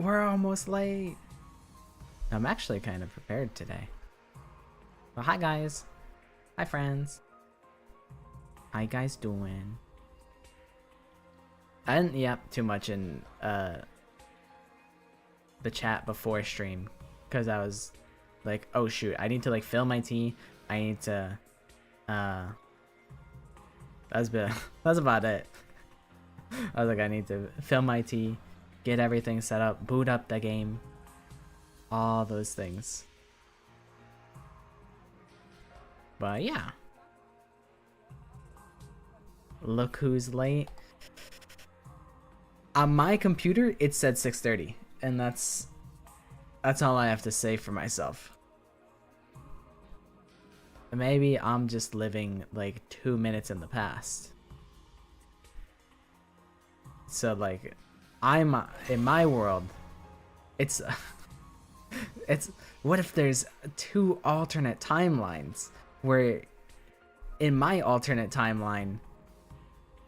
We're almost late. I'm actually kind of prepared today. Well, hi guys. Hi friends. How you guys doing? I didn't yap too much in the chat before stream because I was like, oh shoot, I need to like fill my tea. I need to that's about it. I was like, I need to fill my tea, get everything set up, boot up the game, all those things. But yeah. Look who's late. On my computer, it said 6:30, and that's all I have to say for myself. Maybe I'm just living like 2 minutes in the past. So like, I'm in my world. It's it's what if there's 2 alternate timelines where in my alternate timeline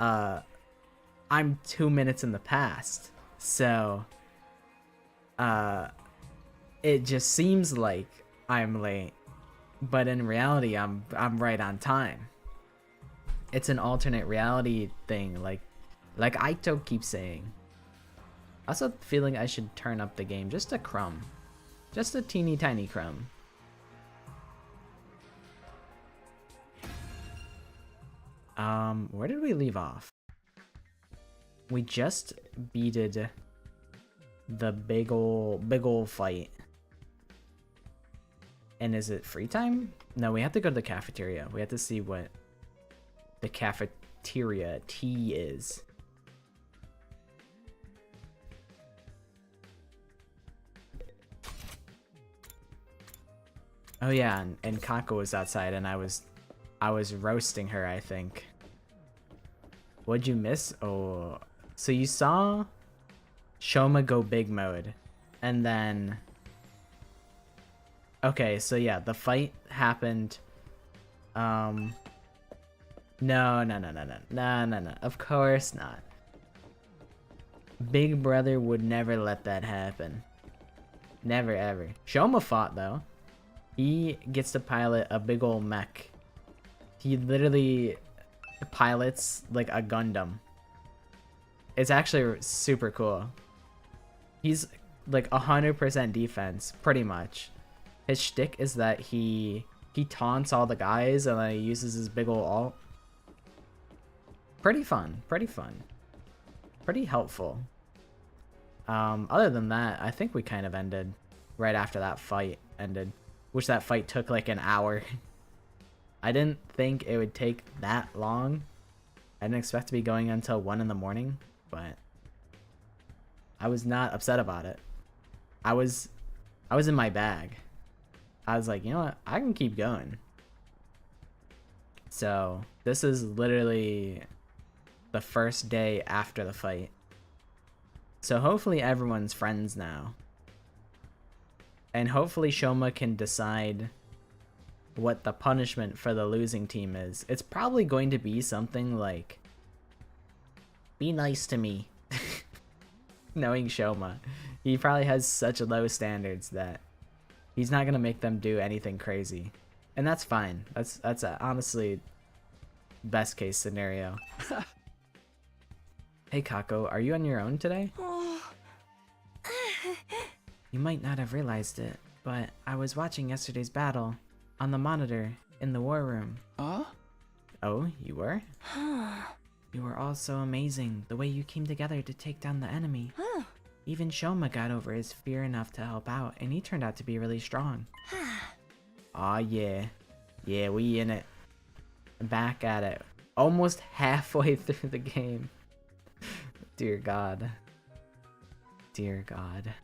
I'm 2 minutes in the past. So it just seems like I'm late, but in reality I'm right on time. It's an alternate reality thing, like Aito keeps saying. I also feeling I should turn up the game just a crumb. Just a teeny tiny crumb. Where did we leave off? We just beated the big ol' fight. And is it free time? No, we have to go to the cafeteria. We have to see what the cafeteria tea is. Oh yeah, and Kako was outside and I was roasting her, I think. What'd you miss? Oh, so you saw Shoma go big mode, and then okay, so yeah, the fight happened. No, of course not. Big Brother would never let that happen. Never ever. Shoma fought though. He gets to pilot a big ol' mech. He literally pilots like a Gundam. It's actually super cool. He's like 100% defense, pretty much. His shtick is that he taunts all the guys and then he uses his big ol' ult. Pretty fun, pretty fun. Pretty helpful. Other than that, I think we kind of ended right after that fight ended. Which that fight took like an hour. I didn't think it would take that long. I didn't expect to be going until 1 in the morning, but I was not upset about it. I was in my bag. I was like, you know what? I can keep going. So this is literally the first day after the fight. So hopefully everyone's friends now. And hopefully Shoma can decide what the punishment for the losing team is. It's probably going to be something like, be nice to me. Knowing Shoma, he probably has such low standards that he's not going to make them do anything crazy. And that's fine. That's honestly best case scenario. Hey Kako, are you on your own today? You might not have realized it, but I was watching yesterday's battle on the monitor in the war room. Oh, you were? You were all so amazing, the way you came together to take down the enemy. Even Shoma got over his fear enough to help out, and he turned out to be really strong. Aw, yeah. Yeah, we in it. Back at it. Almost halfway through the game. Dear God. Dear God.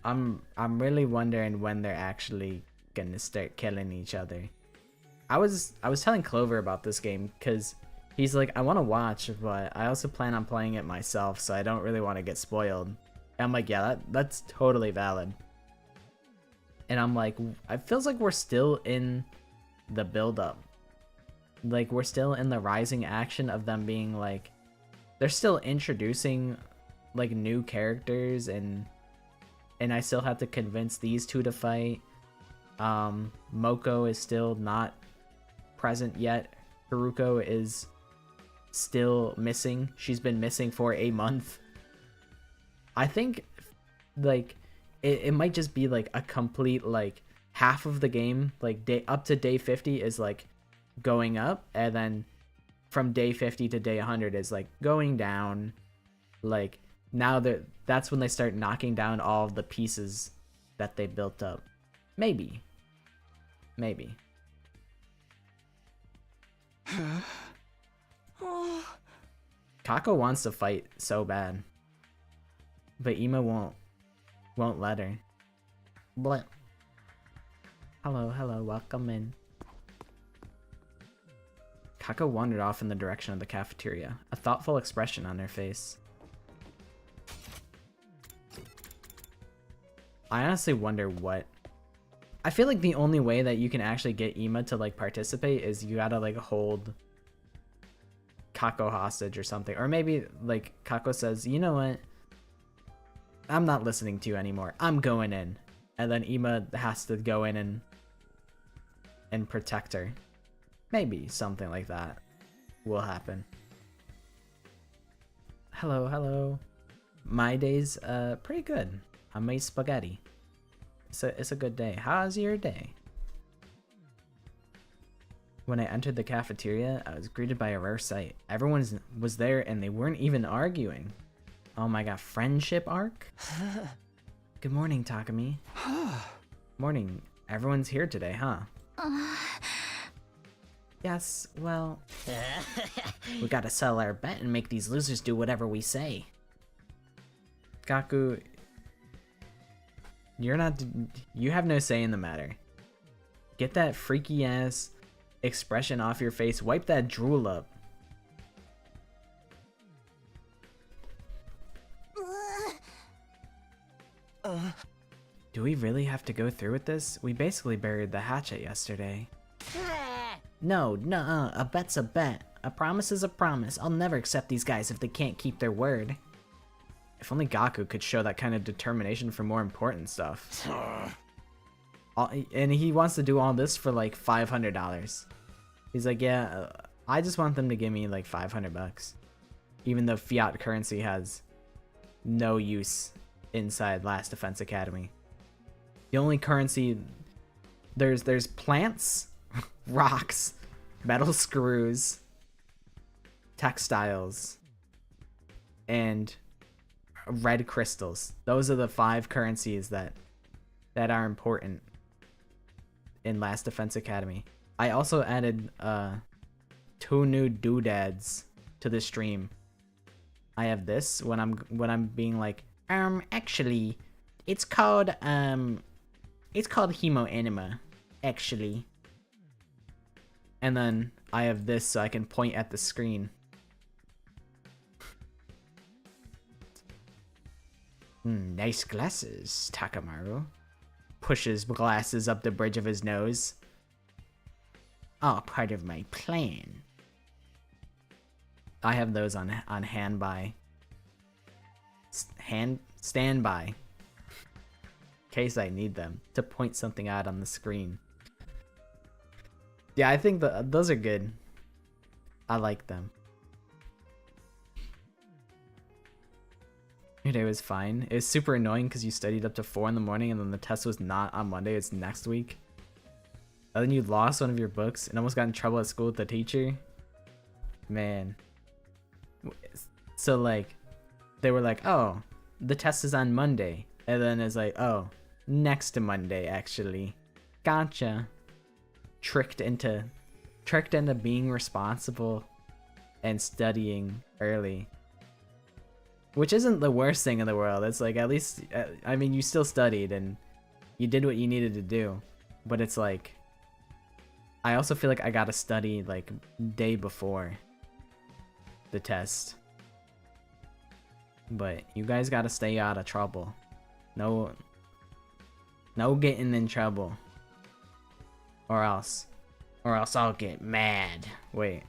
I'm really wondering when they're actually gonna start killing each other. I was telling Clover about this game because he's like, I want to watch, but I also plan on playing it myself, so I don't really want to get spoiled. And I'm like, yeah, that's totally valid. And I'm like, it feels like we're still in the build-up. Like, we're still in the rising action of them being like, they're still introducing like new characters, and I still have to convince these two to fight. Moko is still not present yet. Haruko is still missing. She's been missing for a month. I think like it might just be like a complete like half of the game, like up to day 50 is like going up, and then from day 50 to day 100 is like going down. Like now that's when they start knocking down all of the pieces that they built up. Maybe. Kako wants to fight so bad, but Ima won't let her. Blah. Hello, welcome in. Kako wandered off in the direction of the cafeteria, a thoughtful expression on her face. I honestly wonder what... I feel like the only way that you can actually get Ima to like participate is you gotta like hold Kako hostage or something. Or maybe like Kako says, you know what? I'm not listening to you anymore. I'm going in. And then Ima has to go in and protect her. Maybe something like that will happen. Hello. My day's pretty good. I made spaghetti. It's a good day. How's your day? When I entered the cafeteria, I was greeted by a rare sight. Everyone was there and they weren't even arguing. Oh my god, friendship arc? Good morning, Takumi. Morning. Everyone's here today, huh? Yes, well... we gotta settle our bet and make these losers do whatever we say. Gaku... You have no say in the matter. Get that freaky ass expression off your face. Wipe that drool up. Do we really have to go through with this? We basically buried the hatchet yesterday. No, a bet's a bet. A promise is a promise. I'll never accept these guys if they can't keep their word. If only Gaku could show that kind of determination for more important stuff. And he wants to do all this for like $500. He's like, yeah, I just want them to give me like $500. Even though fiat currency has no use inside Last Defense Academy. The only currency... There's plants, rocks, metal screws, textiles, and red crystals. Those are the 5 currencies that are important in Last Defense Academy. I also added 2 new doodads to the stream. I have this when I'm being like, actually, it's called Hemo Anima, actually. And then I have this so I can point at the screen. Nice glasses, Takamaru. Pushes glasses up the bridge of his nose. All part of my plan. I have those on hand by. Stand by. In case I need them to point something out on the screen. Yeah, I think those are good. I like them. Your day was fine. It was super annoying because you studied up to 4 in the morning and then the test was not on Monday, it's next week. And then you lost one of your books and almost got in trouble at school with the teacher. Man. So like, they were like, oh, the test is on Monday. And then it's like, oh, next to Monday actually. Gotcha. Tricked into being responsible and studying early. Which isn't the worst thing in the world. It's like, at least, I mean, you still studied and you did what you needed to do. But it's like, I also feel like I gotta study like day before the test. But you guys gotta stay out of trouble. No getting in trouble. Or else I'll get mad. Wait.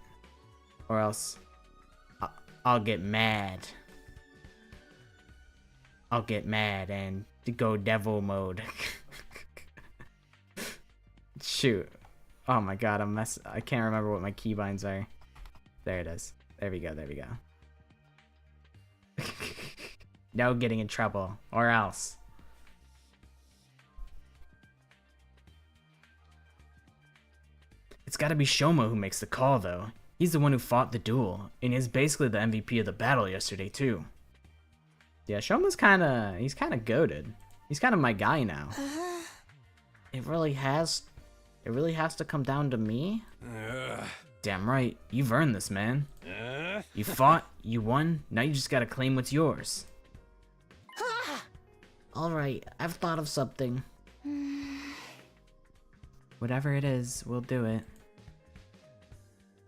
Or else I'll get mad. I'll get mad and go devil mode. Shoot. Oh my god, I can't remember what my keybinds are. There it is. There we go, there we go. No getting in trouble, or else. It's gotta be Shoma who makes the call, though. He's the one who fought the duel, and he's basically the MVP of the battle yesterday, too. Yeah, Shoma's he's kinda goated. He's kinda my guy now. It really has to come down to me? Damn right, you've earned this, man. You fought, you won, now you just gotta claim what's yours. Alright, I've thought of something. Whatever it is, we'll do it.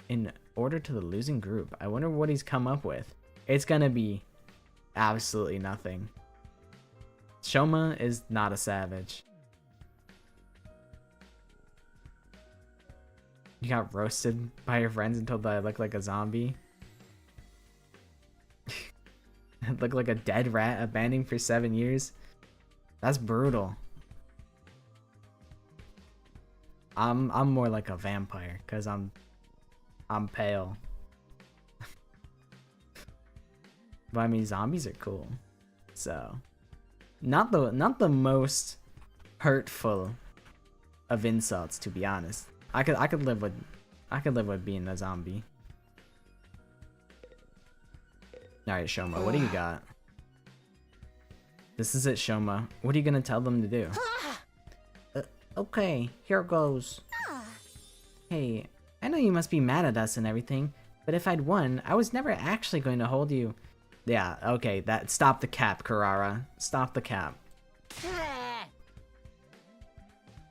In order to the losing group, I wonder what he's come up with. It's gonna be absolutely nothing. Shoma is not a savage. You got roasted by your friends and told that I look like a zombie. I look like a dead rat abandoned for 7 years. That's brutal. I'm more like a vampire because I'm pale. But I mean, zombies are cool. So not the most hurtful of insults, to be honest. I could live with being a zombie. Alright, Shoma, what do you got? This is it, Shoma. What are you gonna tell them to do? Okay, here goes. Hey, I know you must be mad at us and everything, but if I'd won, I was never actually going to hold you. Yeah, okay, stop the cap, Carrara. Stop the cap.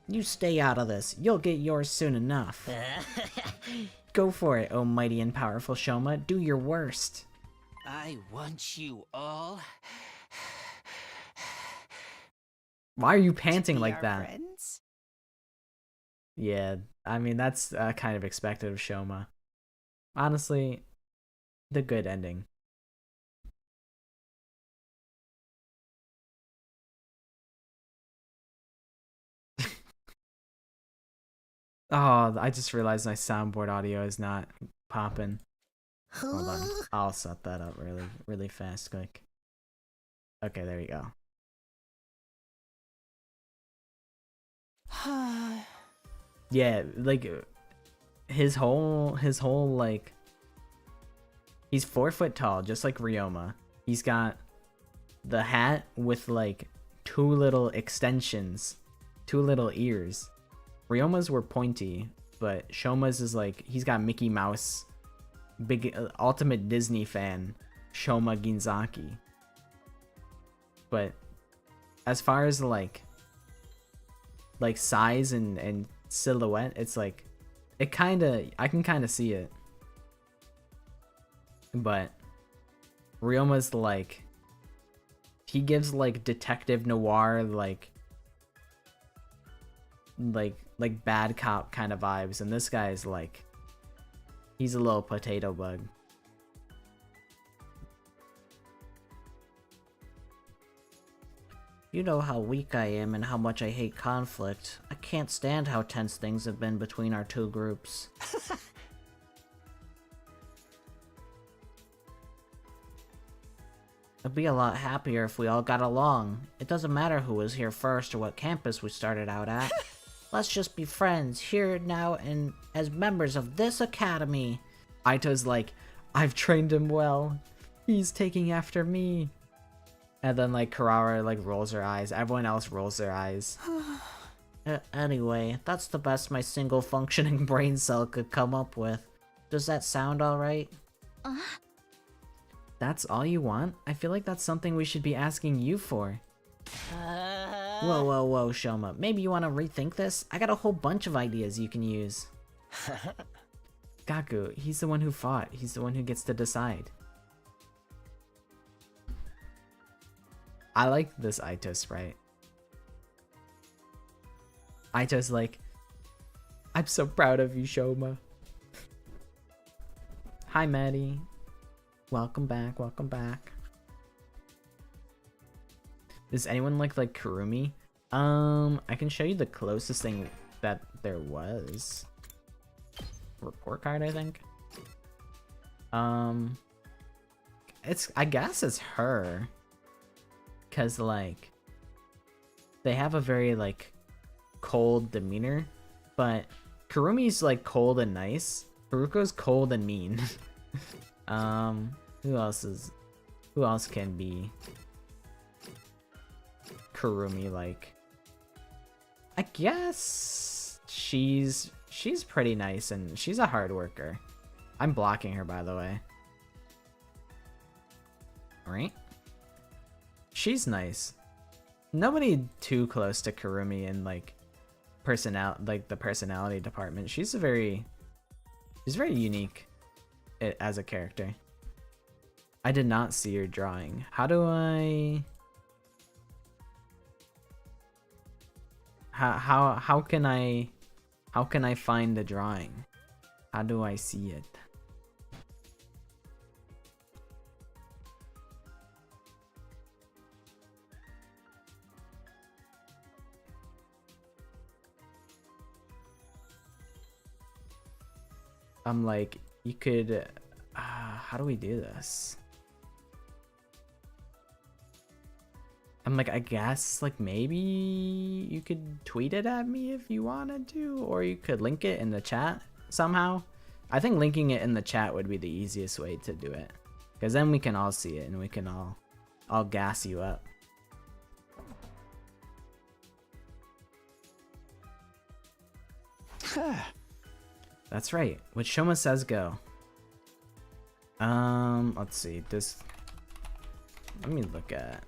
You stay out of this. You'll get yours soon enough. Go for it, oh mighty and powerful Shoma. Do your worst. I want you all. Why are you panting like that? Friends? Yeah, I mean, that's kind of expected of Shoma. Honestly, the good ending. Oh, I just realized my soundboard audio is not popping. Hold on, I'll set that up really fast, quick. Okay, there we go. Yeah, like his whole like, he's 4 foot tall, just like Ryoma. He's got the hat with like 2 little extensions, 2 little ears. Ryoma's were pointy, but Shoma's is like, he's got Mickey Mouse, big ultimate Disney fan, Shoma Ginzaki. But as far as like size and silhouette, it's like, I can kind of see it. But Ryoma's like, he gives like detective noir, like bad cop kind of vibes, and this guy's like, he's a little potato bug. You know how weak I am and how much I hate conflict. I can't stand how tense things have been between our 2 groups. I'd be a lot happier if we all got along. It doesn't matter who was here first or what campus we started out at. Let's just be friends, here now and as members of this academy. Aito's like, I've trained him well. He's taking after me. And then like Carrara like rolls her eyes. Everyone else rolls their eyes. Anyway, that's the best my single functioning brain cell could come up with. Does that sound alright? That's all you want? I feel like that's something we should be asking you for. Whoa, Shoma. Maybe you want to rethink this? I got a whole bunch of ideas you can use. Gaku, he's the one who fought. He's the one who gets to decide. I like this Aito sprite. Aito's like, I'm so proud of you, Shoma. Hi, Maddie. Welcome back, welcome back. Does anyone like Kurumi? I can show you the closest thing that there was. Report card, I think. I guess it's her. Cause like they have a very like cold demeanor, but Kurumi's like cold and nice. Haruko's cold and mean. Who else can be Kurumi like? I guess she's pretty nice and she's a hard worker. I'm blocking her, by the way. Right? She's nice. Nobody too close to Kurumi in like the personality department. She's very unique as a character. I did not see your drawing. How do I? How can I find the drawing? How do I see it? I'm like, you could, how do we do this? I'm like, I guess, like, maybe you could tweet it at me if you wanted to, or you could link it in the chat somehow. I think linking it in the chat would be the easiest way to do it, because then we can all see it and we can all gas you up. That's right. What Shoma says go. Let's see. This. Let me look at.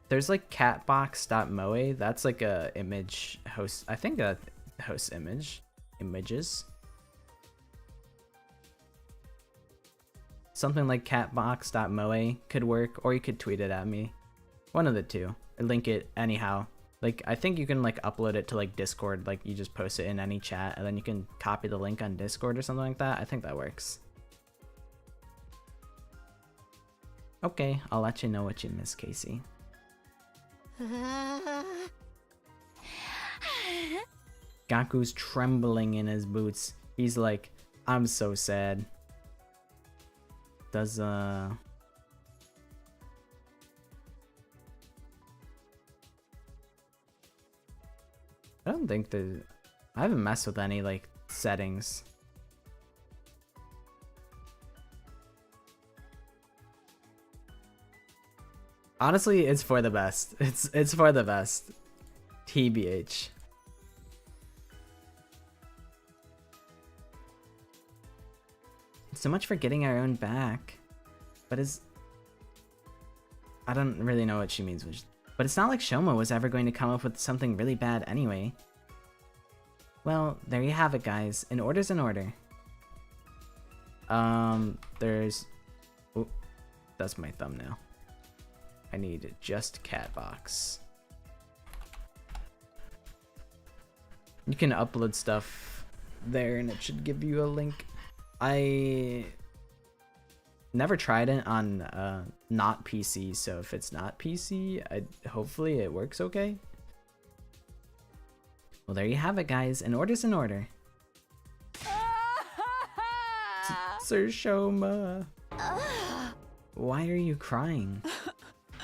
There's like catbox.moe. That's like a image host. I think that hosts images. Something like catbox.moe could work, or you could tweet it at me. One of the two. Or link it anyhow. Like, I think you can like upload it to like Discord. Like, you just post it in any chat, and then you can copy the link on Discord or something like that. I think that works. Okay, I'll let you know what you miss, Casey. Gaku's trembling in his boots. He's like, I'm so sad. Does I don't think I haven't messed with any like settings. Honestly, it's for the best. It's for the best. TBH. So much for getting our own back. But I don't really know what she means. But it's not like Shoma was ever going to come up with something really bad anyway. Well, there you have it, guys. An order's an order. There's... Oh, that's my thumbnail. I need just Catbox. You can upload stuff there and it should give you a link. I never tried it on not PC, so if it's not PC, hopefully it works okay. Well, there you have it, guys. An order's an order. Sir Shoma. Why are you crying?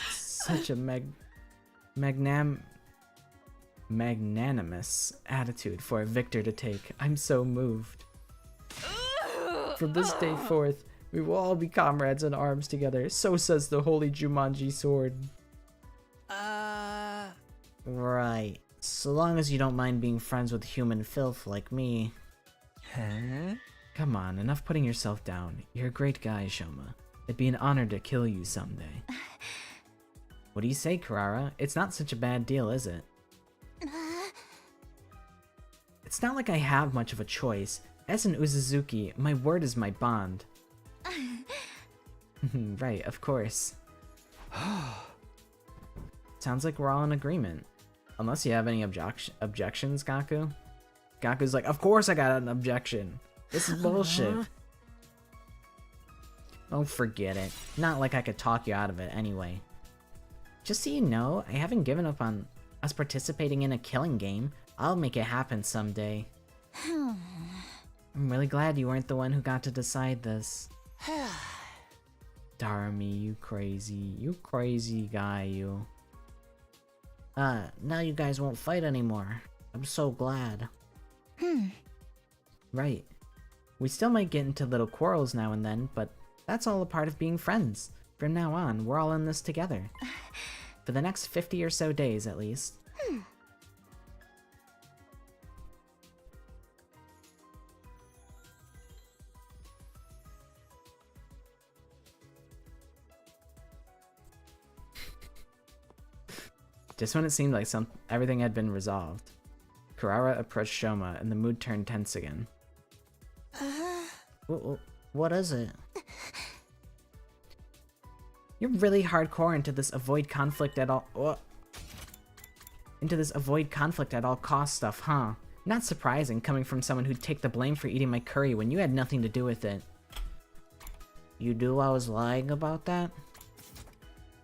Such a magnanimous attitude for a victor to take. I'm so moved. From this day forth, we will all be comrades in arms together. So says the holy Jumanji sword. Right. So long as you don't mind being friends with human filth like me. Huh? Come on, enough putting yourself down. You're a great guy, Shoma. It'd be an honor to kill you someday. What do you say, Karara? It's not such a bad deal, is it? It's not like I have much of a choice. As an Uzuzuki, my word is my bond. Right, of course. Sounds like we're all in agreement. Unless you have any objections, Gaku? Gaku's like, of course I got an objection. This is bullshit. Oh, forget it. Not like I could talk you out of it anyway. Just so you know, I haven't given up on us participating in a killing game. I'll make it happen someday. I'm really glad you weren't the one who got to decide this. Darmy, you crazy guy, you. Now you guys won't fight anymore. I'm so glad. Right. We still might get into little quarrels now and then, but that's all a part of being friends. From now on, we're all in this together. For the next 50 or so days, at least. Just when it seemed like everything had been resolved, Kurara approached Shoma and the mood turned tense again. What is it? You're really hardcore into this avoid conflict at all cost stuff, huh? Not surprising coming from someone who'd take the blame for eating my curry when you had nothing to do with it. You knew I was lying about that?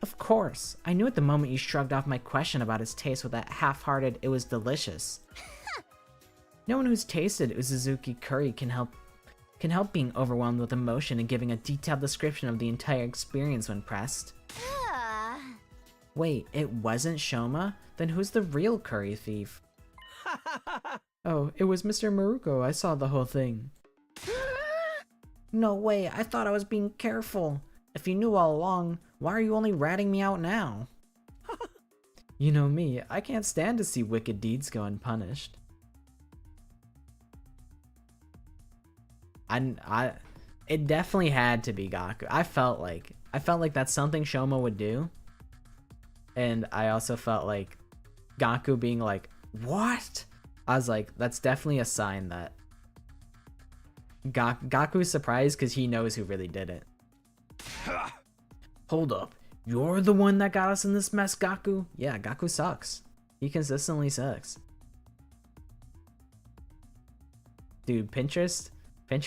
Of course. I knew at the moment you shrugged off my question about its taste with that half-hearted, it was delicious. No one who's tasted Uzuzuki curry can help being overwhelmed with emotion and giving a detailed description of the entire experience when pressed. Wait, it wasn't Shoma? Then who's the real curry thief? Oh, it was Mr. Maruko. I saw the whole thing. No way, I thought I was being careful. If you knew all along, why are you only ratting me out now? You know me, I can't stand to see wicked deeds go unpunished. It definitely had to be Gaku. I felt like that's something Shoma would do. And I also felt like Gaku being like, what? I was like, that's definitely a sign that Gaku's surprised because he knows who really did it. Hold up. You're the one that got us in this mess, Gaku? Yeah, Gaku sucks. He consistently sucks. Dude, Pinterest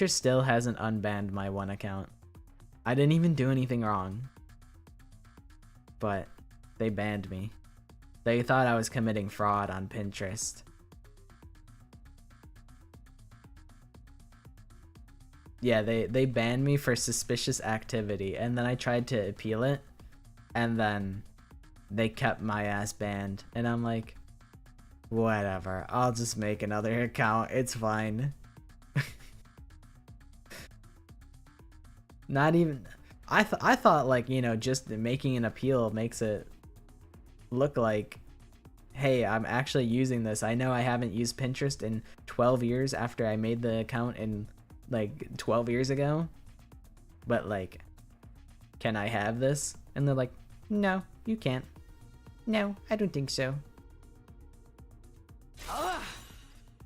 still hasn't unbanned my one account. I didn't even do anything wrong. But they banned me. They thought I was committing fraud on Pinterest. Yeah, they banned me for suspicious activity, and then I tried to appeal it, and then they kept my ass banned, and I'm like, whatever, I'll just make another account, it's fine. Not even, I thought like, you know, just making an appeal makes it look like, hey, I'm actually using this. I know I haven't used Pinterest in 12 years after I made the account in like 12 years ago, but like, can I have this? And they're like, no, you can't. No, I don't think so.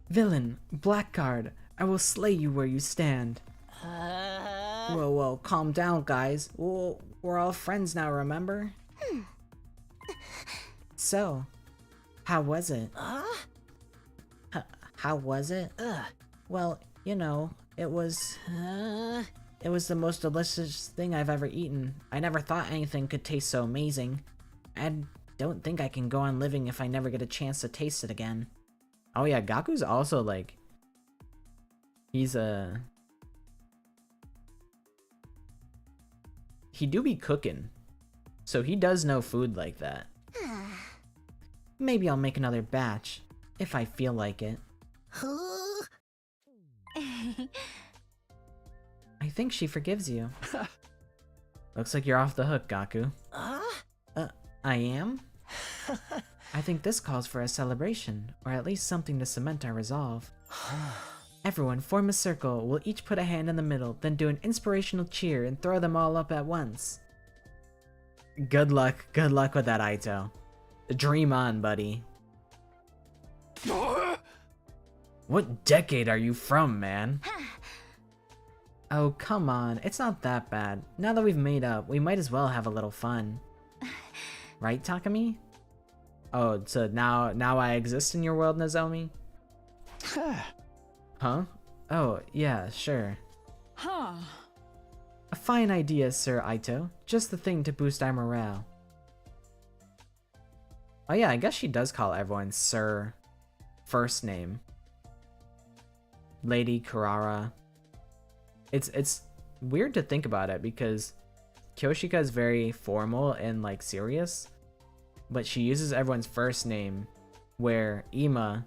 Villain, blackguard, I will slay you where you stand. Whoa, calm down, guys. We're all friends now, remember? So, how was it? How was it? Well, you know, it was the most delicious thing I've ever eaten. I never thought anything could taste so amazing. I don't think I can go on living if I never get a chance to taste it again. Oh yeah, Gaku's also like, he do be cooking, so he does know food like that. Maybe I'll make another batch, if I feel like it. I think she forgives you. Looks like you're off the hook, Gaku. I am? I think this calls for a celebration, or at least something to cement our resolve. Everyone form a circle, we'll each put a hand in the middle, then do an inspirational cheer and throw them all up at once. Good luck with that, Aito. Dream on, buddy. What decade are you from, man? Oh, come on. It's not that bad. Now that we've made up, we might as well have a little fun. Right, Takami? Oh, so now I exist in your world, Nozomi? Huh? Oh, yeah, sure. Huh. A fine idea, Sir Aito. Just the thing to boost our morale. Oh yeah, I guess she does call everyone Sir first name. Lady Kurara. It's weird to think about it because Kyoshika is very formal and like serious, but she uses everyone's first name, where Ima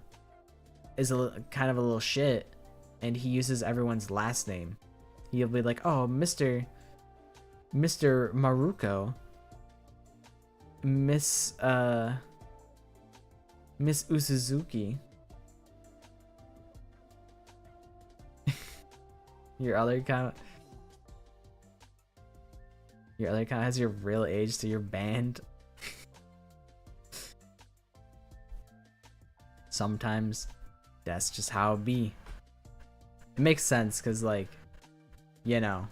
is kind of a little shit, and he uses everyone's last name. He'll be like, "Oh, Mr. Maruko, Miss Usuzuki." Your other account has your real age to your band. Sometimes that's just how it be. It makes sense because, like, you know,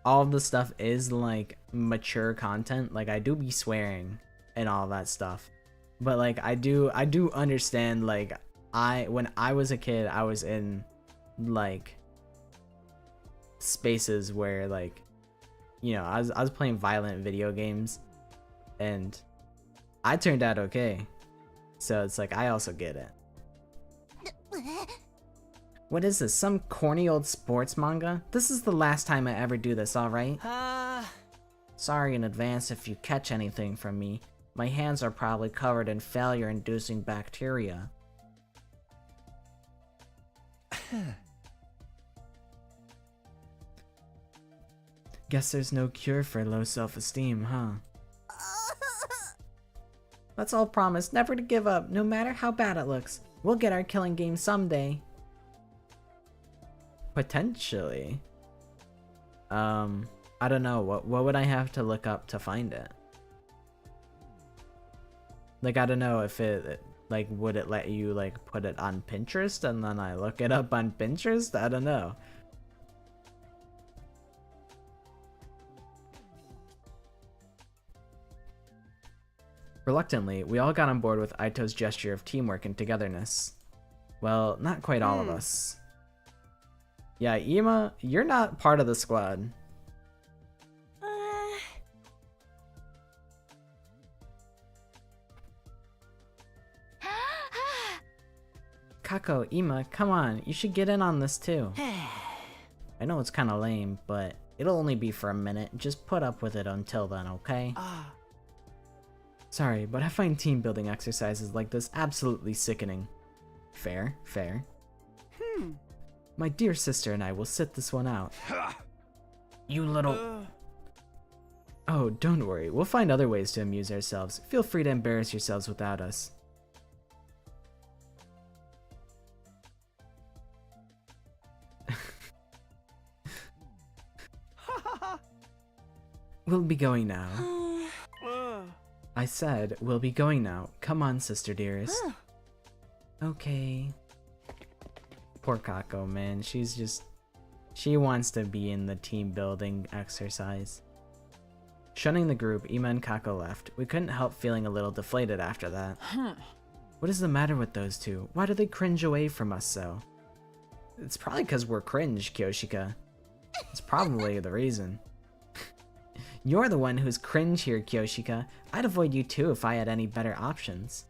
all of the stuff is like mature content. Like, I do be swearing and all that stuff, but like I do understand, like, when I was a kid, I was in like spaces where, like, you know, I was playing violent video games and I turned out okay, so it's like I also get it. What is this, some corny old sports manga? This is the last time I ever do this, alright? Sorry in advance if you catch anything from me. My hands are probably covered in failure-inducing bacteria. Guess there's no cure for low self-esteem, huh? Let's all promise never to give up, no matter how bad it looks. We'll get our killing game someday. Potentially. I don't know. What would I have to look up to find it? Like, I don't know if it, like, would it let you, like, put it on Pinterest and then I look it up on Pinterest? I don't know. Reluctantly, we all got on board with Aito's gesture of teamwork and togetherness. Well, not quite all of us. Yeah, Ima, you're not part of the squad. Kako, Ima, come on, you should get in on this too. I know it's kinda lame, but it'll only be for a minute. Just put up with it until then, okay? Sorry, but I find team building exercises like this absolutely sickening. Fair, fair. My dear sister and I will sit this one out. You little... Oh, don't worry. We'll find other ways to amuse ourselves. Feel free to embarrass yourselves without us. We'll be going now. I said, we'll be going now. Come on, sister dearest. Okay. Poor Kako, man. She wants to be in the team building exercise. Shunning the group, Ima and Kako left. We couldn't help feeling a little deflated after that. What is the matter with those two? Why do they cringe away from us so? It's probably because we're cringe, Kyoshika. It's probably the reason. You're the one who's cringe here, Kyoshika. I'd avoid you too if I had any better options.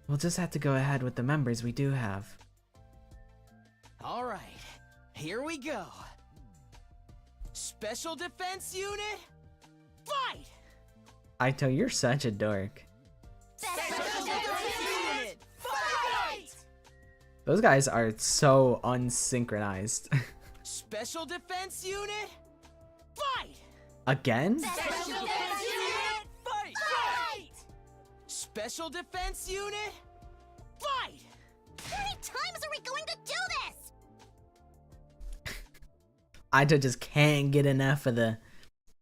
We'll just have to go ahead with the members we do have. Alright, here we go. Special Defense Unit, fight! Aito, you're such a dork. Special Defense Unit, fight! Those guys are so unsynchronized. Special Defense Unit, fight! Again? Special Defense Unit, fight! Special Defense Unit, fight! How many times are we going to do this? Aito just can't get enough of the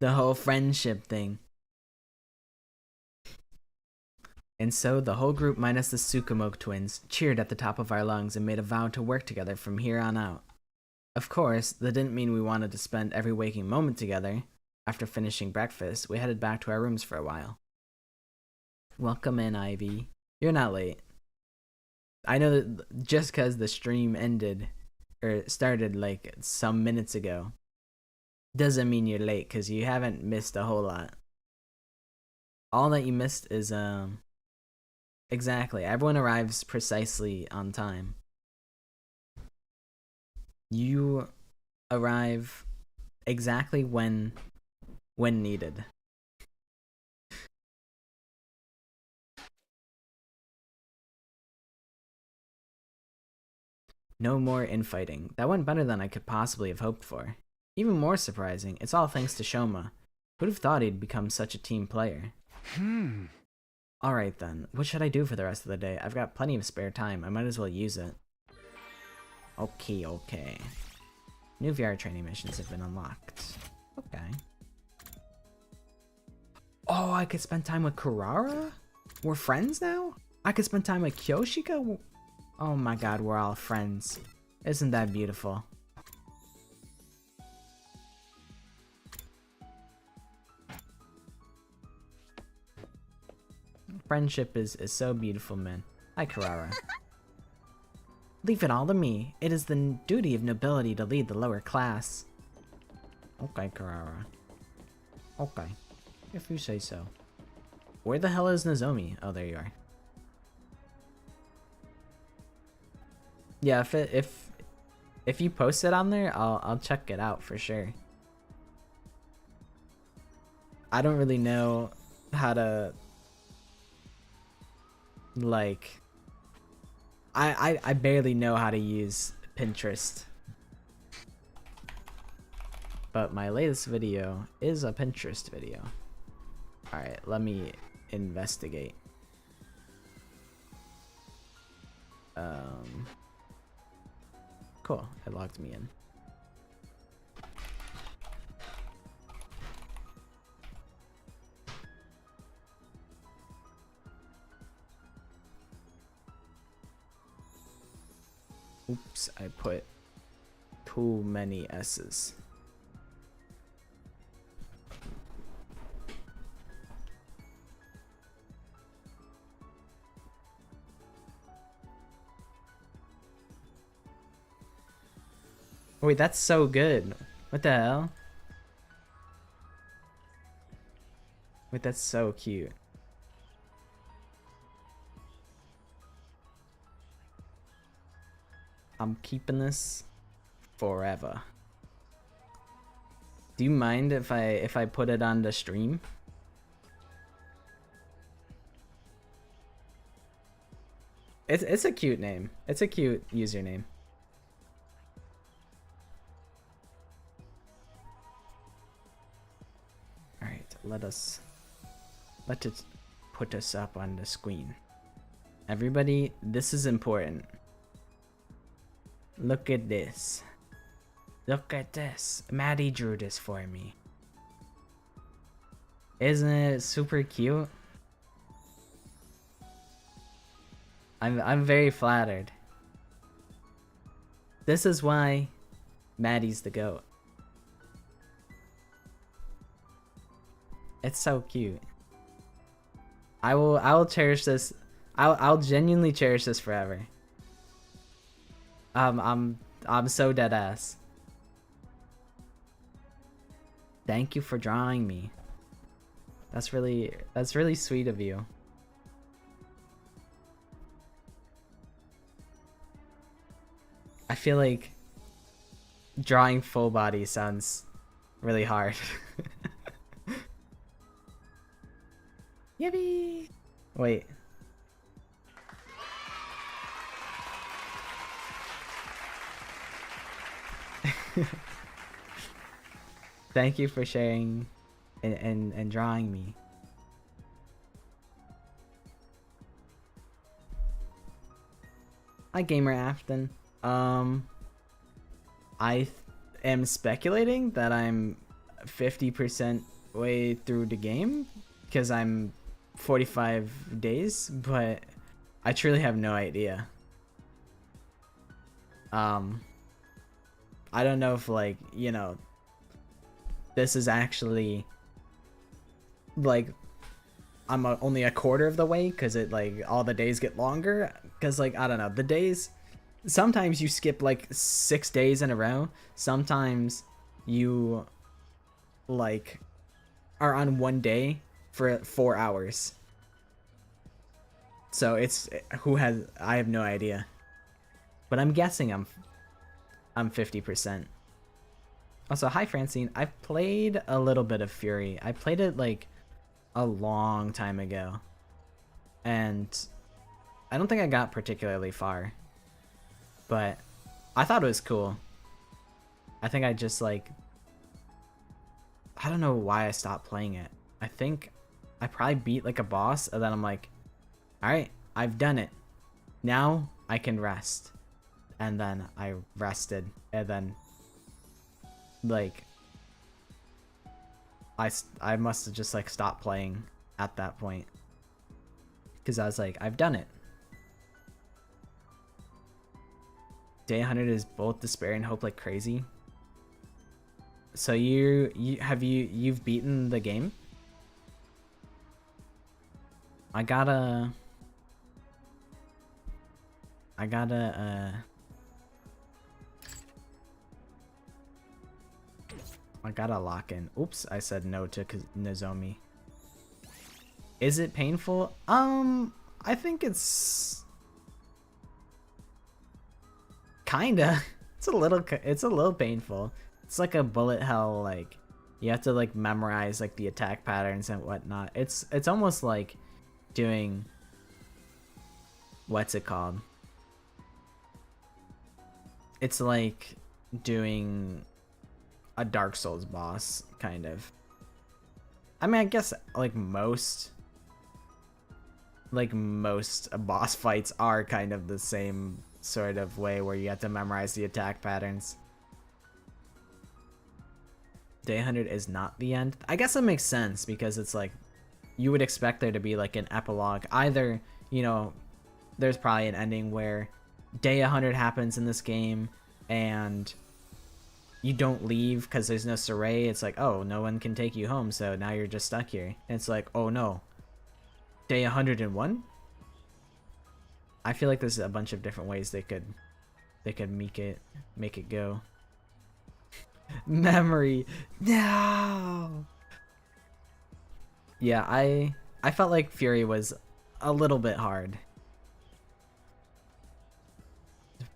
whole friendship thing. And so the whole group minus the Tsukumo twins cheered at the top of our lungs and made a vow to work together from here on out. Of course, that didn't mean we wanted to spend every waking moment together. After finishing breakfast, we headed back to our rooms for a while. Welcome in, Ivy. You're not late. I know that just because the stream ended, or started like some minutes ago, doesn't mean you're late, because you haven't missed a whole lot. All that you missed is, exactly, everyone arrives precisely on time. You arrive exactly when needed. No more infighting. That went better than I could possibly have hoped for. Even more surprising, it's all thanks to Shoma. Who'd have thought he'd become such a team player? Alright then, what should I do for the rest of the day? I've got plenty of spare time, I might as well use it. Okay. New VR training missions have been unlocked. Okay. Oh, I could spend time with Kurara? We're friends now? I could spend time with Kyoshika? Oh my god, we're all friends. Isn't that beautiful? Friendship is so beautiful, man. Hi, Kurara. Leave it all to me. It is the duty of nobility to lead the lower class. Okay, Kurara. Okay. If you say so. Where the hell is Nozomi? Oh, there you are. Yeah, if you post it on there, I'll check it out for sure. I don't really know how to like I barely know how to use Pinterest. But my latest video is a Pinterest video. Alright, let me investigate. Cool, it logged me in. Oops, I put too many S's. Wait, that's so good. What the hell? Wait, that's so cute. I'm keeping this forever. Do you mind if I put it on the stream? It's a cute name. It's a cute username. Alright, let it put us up on the screen. Everybody, this is important. Look at this. Look at this. Maddie drew this for me. Isn't it super cute? I'm very flattered. This is why Maddie's the GOAT. It's so cute. I will cherish this. I'll genuinely cherish this forever. I'm so dead ass. Thank you for drawing me. That's really sweet of you. I feel like drawing full body sounds really hard. Yippee! Wait. Thank you for sharing and drawing me. Hi, Gamer Afton. I am speculating that I'm 50% way through the game because I'm 45 days, but I truly have no idea. I don't know if like, this is actually like I'm only a quarter of the way because it like all the days get longer because like I don't know, the days sometimes you skip like 6 days in a row, sometimes you like are on one day for 4 hours, so it's I have no idea, but I'm guessing I'm 50%. Also, hi Francine. I've played a little bit of Fury. I played it like a long time ago, and I don't think I got particularly far, but I thought it was cool. I think I just like, I don't know why I stopped playing it. I think I probably beat like a boss, and then I'm like, all right, I've done it. Now I can rest. And then I rested, and then like I must have just like stopped playing at that point because I was like, I've done it. Day 100 is both despair and hope like crazy. So you've beaten the game? I gotta lock in. Oops, I said no to Nozomi. Is it painful? I think it's kinda. It's a little painful. It's like a bullet hell, like you have to like memorize like the attack patterns and whatnot. It's almost like doing, what's it called? It's like doing a Dark Souls boss, kind of. I mean, I guess like most boss fights are kind of the same sort of way where you have to memorize the attack patterns. Day 100 is not the end. I guess it makes sense because it's like you would expect there to be like an epilogue. Either, there's probably an ending where day 100 happens in this game and you don't leave because there's no Saray. It's like, oh, no one can take you home, so now you're just stuck here. And it's like, oh no, day 101. I feel like there's a bunch of different ways they could make it go. Memory, no. Yeah, I felt like Fury was a little bit hard,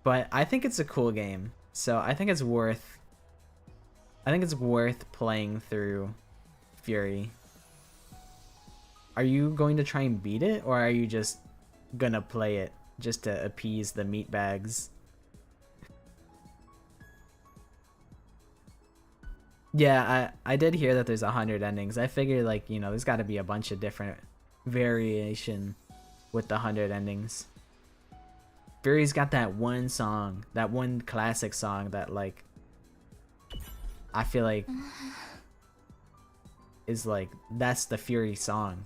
but I think it's a cool game, so I think it's worth playing through Fury. Are you going to try and beat it, or are you just gonna play it just to appease the meatbags? Yeah, I did hear that there's 100 endings. I figured like, there's got to be a bunch of different variation with the 100 endings. Fury's got that one song, that one classic song that like I feel like is like, that's the Fury song.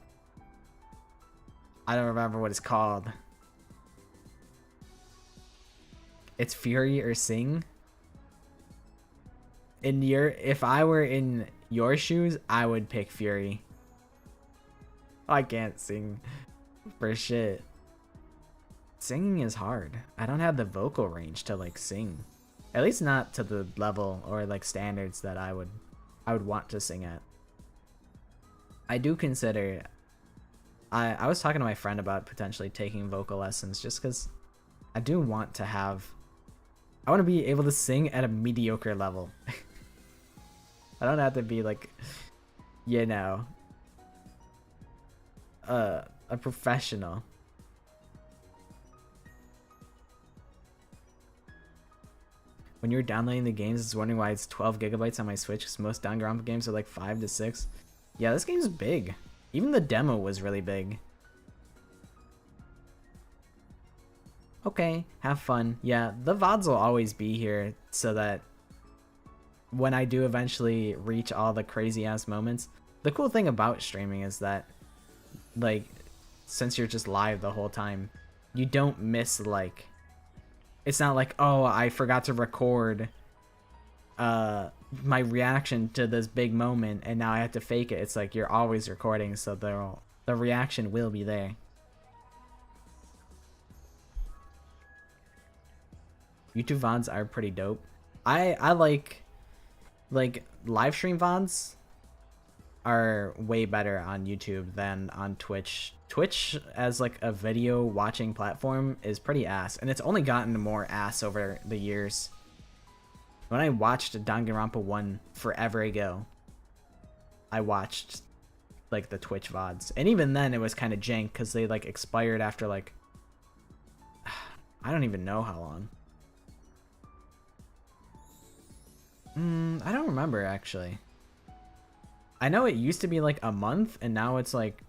I don't remember what it's called. It's Fury or Sing. If I were in your shoes, I would pick Fury. I can't sing for shit. Singing is hard. I don't have the vocal range to like sing. At least not to the level or like standards that I would want to sing at. I do consider, I was talking to my friend about potentially taking vocal lessons just because I do want to I want to be able to sing at a mediocre level. I don't have to be like, a professional. When you're downloading the games, I was wondering why it's 12 gigabytes on my Switch, because most Danganronpa games are like 5 to 6. Yeah, this game's big. Even the demo was really big. Okay, have fun. Yeah, the VODs will always be here so that when I do eventually reach all the crazy ass moments, the cool thing about streaming is that, like, since you're just live the whole time, you don't miss, like, it's not like, oh, I forgot to record my reaction to this big moment, and now I have to fake it. It's like you're always recording, so the reaction will be there. YouTube VODs are pretty dope. I like live stream VODs are way better on YouTube than on Twitch. Twitch as like a video watching platform is pretty ass, and it's only gotten more ass over the years. When I watched Danganronpa 1 forever ago, I watched like the Twitch VODs, and even then it was kind of jank because they like expired after like I don't even know how long. I don't remember actually. I know it used to be like a month, and now it's like,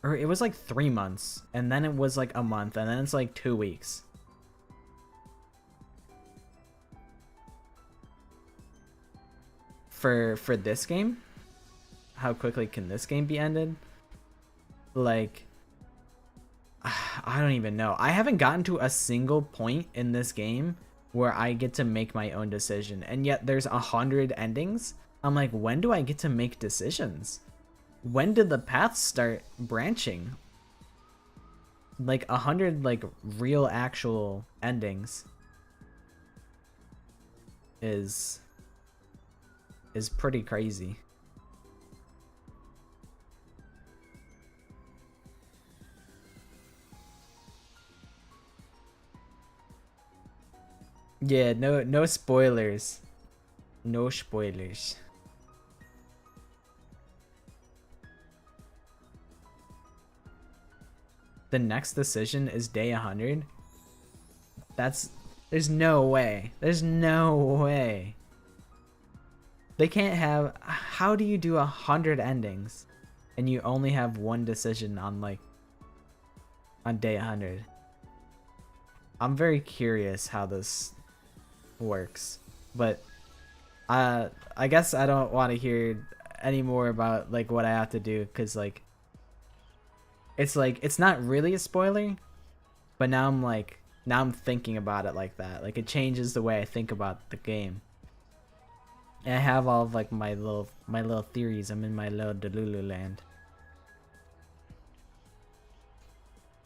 or it was like 3 months, and then it was like a month, and then it's like 2 weeks. For this game, how quickly can this game be ended? Like, I don't even know. I haven't gotten to a single point in this game where I get to make my own decision, and yet there's 100 endings. I'm like, when do I get to make decisions? When did the paths start branching? Like 100 like real actual endings is pretty crazy. Yeah, no spoilers. No spoilers. The next decision is day 100? There's no way. There's no way. They can't have, how do you do 100 endings and you only have one decision on day 100? I'm very curious how this works, but I guess I don't want to hear any more about like what I have to do, because it's not really a spoiler, but now I'm thinking about it like that. Like, it changes the way I think about the game. And I have all of like my little theories. I'm in my little Delulu land.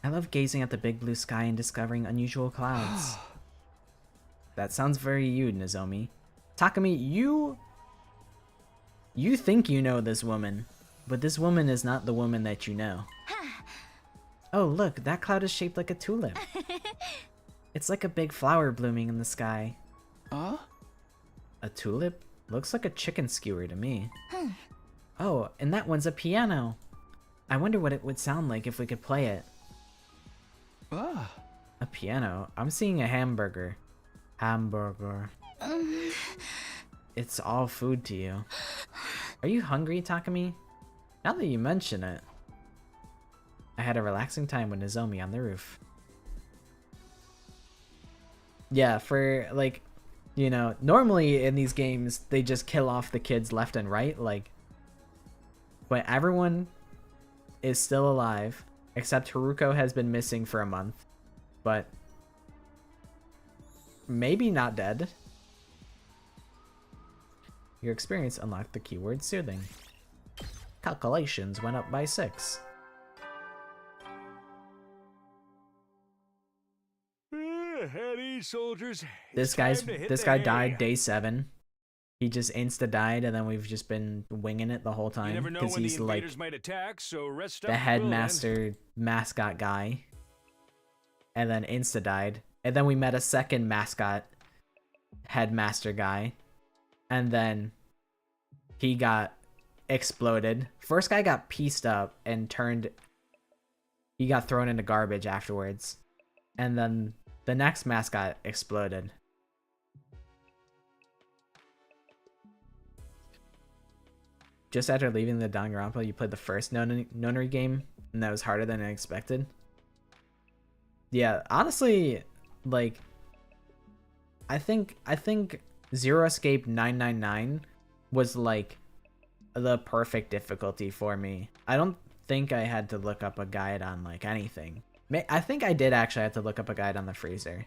I love gazing at the big blue sky and discovering unusual clouds. That sounds very you, Nozomi. Takumi, you think you know this woman, but this woman is not the woman that you know. Oh, look, that cloud is shaped like a tulip. It's like a big flower blooming in the sky. A tulip? Looks like a chicken skewer to me. Oh, and that one's a piano. I wonder what it would sound like if we could play it. A piano? I'm seeing a hamburger. Hamburger. It's all food to you. Are you hungry, Takumi? Now that you mention it. I had a relaxing time with Nozomi on the roof. Yeah, for like, you know, normally in these games they just kill off the kids left and right, like, but everyone is still alive except Haruko has been missing for a month, but maybe not dead. Your experience unlocked the keyword soothing. Calculations went up by 6. Heady soldiers. This guy died day 7. He just insta died, and then we've just been winging it the whole time because he's like attack, so rest the headmaster mascot guy, and then insta died, and then we met a second mascot headmaster guy, and then he got exploded. First guy got pieced up and he got thrown into garbage afterwards, and then the next mascot exploded. Just after leaving the Danganronpa, you played the first nonary game, and that was harder than I expected. Yeah, honestly, like, I think Zero Escape 999 was like the perfect difficulty for me. I don't think I had to look up a guide on like anything. I think I did actually have to look up a guide on the freezer,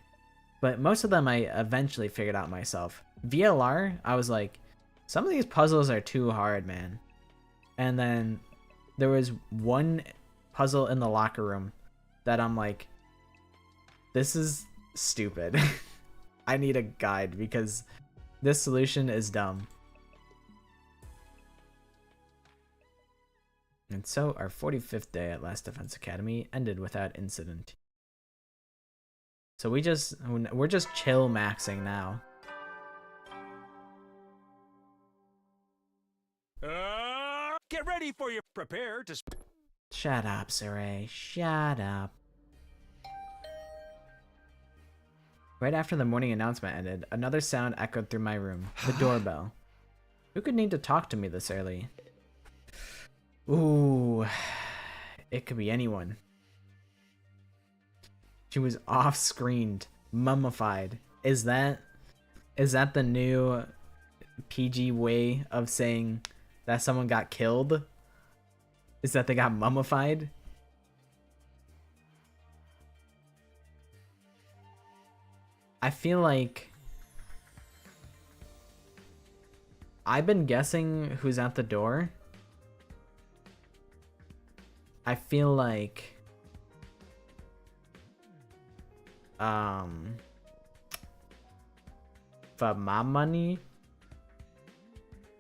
but most of them I eventually figured out myself. VLR, I was like, some of these puzzles are too hard, man. And then there was one puzzle in the locker room that I'm like, this is stupid. I need a guide because this solution is dumb. And so our 45th day at Last Defense Academy ended without incident. So we're just chill maxing now. Get ready for your prepare to. Shut up, Saray. Shut up. Right after the morning announcement ended, another sound echoed through my room. The doorbell. Who could need to talk to me this early? Ooh. It could be anyone. She was off-screened, mummified. Is that the new PG way of saying that someone got killed? Is that they got mummified? I feel like I've been guessing who's at the door. I feel like for my money,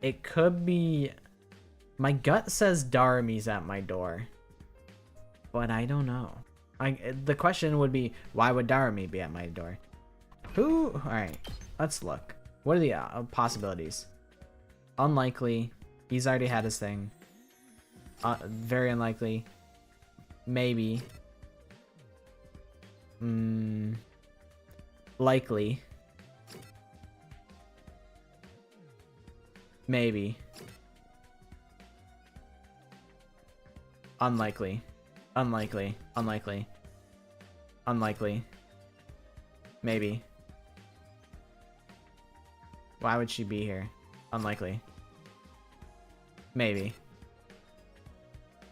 it could be. My gut says Darami's at my door, but I don't know. The question would be, why would Darami be at my door? Who? All right, let's look. What are the possibilities? Unlikely. He's already had his thing. Very unlikely. Maybe. Likely. Maybe. Unlikely. Unlikely. Unlikely. Unlikely. Maybe. Why would she be here? Unlikely. Maybe.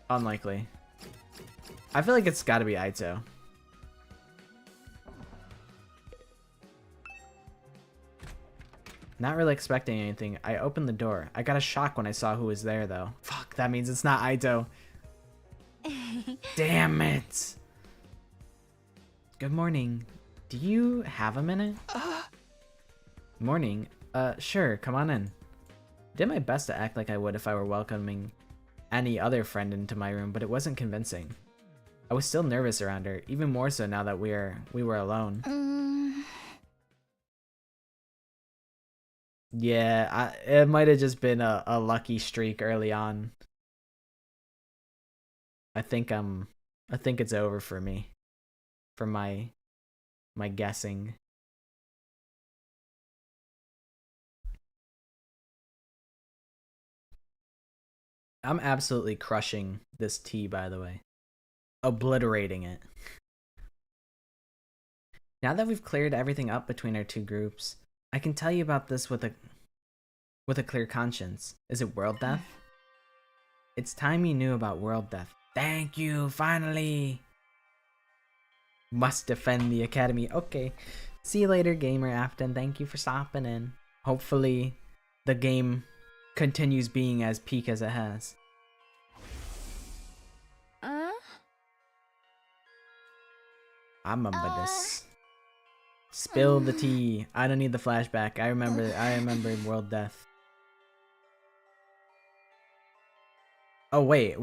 Unlikely. I feel like it's gotta be Aito. Not really expecting anything. I opened the door. I got a shock when I saw who was there, though. Fuck, that means it's not Aito. Damn it. Good morning. Do you have a minute? Morning. Sure, come on in. I did my best to act like I would if I were welcoming any other friend into my room, but it wasn't convincing. I was still nervous around her, even more so now that we were alone. Yeah, it might have just been a lucky streak early on. I think it's over for me. For my guessing. I'm absolutely crushing this tea, by the way. Obliterating it. Now that we've cleared everything up between our two groups, I can tell you about this with a clear conscience. Is it world death? It's time you knew about world death. Thank you, finally! Must defend the academy. Okay. See you later, gamer Afton. Thank you for stopping in. Hopefully, the game continues being as peak as it has. I remember this. Spill the tea. I don't need the flashback. I remember world death. Oh wait.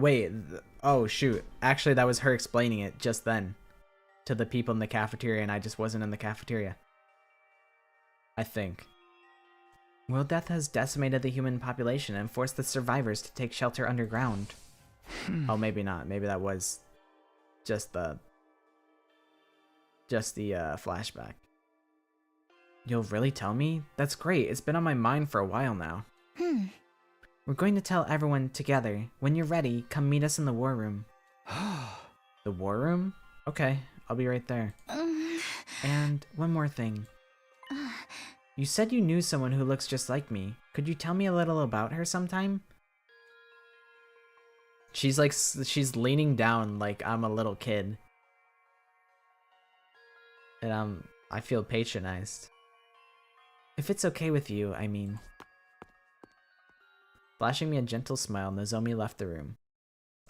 Oh shoot. Actually, that was her explaining it just then to the people in the cafeteria, and I just wasn't in the cafeteria. I think. World death has decimated the human population and forced the survivors to take shelter underground. Oh, maybe not. Maybe that was just the flashback. You'll really tell me? That's great. It's been on my mind for a while now. We're going to tell everyone together. When you're ready, come meet us in the war room. The war room? Okay, I'll be right there. And one more thing. You said you knew someone who looks just like me. Could you tell me a little about her sometime? She's leaning down like I'm a little kid. And I feel patronized. If it's okay with you, I mean. Flashing me a gentle smile, Nozomi left the room.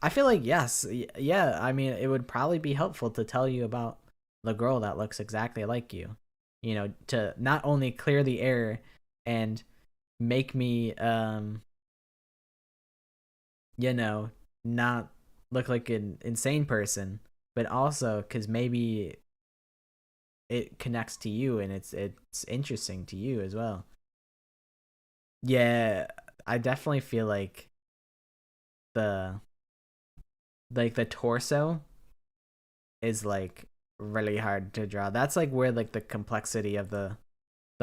I feel like yes, yeah, I mean, it would probably be helpful to tell you about the girl that looks exactly like you. You know, to not only clear the air and make me, you know, not look like an insane person, but also because maybe it connects to you and it's interesting to you as well. Yeah, I definitely feel like the the torso is like really hard to draw. That's like where like the complexity of the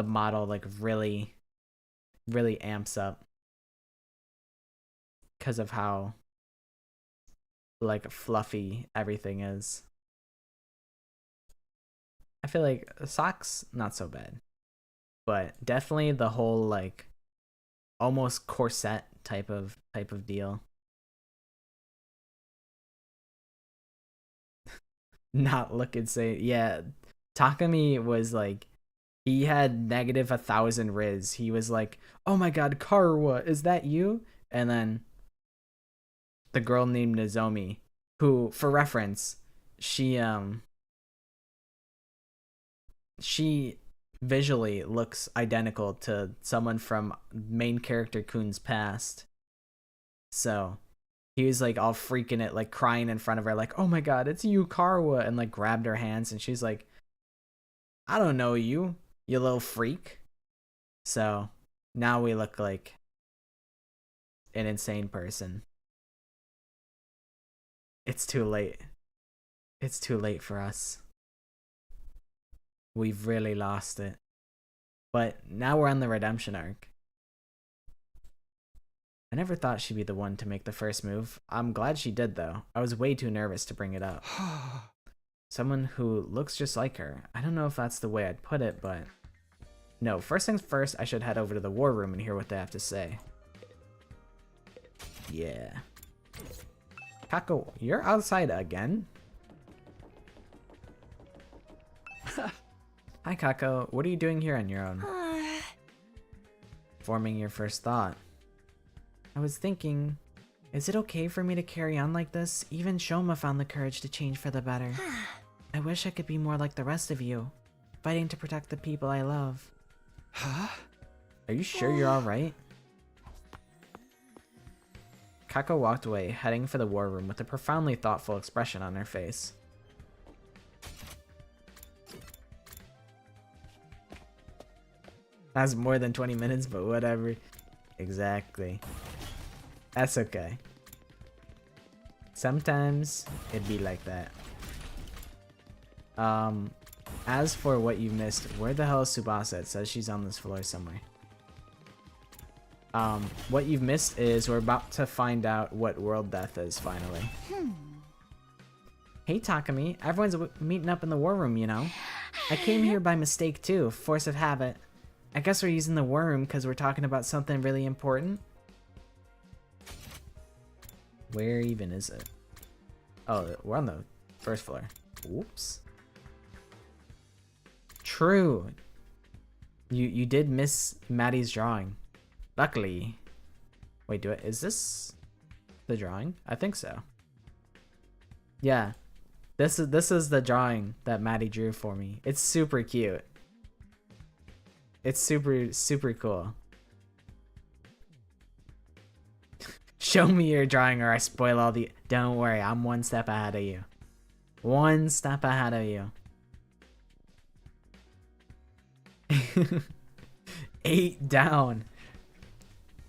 model like really amps up because of how like fluffy everything is. I feel like socks not so bad, but definitely the whole like almost corset type of deal. Not look insane. Yeah, Takami was like he had negative 1,000 Riz. He was like, "Oh my God, Karuwa, is that you?" And then the girl named Nozomi, who, for reference, she she visually looks identical to someone from main character Kun's past. So he was like all freaking it, like crying in front of her, like, "Oh my God, it's you, Karuwa," and like grabbed her hands, and she's like, "I don't know you, you little freak." So now we look like an insane person. It's too late. It's too late for us. We've really lost it. But now we're on the redemption arc. I never thought she'd be the one to make the first move. I'm glad she did, though. I was way too nervous to bring it up. Someone who looks just like her. I don't know if that's the way I'd put it, but... No, first things first, I should head over to the war room and hear what they have to say. Yeah. Kako, you're outside again? Hi, Kako. What are you doing here on your own? Forming your first thought. I was thinking, is it okay for me to carry on like this? Even Shoma found the courage to change for the better. I wish I could be more like the rest of you, fighting to protect the people I love. Huh? Are you sure you're alright? Kako walked away, heading for the war room with a profoundly thoughtful expression on her face. That's more than 20 minutes, but whatever. Exactly. That's okay. Sometimes it'd be like that. As for what you missed, where the hell is Tsubasa? It says she's on this floor somewhere. What you've missed is we're about to find out what world death is finally. Hey Takami, everyone's meeting up in the war room, you know. I came here by mistake too, force of habit. I guess we're using the war room because we're talking about something really important. Where even is it? Oh, we're on the first floor. Whoops. True. You did miss Maddie's drawing. Luckily. Wait, is this the drawing? I think so. Yeah. This is the drawing that Maddie drew for me. It's super cute. It's super cool. Show me your drawing or I spoil all the... Don't worry, I'm one step ahead of you. One step ahead of you. 8 down.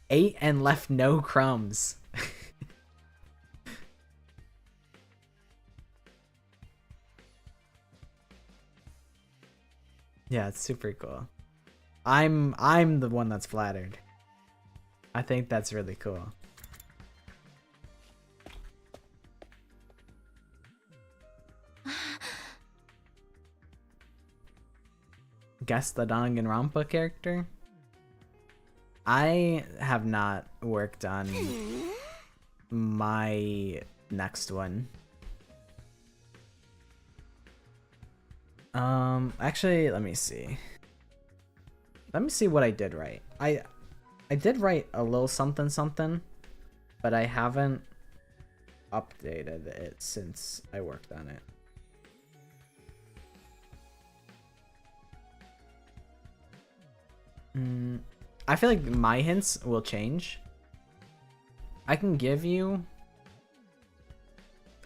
8 and left no crumbs. Yeah, it's super cool. I'm the one that's flattered. I think that's really cool. Guess the Danganronpa character? I have not worked on my next one. Actually, let me see. Let me see what I did right. I did write a little something something, but I haven't updated it since I worked on it. I feel like my hints will change. I can give you...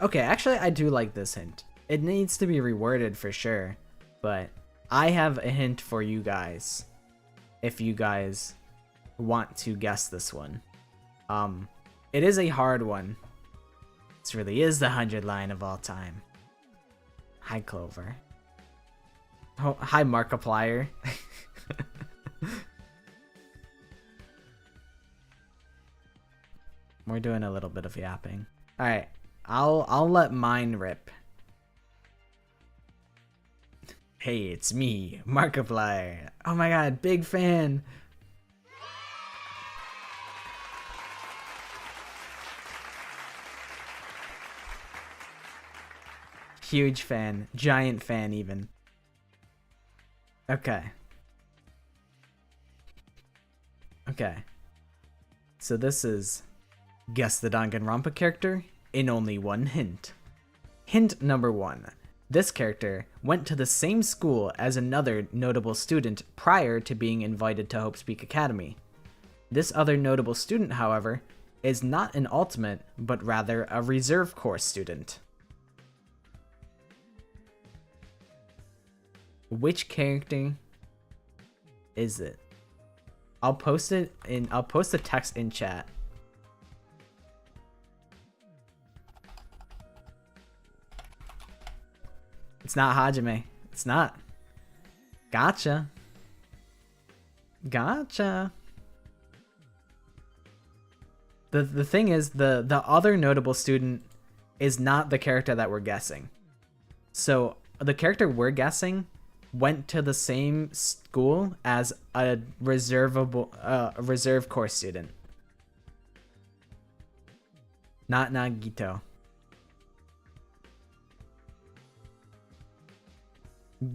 Okay, actually I do like this hint. It needs to be reworded for sure, but I have a hint for you guys if you guys want to guess this one. It is a hard one. This really is the 100 line of all time. Hi, Clover. Oh, hi, Markiplier. We're doing a little bit of yapping. All right, I'll let mine rip. Hey, it's me, Markiplier. Oh my god, big fan. Huge fan, giant fan even. Okay. Okay. So this is guess the Danganronpa character in only one hint. Hint number 1. This character went to the same school as another notable student prior to being invited to Hope's Peak Academy. This other notable student, however, is not an ultimate, but rather a reserve course student. Which character is it? I'll post the text in chat. It's not Hajime. It's not. Gotcha. Gotcha. The thing is, the other notable student is not the character that we're guessing. So the character we're guessing went to the same school as a reserve course student. Not Nagito.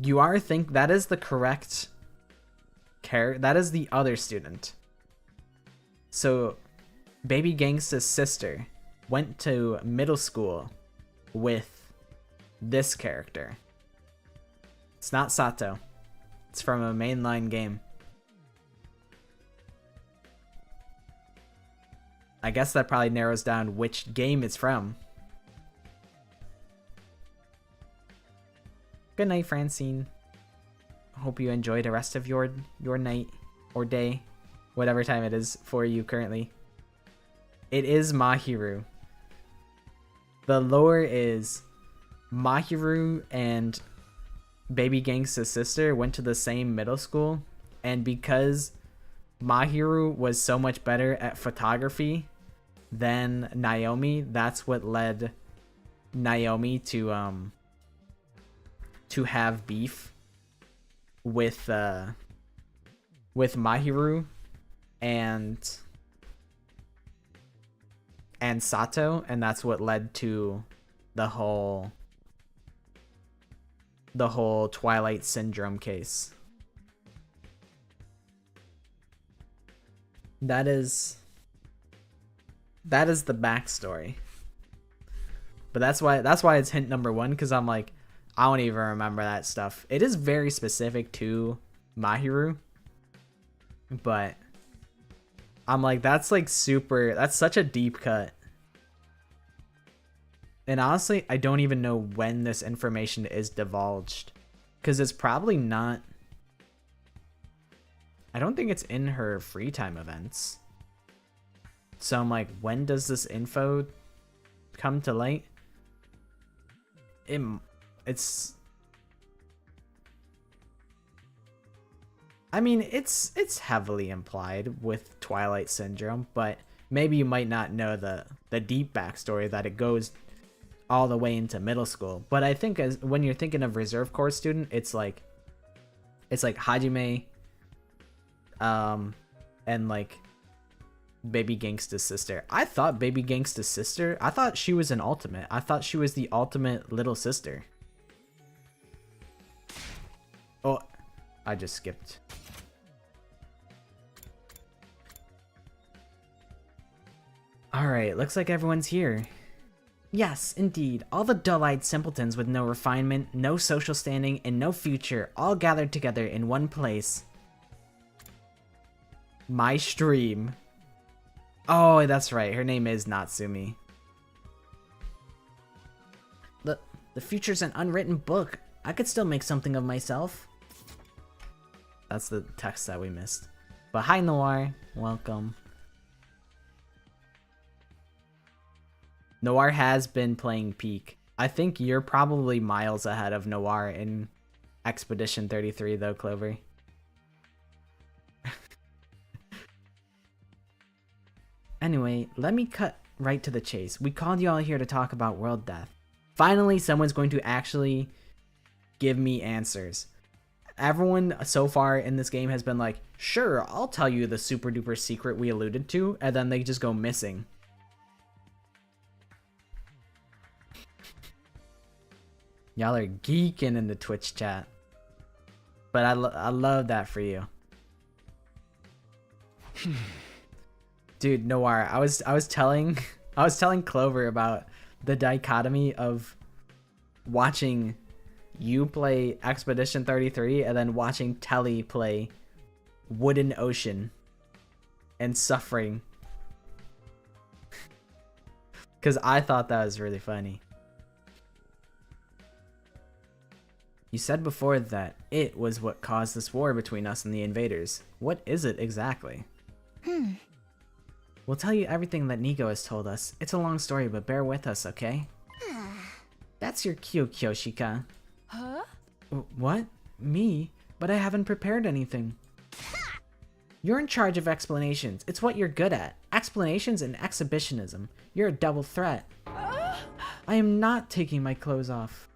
You are that is the correct character. That is the other student. So, Baby Gangsta's sister went to middle school with this character. It's not Sato. It's from a mainline game. I guess that probably narrows down which game it's from. Good night, Francine. Hope you enjoy the rest of your night or day, whatever time it is for you currently. It is Mahiru. The lore is Mahiru and Baby Gangsta's sister went to the same middle school, and because Mahiru was so much better at photography than Naomi, that's what led Naomi to have beef with Mahiru and Sato, and that's what led to the whole Twilight Syndrome case. That is the backstory. But that's why it's hint number 1, because I'm like, I don't even remember that stuff. It is very specific to Mahiru, but I'm like, that's such a deep cut. And honestly, I don't even know when this information is divulged, because it's probably not. I don't think it's in her free time events. So I'm like, when does this info come to light? It's I mean, it's heavily implied with Twilight Syndrome, but maybe you might not know the deep backstory that it goes all the way into middle school. But I think when you're thinking of reserve course student, it's like Hajime, and like Baby Gangsta's sister. I thought Baby Gangsta's sister, I thought she was an ultimate. I thought she was the ultimate little sister. Oh, I just skipped. Alright, looks like everyone's here. Yes, indeed, all the dull-eyed simpletons with no refinement, no social standing, and no future, all gathered together in one place. My stream. Oh, that's right, her name is Natsumi. The future's an unwritten book. I could still make something of myself. That's the text that we missed. But hi, Noir. Welcome. Noir has been playing Peak. I think you're probably miles ahead of Noir in Expedition 33, though, Clover. Anyway, let me cut right to the chase. We called you all here to talk about world death. Finally, someone's going to actually give me answers. Everyone so far in this game has been like, sure, I'll tell you the super duper secret we alluded to, and then they just go missing. Y'all are geeking in the Twitch chat. But I love that for you. Dude, Noir, I was telling Clover about the dichotomy of watching you play Expedition 33 and then watching Telly play Wooden Ocean and suffering. Cause I thought that was really funny. You said before that it was what caused this war between us and the invaders. What is it exactly? We'll tell you everything that Nigo has told us. It's a long story, but bear with us, okay? That's your cue, Kyoshika. Huh? What? Me? But I haven't prepared anything. You're in charge of explanations. It's what you're good at. Explanations and exhibitionism. You're a double threat. I am not taking my clothes off.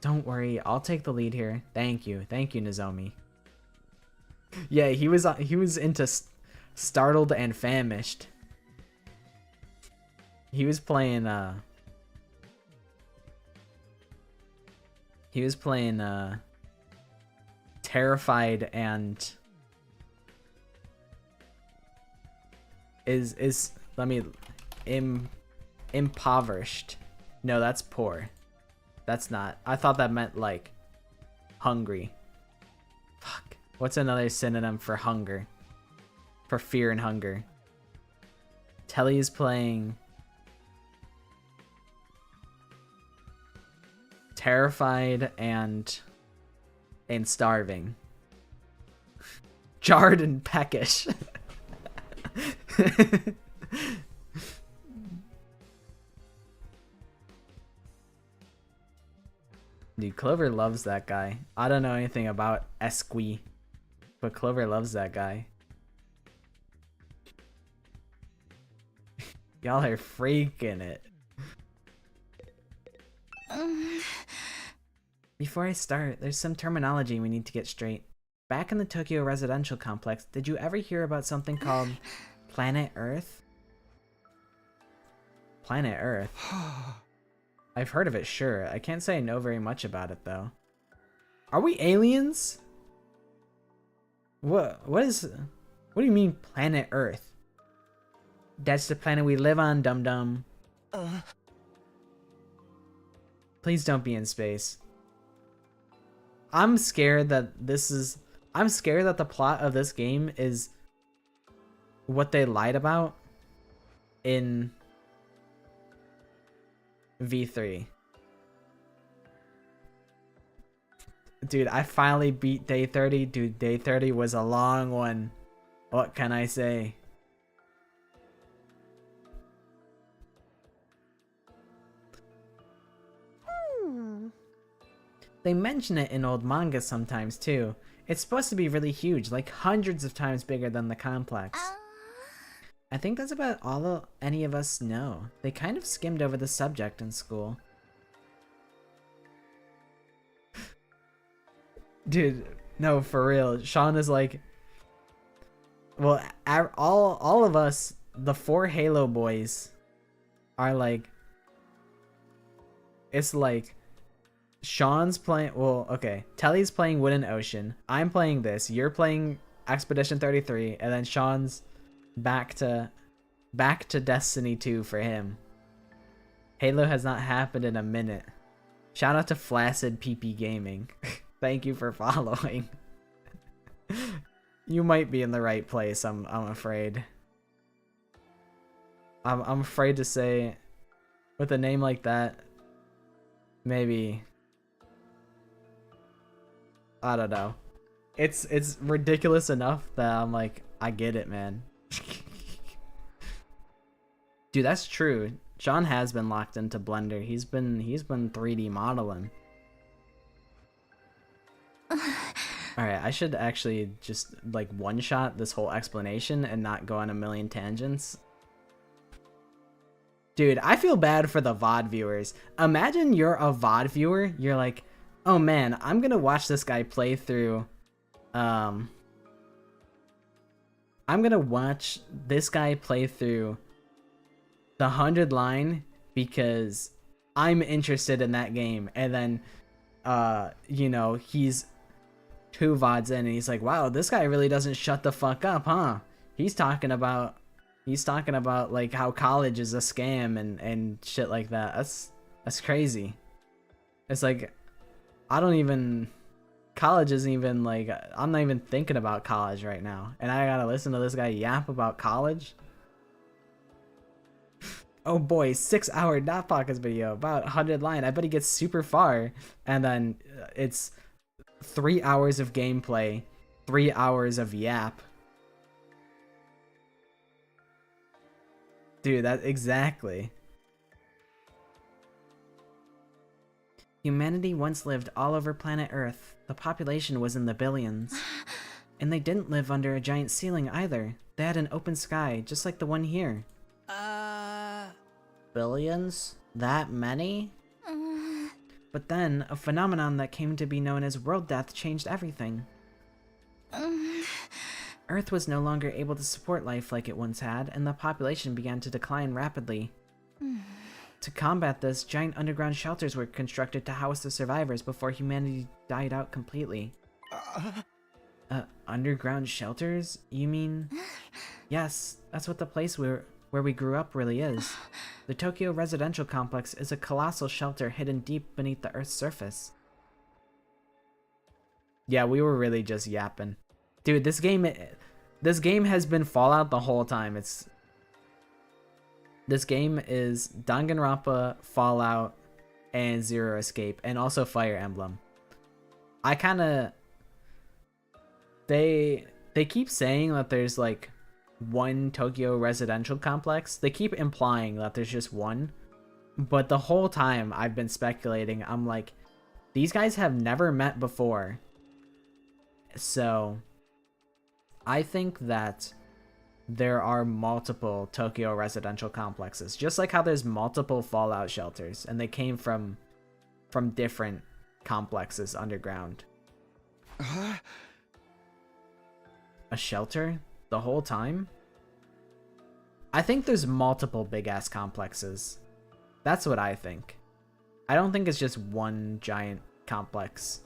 Don't worry, I'll take the lead here. Thank you, Nozomi. Yeah, he was into startled and famished. He was playing terrified and impoverished. No, that's poor. That's not. I thought that meant like hungry. Fuck. What's another synonym for hunger? For fear and hunger. Telly is playing terrified and starving. Jarred and peckish. Dude, Clover loves that guy. I don't know anything about Esqui, but Clover loves that guy. Y'all are freaking it. Before I start, there's some terminology we need to get straight. Back in the Tokyo residential complex, did you ever hear about something called Planet Earth? Planet Earth? I've heard of it, sure. I can't say I know very much about it, though. Are we aliens? What do you mean, Planet Earth? That's the planet we live on, dum-dum. Please don't be in space. I'm scared that the plot of this game is what they lied about in V3. Dude, I finally beat day 30. Dude, day 30 was a long one. What can I say? They mention it in old manga sometimes too. It's supposed to be really huge, like hundreds of times bigger than the complex. I think that's about all any of us know. They kind of skimmed over the subject in school. Dude, no, for real. Sean is like, well, all of us, the 4 Halo boys, are like, it's like, Sean's playing, well, okay, Telly's playing Wooden Ocean, I'm playing this, you're playing Expedition 33, and then Sean's back to Back to Destiny 2 for him. Halo has not happened in a minute. Shout out to Flaccid PP Gaming. Thank you for following. You might be in the right place, I'm afraid. I'm afraid to say, with a name like that, maybe, I don't know. It's ridiculous enough that I'm like, I get it, man. Dude, that's true. Sean has been locked into Blender. He's been 3D modeling. Alright, I should actually just like one-shot this whole explanation and not go on a million tangents. Dude, I feel bad for the VOD viewers. Imagine you're a VOD viewer. You're like, oh man, I'm gonna watch this guy play through. I'm gonna watch this guy play through the 100 line because I'm interested in that game. And then, you know, he's 2 VODs in and he's like, wow, this guy really doesn't shut the fuck up, huh? He's talking about like how college is a scam and shit like that. That's crazy. It's like, college isn't even like, I'm not even thinking about college right now. And I gotta listen to this guy yap about college. Oh boy, 6-hour Not Pockets video about 100 line. I bet he gets super far. And then it's 3 hours of gameplay, 3 hours of yap. Dude, that exactly. Humanity once lived all over planet Earth. The population was in the billions. And they didn't live under a giant ceiling either. They had an open sky, just like the one here. Billions? That many? But then, a phenomenon that came to be known as world death changed everything. Earth was no longer able to support life like it once had, and the population began to decline rapidly. To combat this, giant underground shelters were constructed to house the survivors before humanity died out completely. Underground shelters? You mean? Yes, that's what the place where we grew up really is. The Tokyo residential complex is a colossal shelter hidden deep beneath the Earth's surface. Yeah, we were really just yapping. Dude, this game has been Fallout the whole time. This game is Danganronpa, Fallout, and Zero Escape, and also Fire Emblem. They keep saying that there's like one Tokyo residential complex. They keep implying that there's just one, but the whole time I've been speculating, I'm like, these guys have never met before. So I think that there are multiple Tokyo residential complexes, just like how there's multiple Fallout shelters, and they came from different complexes underground. A shelter the whole time? I think there's multiple big-ass complexes. That's what I think. I don't think it's just one giant complex.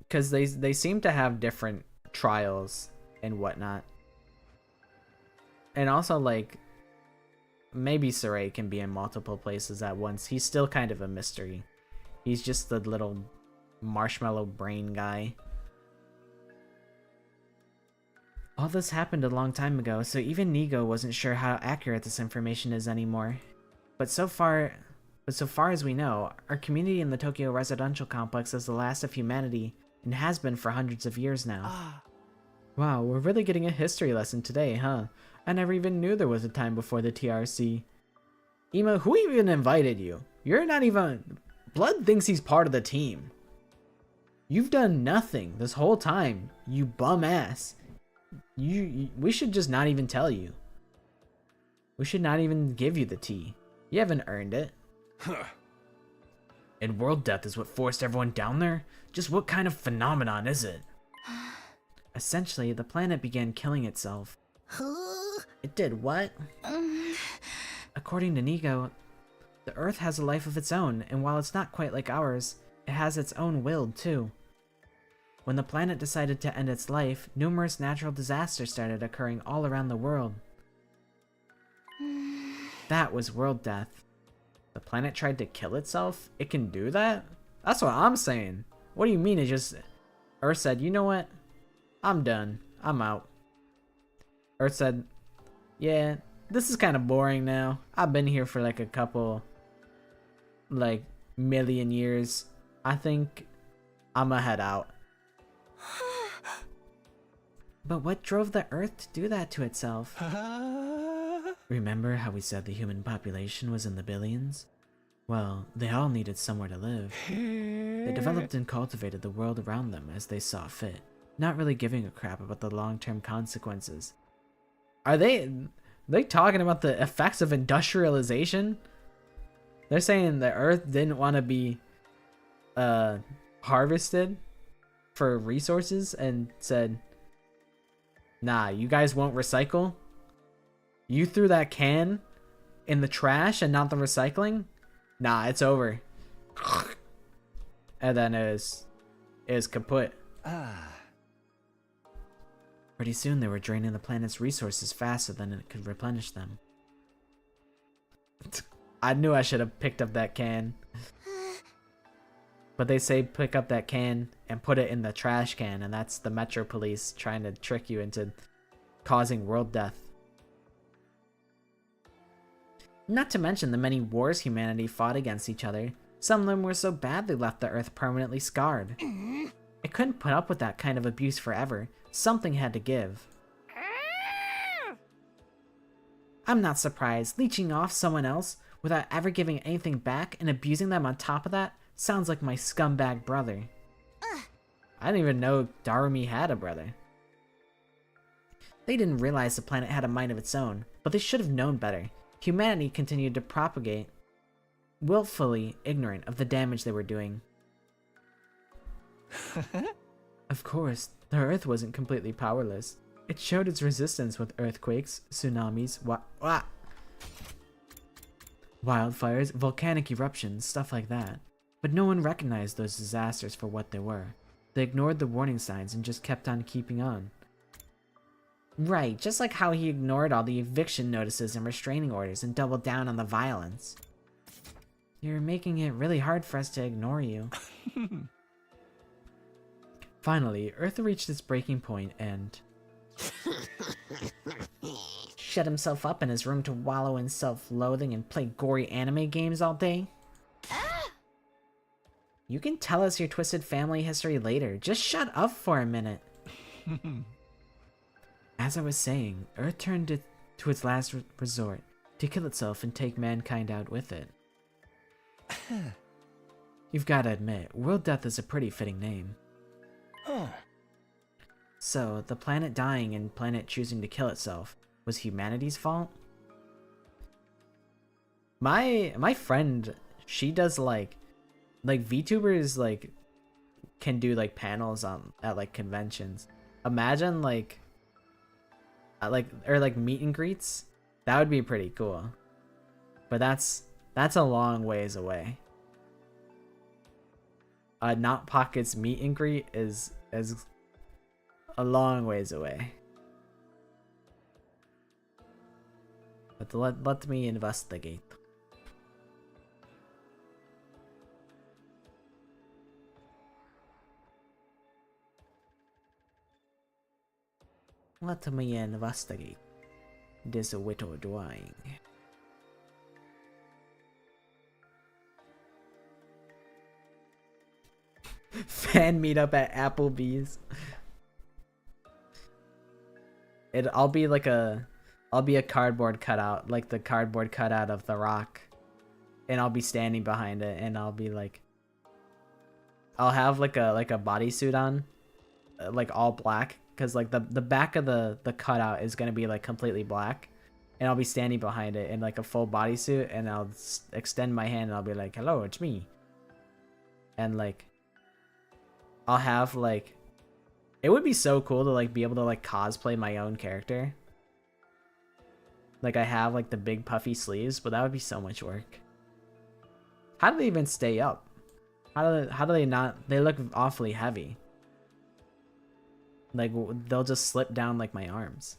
Because they seem to have different trials and whatnot. And also, like, maybe Saray can be in multiple places at once. He's still kind of a mystery. He's just the little marshmallow brain guy. All this happened a long time ago, so even Nigo wasn't sure how accurate this information is anymore. But so far as we know, our community in the Tokyo residential complex is the last of humanity and has been for hundreds of years now. Wow, we're really getting a history lesson today, huh? I never even knew there was a time before the TRC. Ema, who even invited you? You're not even... Blood thinks he's part of the team. You've done nothing this whole time, you bum ass. We should just not even tell you. We should not even give you the tea. You haven't earned it. And world death is what forced everyone down there? Just what kind of phenomenon is it? Essentially, the planet began killing itself. It did what? According to Nigo, the Earth has a life of its own, and while it's not quite like ours, it has its own will, too. When the planet decided to end its life, numerous natural disasters started occurring all around the world. That was world death. The planet tried to kill itself? It can do that? That's what I'm saying. What do you mean it just... Earth said, you know what? I'm done. I'm out. Earth said, yeah, this is kind of boring now. I've been here for like a couple, like, million years. I think I'm gonna head out. But what drove the Earth to do that to itself? Remember how we said the human population was in the billions? Well, they all needed somewhere to live. They developed and cultivated the world around them as they saw fit, not really giving a crap about the long-term consequences. Are they talking about the effects of industrialization? They're saying the Earth didn't want to be harvested for resources and said, nah, you guys won't recycle? You threw that can in the trash and not the recycling? Nah, it's over. And then it was kaput. Pretty soon they were draining the planet's resources faster than it could replenish them. I knew I should have picked up that can. But they say pick up that can and put it in the trash can, and that's the Metro Police trying to trick you into causing world death. Not to mention the many wars humanity fought against each other. Some of them were so bad they left the Earth permanently scarred. It couldn't put up with that kind of abuse forever. Something had to give. I'm not surprised. Leeching off someone else without ever giving anything back and abusing them on top of that sounds like my scumbag brother. I didn't even know Darumi had a brother. They didn't realize the planet had a mind of its own, but they should have known better. Humanity continued to propagate, willfully ignorant of the damage they were doing. Of course, the Earth wasn't completely powerless. It showed its resistance with earthquakes, tsunamis, wildfires, volcanic eruptions, stuff like that. But no one recognized those disasters for what they were. They ignored the warning signs and just kept on keeping on. Right, just like how he ignored all the eviction notices and restraining orders and doubled down on the violence. You're making it really hard for us to ignore you. Finally, Earth reached its breaking point and shut himself up in his room to wallow in self-loathing and play gory anime games all day. You can tell us your twisted family history later. Just shut up for a minute. As I was saying, Earth turned it to its last resort, to kill itself and take mankind out with it. You've got to admit, World Death is a pretty fitting name. So, the planet dying and planet choosing to kill itself was humanity's fault? My friend, she does like VTubers like can do like panels at like conventions. Imagine like or like meet and greets. That would be pretty cool. But that's a long ways away. Not Pocket's meet and greet is a long ways away. But let me investigate. Let me investigate this widow drawing. Fan meetup at Applebee's. I'll be a cardboard cutout, like the cardboard cutout of The Rock, and I'll be standing behind it, and I'll be like, I'll have like a bodysuit on, like all black, because like the back of the cutout is gonna be like completely black, and I'll be standing behind it in like a full bodysuit, and I'll extend my hand and I'll be like, hello, it's me. And like I'll have like, it would be so cool to like be able to like cosplay my own character. Like I have like the big puffy sleeves, but that would be so much work. How do they even stay up? How do they not? They look awfully heavy. Like, they'll just slip down like my arms.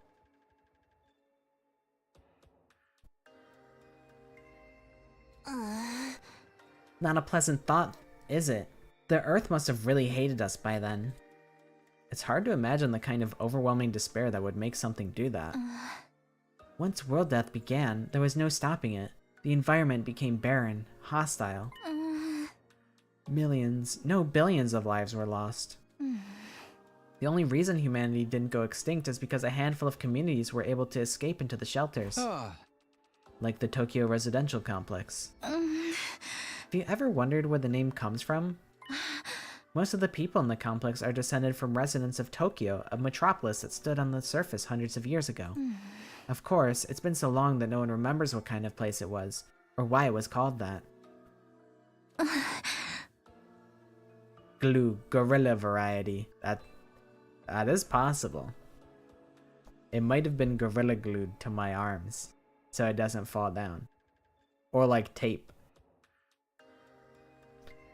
Not a pleasant thought, is it? The Earth must have really hated us by then. It's hard to imagine the kind of overwhelming despair that would make something do that. Once world death began, there was no stopping it. The environment became barren, hostile. Millions, no billions of lives were lost. The only reason humanity didn't go extinct is because a handful of communities were able to escape into the shelters. Like the Tokyo residential complex. Have you ever wondered where the name comes from? Most of the people in the complex are descended from residents of Tokyo, a metropolis that stood on the surface hundreds of years ago. Of course, it's been so long that no one remembers what kind of place it was, or why it was called that. Glue, gorilla variety. That is possible. It might have been gorilla glued to my arms, so it doesn't fall down. Or like tape.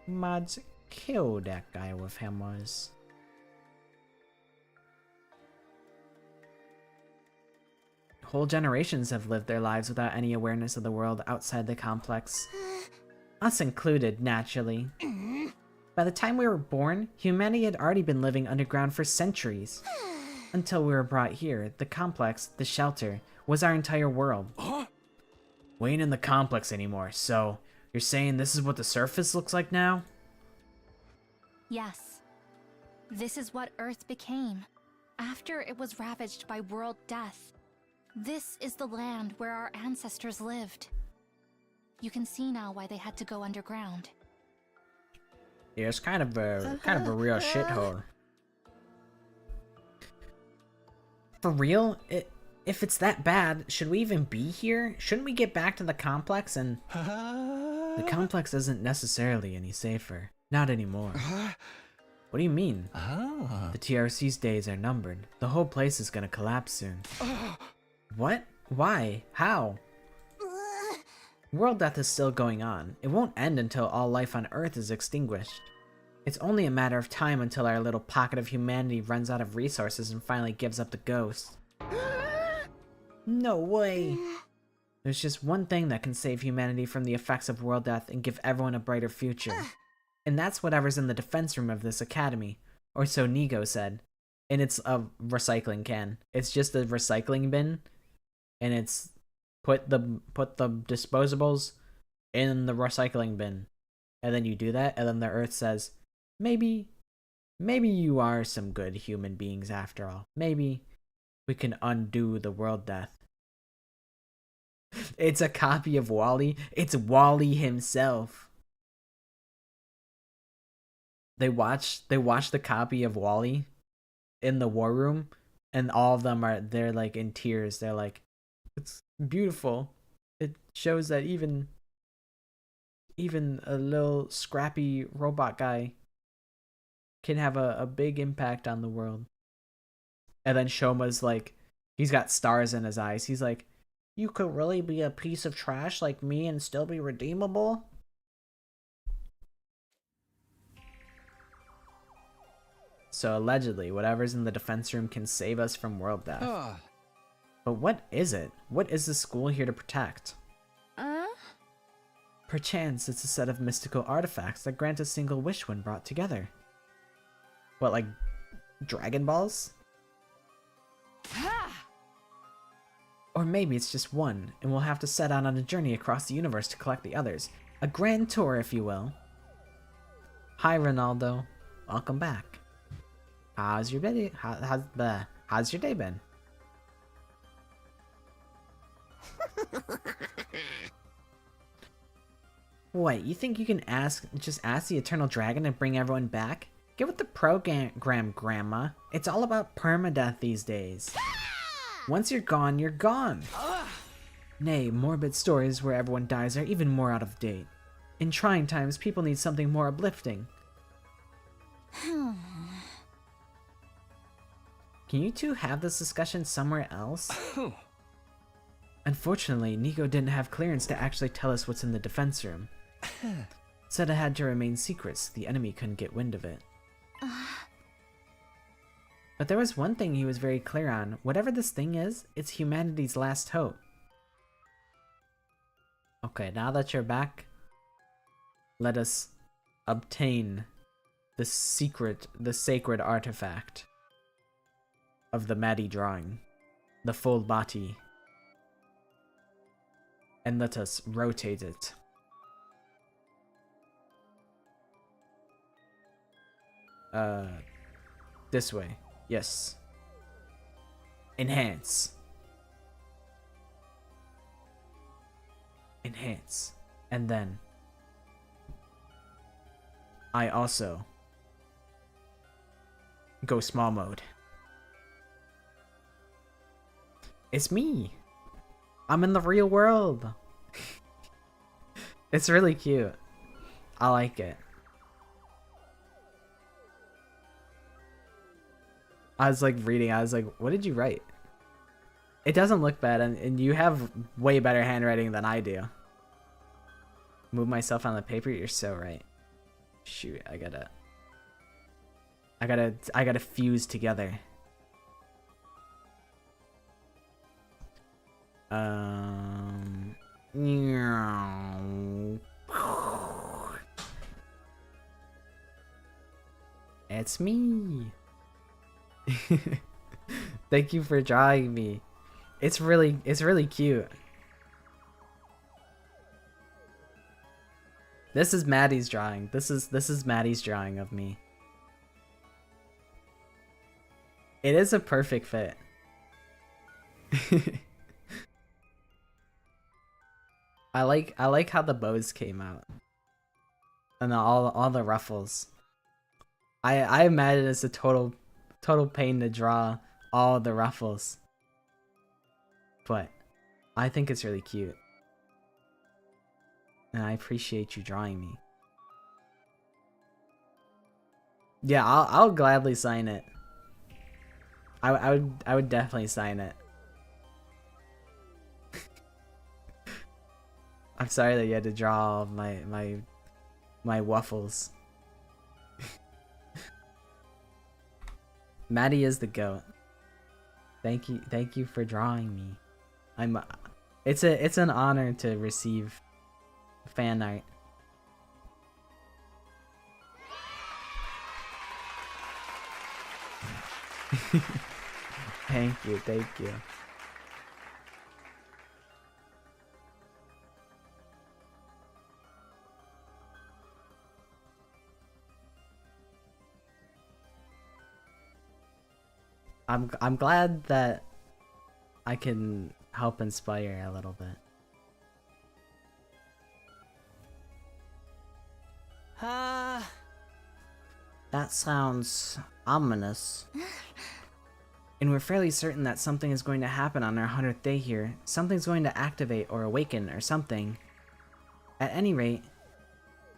Mods, kill that guy with hammers. Whole generations have lived their lives without any awareness of the world outside the complex. Us included, naturally. By the time we were born, humanity had already been living underground for centuries. Until we were brought here, the complex, the shelter, was our entire world. We ain't in the complex anymore, so you're saying this is what the surface looks like now? Yes. This is what Earth became, after it was ravaged by world death. This is the land where our ancestors lived. You can see now why they had to go underground. Yeah, it's kind of a real shithole. For real? If it's that bad, should we even be here? Shouldn't we get back to the complex and... The complex isn't necessarily any safer. Not anymore. What do you mean? The TRC's days are numbered. The whole place is gonna collapse soon. What? Why? How? World death is still going on. It won't end until all life on Earth is extinguished. It's only a matter of time until our little pocket of humanity runs out of resources and finally gives up the ghost. No way! There's just one thing that can save humanity from the effects of world death and give everyone a brighter future. And that's whatever's in the defense room of this academy. Or so Nigo said. And it's a recycling can. It's just a recycling bin. And it's put the disposables in the recycling bin. And then you do that, and then the Earth says, maybe you are some good human beings after all. Maybe we can undo the world death. It's a copy of Wally. It's Wally himself. They watch the copy of Wally in the war room, and all of them they're like in tears. They're like, it's beautiful. It shows that even a little scrappy robot guy can have a big impact on the world. And then Shoma's like, he's got stars in his eyes. He's like, you could really be a piece of trash like me and still be redeemable? So allegedly, whatever's in the defense room can save us from world death. But what is it? What is the school here to protect? Perchance it's a set of mystical artifacts that grant a single wish when brought together. What, like Dragon Balls? Or maybe it's just one, and we'll have to set out on a journey across the universe to collect the others. A grand tour, if you will. Hi, Ronaldo. Welcome back. How's your day? How's your day been? What, you think you can just ask the Eternal Dragon and bring everyone back? Get with the program, Grandma. It's all about permadeath these days. Once you're gone, you're gone. Nay, morbid stories where everyone dies are even more out of date. In trying times, people need something more uplifting. Can you two have this discussion somewhere else? Unfortunately, Nico didn't have clearance to actually tell us what's in the defense room. Said it had to remain secret so the enemy couldn't get wind of it. But there was one thing he was very clear on. Whatever this thing is, it's humanity's last hope. Okay, now that you're back, let us obtain the sacred artifact of the Maddie drawing, the full body, and let us rotate it. This way. Yes. Enhance. Enhance. And then I also go small mode. It's me. I'm in the real world. It's really cute. I like it. I was like reading, I was like, what did you write? It doesn't look bad, and you have way better handwriting than I do. Move myself on the paper, you're so right. Shoot, I gotta fuse together. It's me. Thank you for drawing me. It's really cute. This is Maddie's drawing. This is Maddie's drawing of me. It is a perfect fit. I like how the bows came out. And all the ruffles. I imagine it's a total pain to draw all the ruffles. But I think it's really cute. And I appreciate you drawing me. Yeah, I'll gladly sign it. I would definitely sign it. I'm sorry that you had to draw all of my waffles. Maddie is the goat. Thank you for drawing me. It's an honor to receive fan art. Thank you. I'm glad that I can help inspire a little bit. That sounds ominous. And we're fairly certain that something is going to happen on our 100th day here. Something's going to activate or awaken or something. At any rate,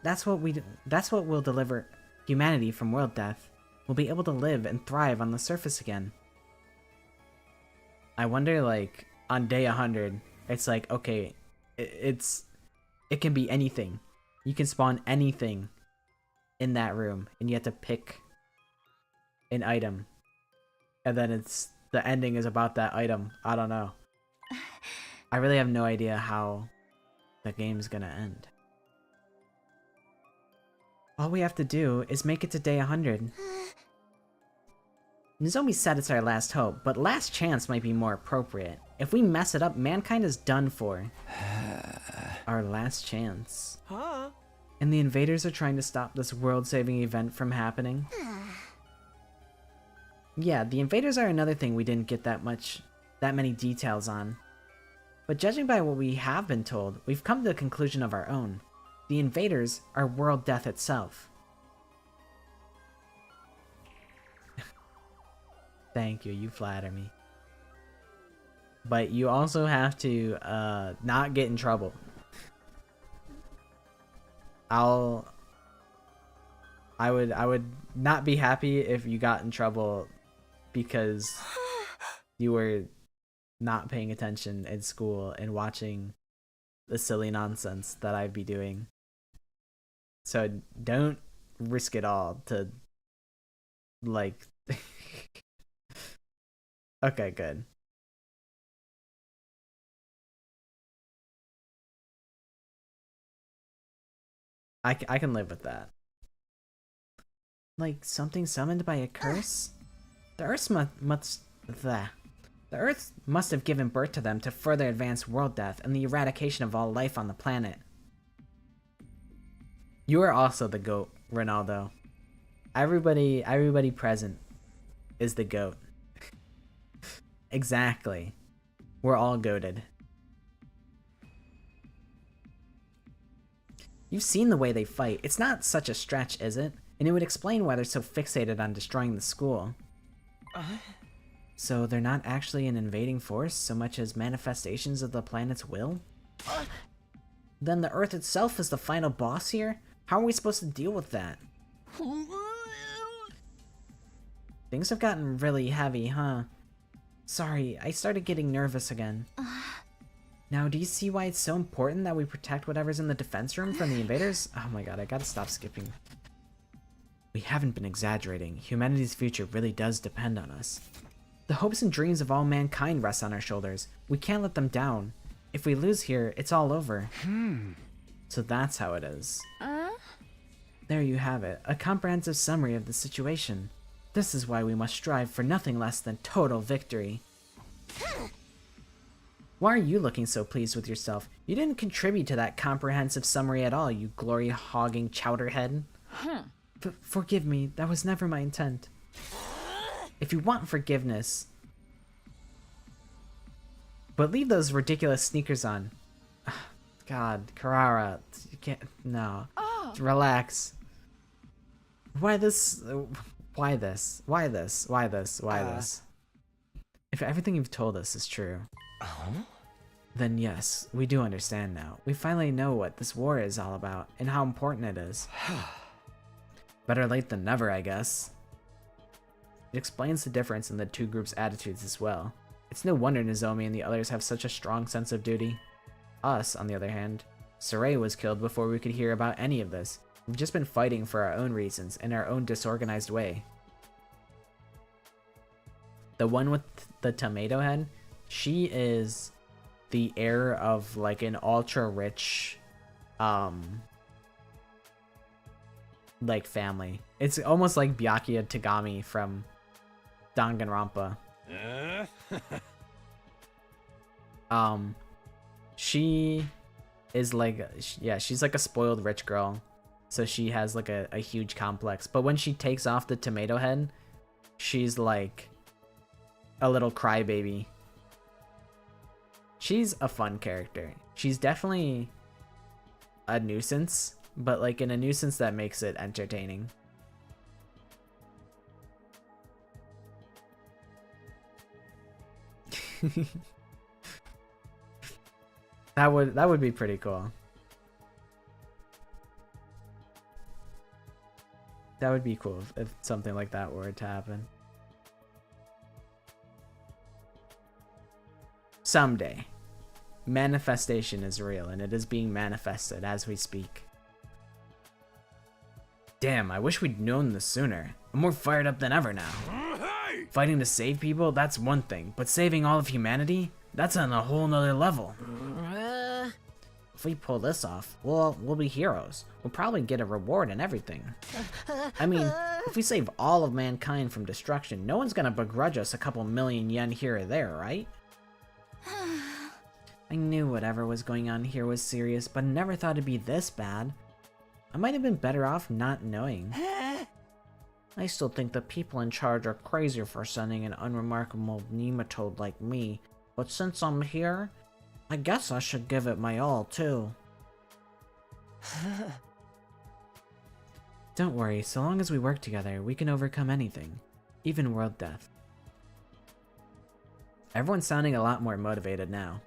that's what will deliver humanity from world death. We'll be able to live and thrive on the surface again. I wonder, like, on day 100, it's like, okay, it can be anything. You can spawn anything in that room, and you have to pick an item. And then the ending is about that item. I don't know. I really have no idea how the game's gonna end. All we have to do is make it to day 100. Nozomi said it's our last hope, but last chance might be more appropriate. If we mess it up, mankind is done for. Our last chance. Huh? And the invaders are trying to stop this world-saving event from happening? Yeah, the invaders are another thing we didn't get that many details on. But judging by what we have been told, we've come to a conclusion of our own. The invaders are world death itself. Thank you, you flatter me. But you also have to not get in trouble. I would not be happy if you got in trouble because you were not paying attention in school and watching the silly nonsense that I'd be doing. So don't risk it all to, like, Okay, good. I can live with that. Like something summoned by a curse? The Earth must have given birth to them to further advance world death and the eradication of all life on the planet. You are also the GOAT, Ronaldo. Everybody present is the GOAT. Exactly. We're all goated. You've seen the way they fight. It's not such a stretch, is it? And it would explain why they're so fixated on destroying the school. So they're not actually an invading force so much as manifestations of the planet's will? Then the Earth itself is the final boss here? How are we supposed to deal with that? Things have gotten really heavy, huh? Sorry, I started getting nervous again. Now, do you see why it's so important that we protect whatever's in the defense room from the invaders? Oh my god, I gotta stop skipping. We haven't been exaggerating. Humanity's future really does depend on us. The hopes and dreams of all mankind rest on our shoulders. We can't let them down. If we lose here, it's all over. So that's how it is. There you have it, a comprehensive summary of the situation. This is why we must strive for nothing less than total victory. Why are you looking so pleased with yourself? You didn't contribute to that comprehensive summary at all, you glory-hogging chowderhead. Forgive me, that was never my intent. If you want forgiveness... But leave those ridiculous sneakers on. God, Carrara, you can't... No. Relax. Why this? Why this? Why this? Why this? Why this? If everything you've told us is true... Then yes, we do understand now. We finally know what this war is all about, and how important it is. Better late than never, I guess. It explains the difference in the two groups' attitudes as well. It's no wonder Nozomi and the others have such a strong sense of duty. Us, on the other hand, Saray was killed before we could hear about any of this. We've just been fighting for our own reasons, in our own disorganized way. The one with the tomato head, she is the heir of like an ultra rich like family. It's almost like Byakuya Tagami from Danganronpa. She is like, yeah, she's like a spoiled rich girl, so she has like a huge complex, but when she takes off the tomato head, she's like a little crybaby. She's a fun character. She's definitely a nuisance, but like in a nuisance that makes it entertaining. That would be pretty cool. That would be cool if something like that were to happen. Someday. Manifestation is real, and it is being manifested as we speak. Damn, I wish we'd known this sooner. I'm more fired up than ever now. Fighting to save people, that's one thing, but saving all of humanity? That's on a whole nother level. If we pull this off, we'll be heroes. We'll probably get a reward and everything. I mean, if we save all of mankind from destruction, no one's gonna begrudge us a couple million yen here or there, right? I knew whatever was going on here was serious, but I never thought it'd be this bad. I might have been better off not knowing. I still think the people in charge are crazy for sending an unremarkable nematode like me, but since I'm here, I guess I should give it my all, too. Don't worry, so long as we work together, we can overcome anything, even world death. Everyone's sounding a lot more motivated now.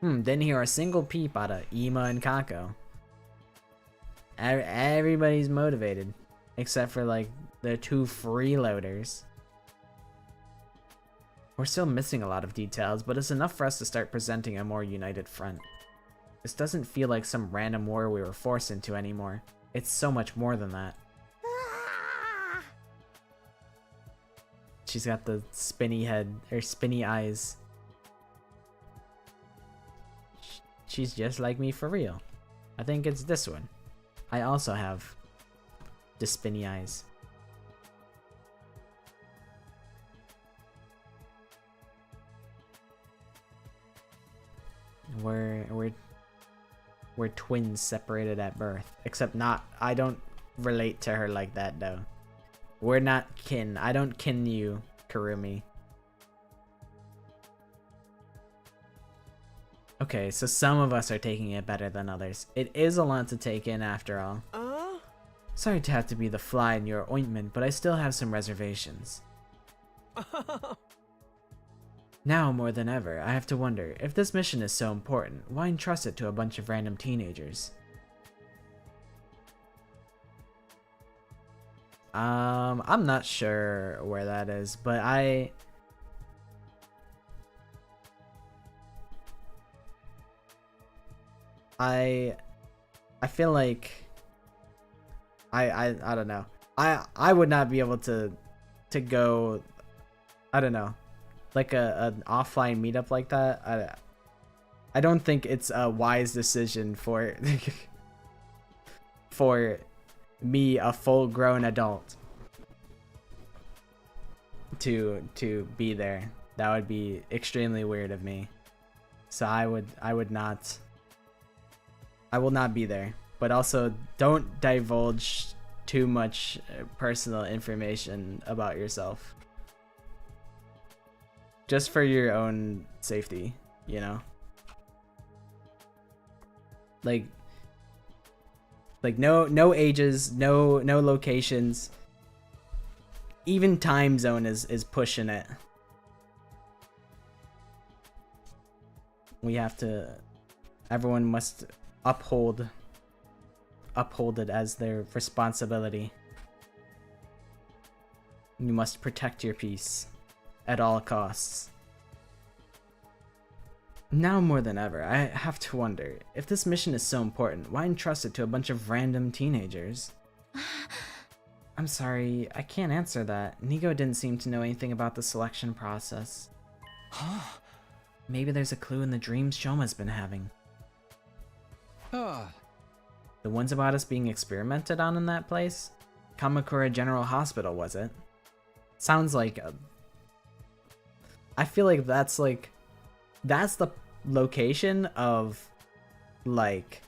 Didn't hear a single peep out of Ima and Kako. Everybody's motivated, except for like the two freeloaders. We're still missing a lot of details, but it's enough for us to start presenting a more united front. This doesn't feel like some random war we were forced into anymore. It's so much more than that. She's got the spinny head, or spinny eyes. She's just like me for real. I think it's this one. I also have the spinny eyes. We're twins separated at birth. Except not, I don't relate to her like that though. We're not kin. I don't kin you, Kurumi. Okay, so some of us are taking it better than others. It is a lot to take in after all. Sorry to have to be the fly in your ointment, but I still have some reservations. Now more than ever, I have to wonder, if this mission is so important, why entrust it to a bunch of random teenagers? I'm not sure where that is, but I feel like I don't know. I would not be able to go, I don't know, like an offline meetup like that. I don't think it's a wise decision for for me, a full-grown adult, to be there. That would be extremely weird of me. So I will not be there. But also, don't divulge too much personal information about yourself. Just for your own safety, you know? Like no ages, no locations. Even time zone is pushing it. We have to, everyone must uphold it as their responsibility. You must protect your peace at all costs. Now more than ever, I have to wonder, if this mission is so important, why entrust it to a bunch of random teenagers? I'm sorry, I can't answer that. Nigo didn't seem to know anything about the selection process. Huh? Maybe there's a clue in the dreams Shoma's been having. The ones about us being experimented on in that place? Kamakura General Hospital, was it? Sounds like a... I feel like that's the location of, like,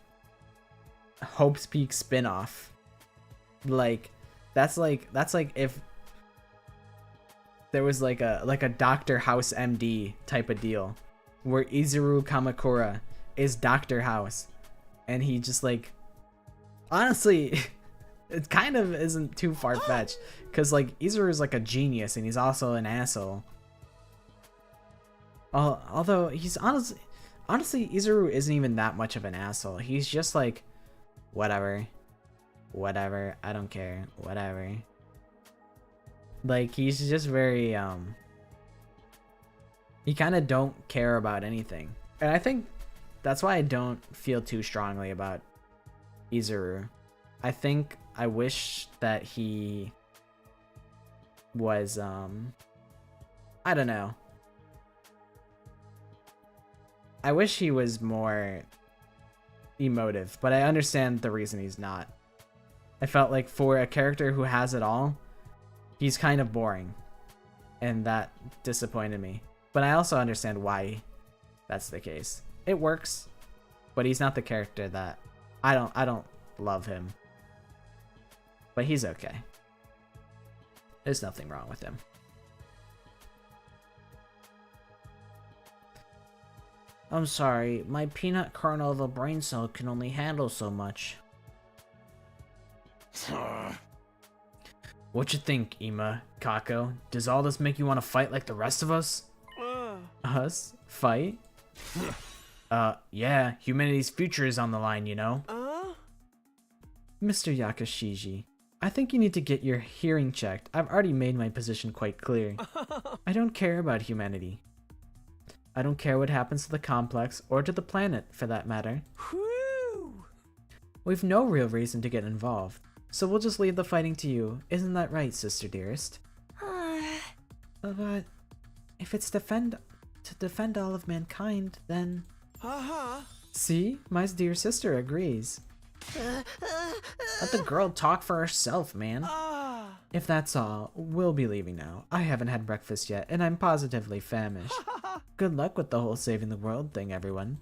Hope's Peak spin-off. Like, that's like if there was like a Dr. House MD type of deal, where Izuru Kamakura is Dr. House, and he just, like, honestly, it kind of isn't too far-fetched, because, like, Izuru is like a genius, and he's also an asshole. Although he's honestly, Izuru isn't even that much of an asshole. He's just like, whatever, I don't care, whatever. Like, he's just very, he kind of don't care about anything. And I think that's why I don't feel too strongly about Izuru. I think I wish that he was, I don't know. I wish he was more emotive, but I understand the reason he's not. I felt like for a character who has it all, he's kind of boring, and that disappointed me. But I also understand why that's the case. It works, but he's not the character that I don't love him. But he's okay. There's nothing wrong with him. I'm sorry, my peanut kernel of a brain cell can only handle so much. What you think, Ima, Kako? Does all this make you want to fight like the rest of us? Us? Fight? Yeah, humanity's future is on the line, you know? Mr. Yakashiji, I think you need to get your hearing checked. I've already made my position quite clear. I don't care about humanity. I don't care what happens to the complex, or to the planet, for that matter. Whew. We've no real reason to get involved, so we'll just leave the fighting to you. Isn't that right, sister dearest? But if it's to defend all of mankind, then... See? My dear sister agrees. Let the girl talk for herself, man. If that's all, we'll be leaving now. I haven't had breakfast yet, and I'm positively famished. Good luck with the whole saving the world thing, everyone.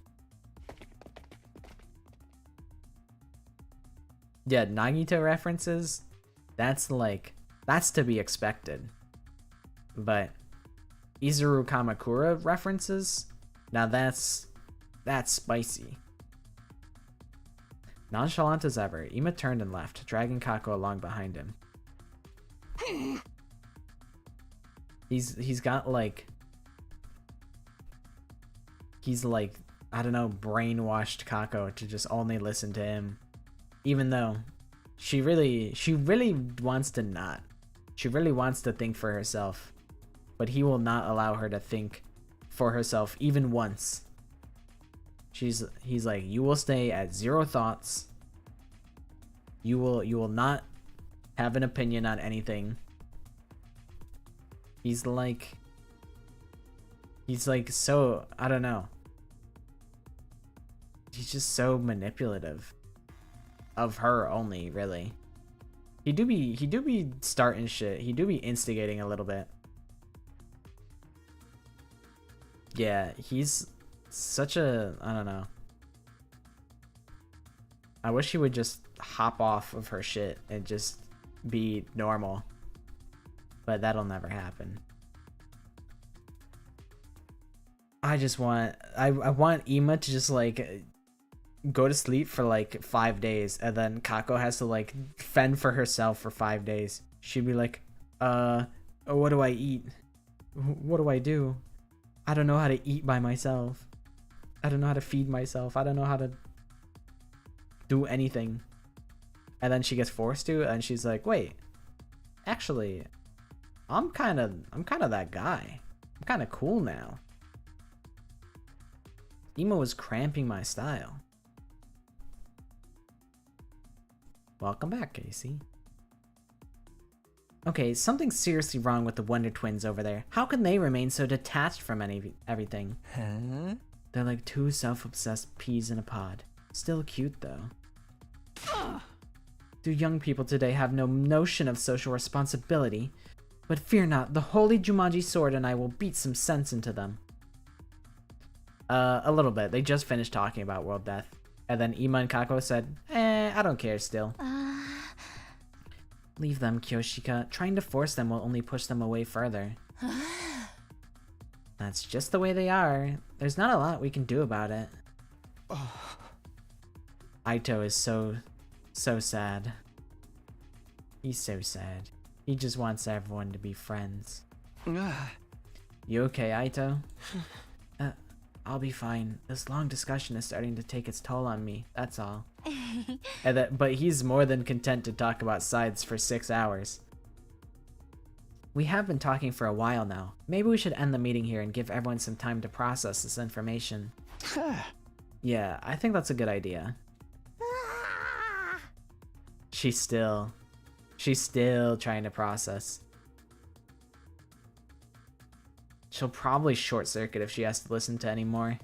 Yeah, Nagito references, that's to be expected. But Izuru Kamakura references, now that's spicy. Nonchalant as ever, Ima turned and left, dragging Kako along behind him. He's got I don't know, brainwashed Kako to just only listen to him, even though she really wants to not. She really wants to think for herself, but he will not allow her to think for herself even once. He's like, you will stay at 0 thoughts. You will not have an opinion on anything. He's like so, I don't know. He's just so manipulative of her only, really. He do be starting shit. He do be instigating a little bit. Yeah, he's such a, I don't know. I wish he would just hop off of her shit and just be normal. But that'll never happen. I want Ima to just go to sleep for 5 days, and then Kako has to fend for herself for 5 days. She'd be like, what do I eat? What do I do? I don't know how to eat by myself. I don't know how to feed myself. I don't know how to do anything. And then she gets forced to, and she's like, wait, actually, I'm kind of that guy. I'm kind of cool now. Ima was cramping my style. Welcome back, Casey. Okay, something's seriously wrong with the Wonder Twins over there. How can they remain so detached from everything? Huh? They're like 2 self-obsessed peas in a pod. Still cute, though. Do young people today have no notion of social responsibility? But fear not, the holy Jumanji sword and I will beat some sense into them. A little bit. They just finished talking about world death. And then Ima and Kako said, I don't care still. Leave them, Kyoshika. Trying to force them will only push them away further. That's just the way they are. There's not a lot we can do about it. Aito is so sad. He's so sad. He just wants everyone to be friends. You okay, Aito? I'll be fine. This long discussion is starting to take its toll on me, that's all. But he's more than content to talk about sides for 6 hours. We have been talking for a while now. Maybe we should end the meeting here and give everyone some time to process this information. Yeah, I think that's a good idea. She's still trying to process. She'll probably short circuit if she has to listen to any more.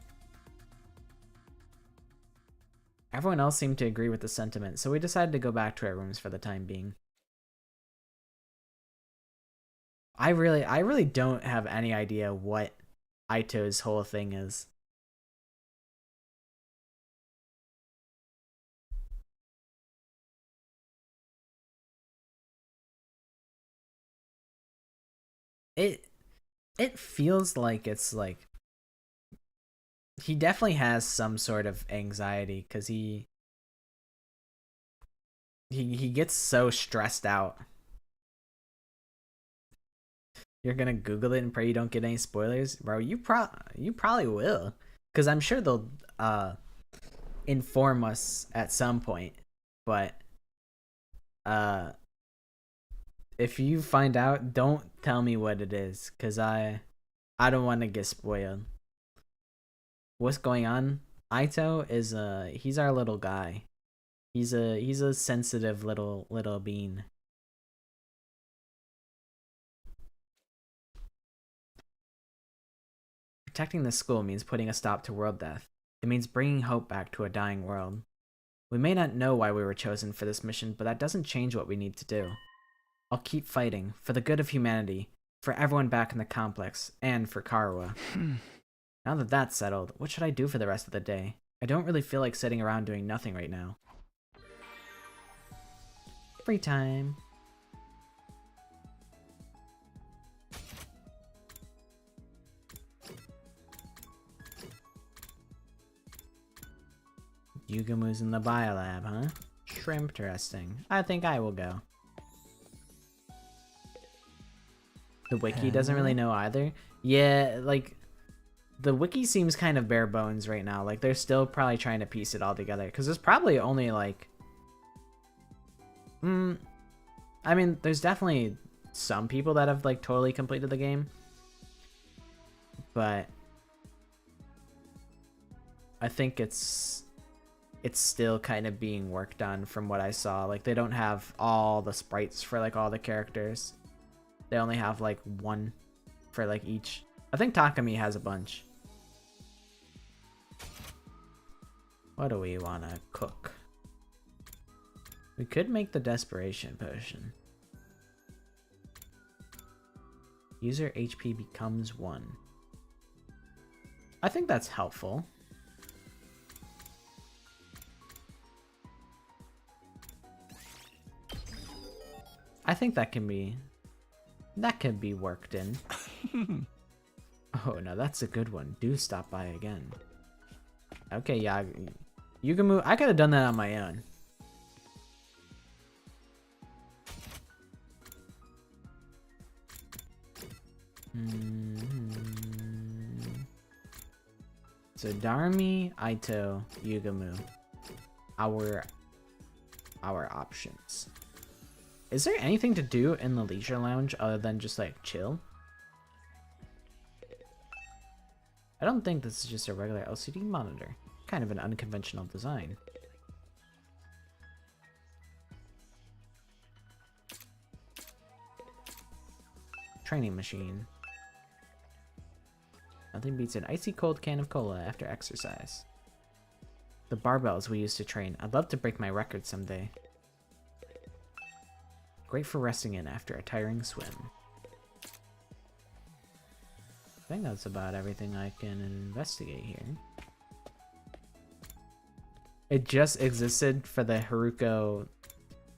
Everyone else seemed to agree with the sentiment, so we decided to go back to our rooms for the time being. I really don't have any idea what Aito's whole thing is. It feels like it's like he definitely has some sort of anxiety because he gets so stressed out. You're gonna Google it and pray you don't get any spoilers, bro. You probably will, because I'm sure they'll inform us at some point. But if you find out, don't tell me what it is, because I don't want to get spoiled. What's going on? Aito is he's our little guy. He's a sensitive little bean. Protecting the school means putting a stop to world death. It means bringing hope back to a dying world. We may not know why we were chosen for this mission, but that doesn't change what we need to do. I'll keep fighting, for the good of humanity, for everyone back in the complex, and for Karawa. Now that that's settled, what should I do for the rest of the day? I don't really feel like sitting around doing nothing right now. Free time. Yugamu's in the biolab, huh? Shrimp interesting. I think I will go. The wiki doesn't really know either. Yeah, like, the wiki seems kind of bare bones right now. Like, they're still probably trying to piece it all together. Because there's probably only, like... I mean, there's definitely some people that have, like, totally completed the game. But... I think it's still kind of being worked on from what I saw. Like, they don't have all the sprites for, like, all the characters. They only have, like, one for, like, each. I think Takami has a bunch. What do we want to cook? We could make the desperation potion. User HP becomes 1. I think that's helpful. I think that can be worked in. Oh no, that's a good one. Do stop by again. Okay, yeah, Yugamu, I could have done that on my own. So Darmi, Aito, Yugamu, our options. Is there anything to do in the leisure lounge other than just like chill? I don't think this is just a regular LCD monitor. Kind of an unconventional design. Training machine. Nothing beats an icy cold can of cola after exercise. The barbells we used to train. I'd love to break my record someday. Great for resting in after a tiring swim. I think that's about everything I can investigate here. It just existed for the Haruko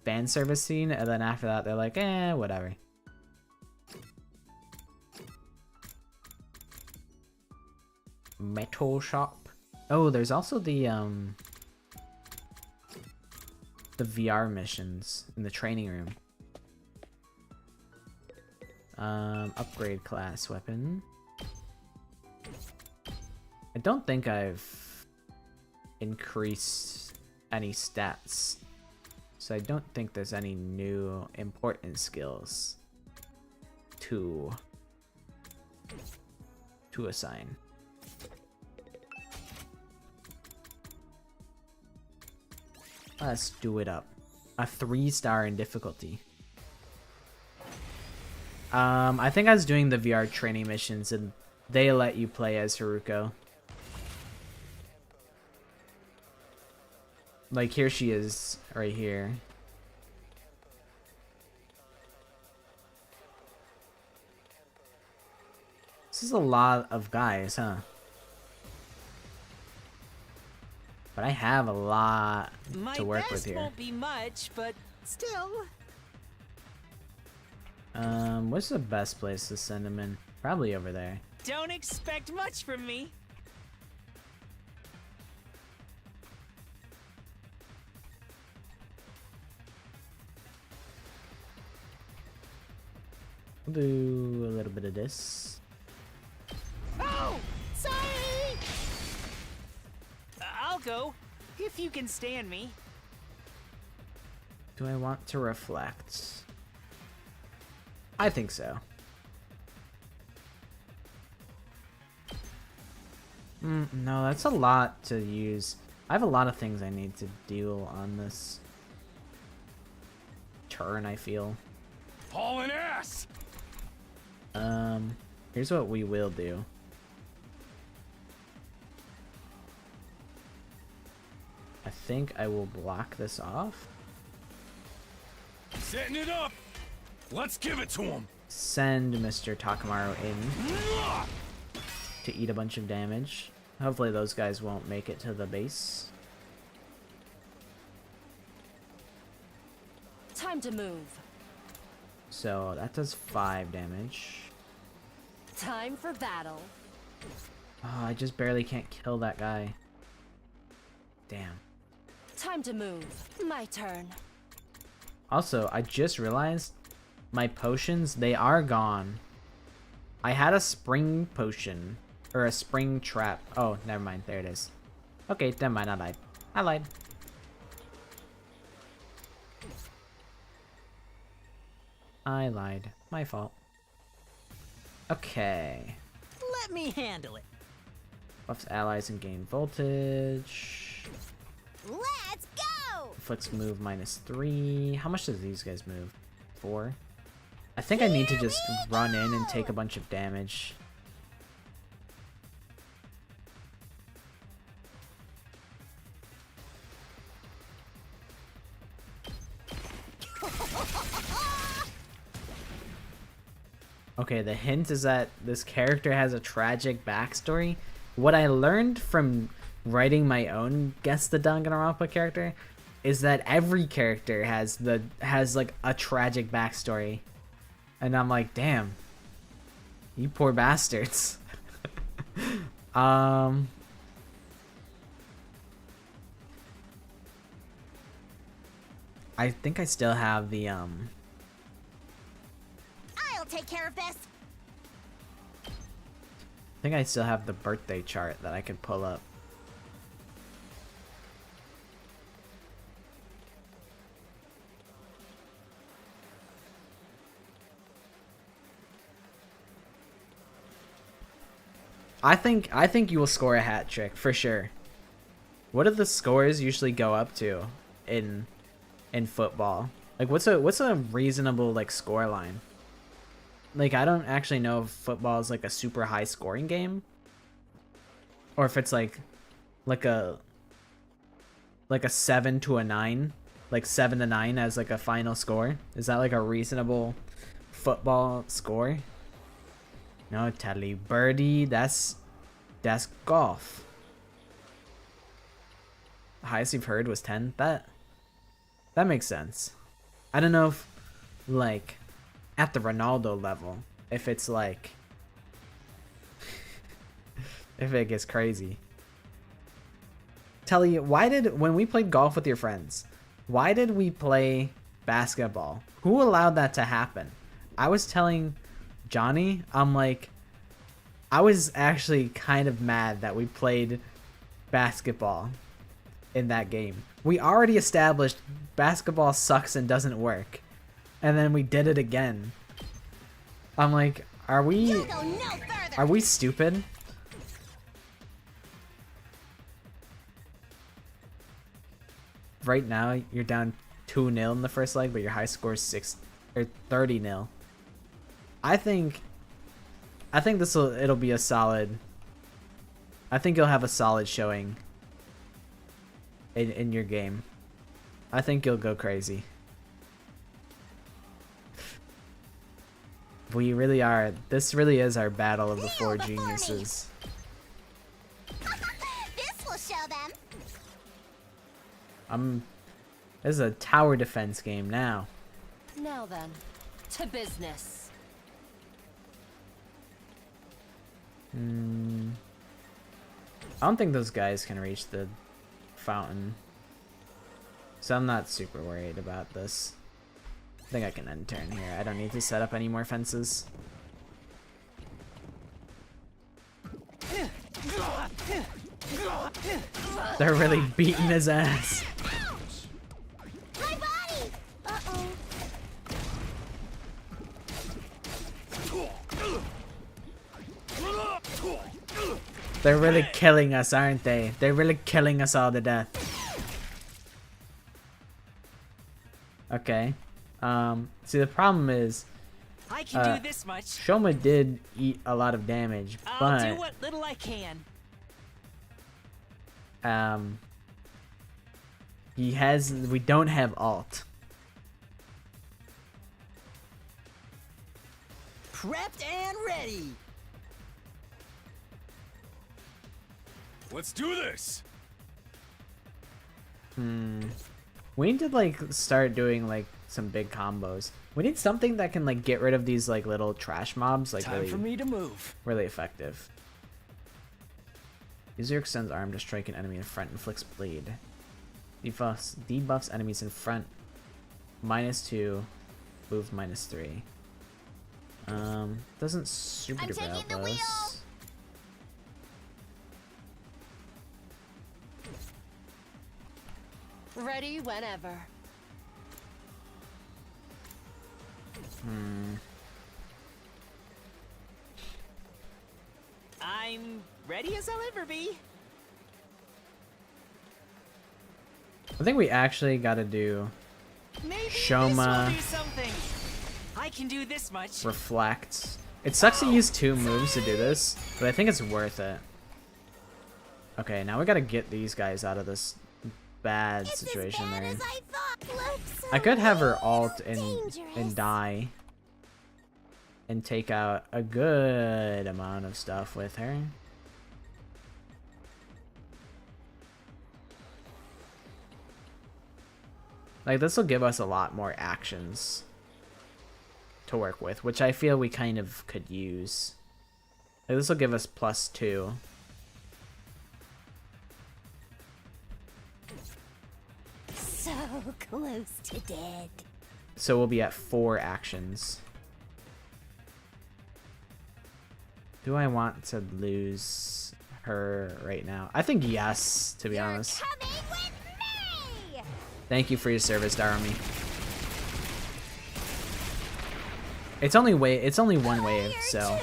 fan service scene, and then after that they're like, whatever. Metal shop. Oh, there's also the VR missions in the training room. Upgrade class weapon. I don't think I've increased any stats, so I don't think there's any new important skills to assign. Let's do it up. A 3-star in difficulty. I think I was doing the VR training missions and they let you play as Haruko. Like, here she is, right here. This is a lot of guys, huh? But I have a lot to work with here. My best won't be much, but still. What's the best place to send him in? Probably over there. Don't expect much from me. We'll do a little bit of this. Oh, sorry. I'll go if you can stand me. Do I want to reflect? I think so. No, that's a lot to use. I have a lot of things I need to deal on this turn, I feel. Hauling ass! Here's what we will do. I think I will block this off. Setting it up. Let's give it to him. Send Mr. Takamaru in to eat a bunch of damage. Hopefully those guys won't make it to the base. Time to move. So that does 5 damage. Time for battle. Oh, I just barely can't kill that guy. Damn. Time to move. My turn. Also, I just realized my potions, they are gone. I had a spring potion. Or a spring trap. Oh, never mind. There it is. Okay, never mind. I lied. I lied. I lied. My fault. Okay. Let me handle it. Buffs allies and gain voltage. Let's go! Inflicts move -3. How much does these guys move? 4? I think I need to just run in and take a bunch of damage. Okay, the hint is that this character has a tragic backstory. What I learned from writing my own Guess the Danganronpa character is that every character has like a tragic backstory. And I'm like, damn. You poor bastards. I think I still have the I'll take care of this. I think I still have the birthday chart that I could pull up. I think you will score a hat trick for sure. What do the scores usually go up to in football? Like what's a reasonable like score line? Like I don't actually know if football is like a super high scoring game or if it's like a 7 to a 9, like 7 to 9 as like a final score. Is that like a reasonable football score? No, Teddy Birdie, that's golf. The highest you've heard was 10. That makes sense. I don't know if like at the Ronaldo level, if it's like if it gets crazy. Telly, when we played golf with your friends, why did we play basketball? Who allowed that to happen? I was telling Johnny, I'm like, I was actually kind of mad that we played basketball in that game. We already established basketball sucks and doesn't work. And then we did it again. I'm like, are we stupid? Right now, you're down 2-0 in the first leg, but your high score is 30-0. I think it'll be a solid. I think you'll have a solid showing in your game. I think you'll go crazy. We really are. This really is our battle of the four geniuses. This will show them. This is a tower defense game now. Now then, to business. I don't think those guys can reach the fountain, so I'm not super worried about this. I think I can end turn here. I don't need to set up any more fences. They're really beating his ass. My body! Uh-oh. They're really killing us, aren't they? They're really killing us all to death. Okay. See, the problem is, I can do this much. Shoma did eat a lot of damage, I'll do but what little I can. We don't have alt. Prepped and ready. Let's do this. We need to like start doing like some big combos. We need something that can like get rid of these like little trash mobs like Time for me to move. really effective. User extends arm to strike an enemy in front, inflicts bleed. Debuffs enemies in front. -2, move -3. Doesn't super I'm taking develop the wheel. us. Ready whenever. I'm ready as I'll ever be. I think we actually gotta do Maybe Shoma. this will do something. I can do this much. reflect. It sucks to use 2 moves to do this, but I think it's worth it. Okay, now we gotta get these guys out of this bad It's situation as bad they're in. as I thought. Looks so I could have her really alt and dangerous. die and take out a good amount of stuff with her. Like, this will give us a lot more actions to work with, which I feel we kind of could use. Like, this will give us +2. So close to dead. So we'll be at 4 actions. Do I want to lose her right now? I think yes, to be honest. Coming with me. Thank you for your service, Darumi. It's only one wave, so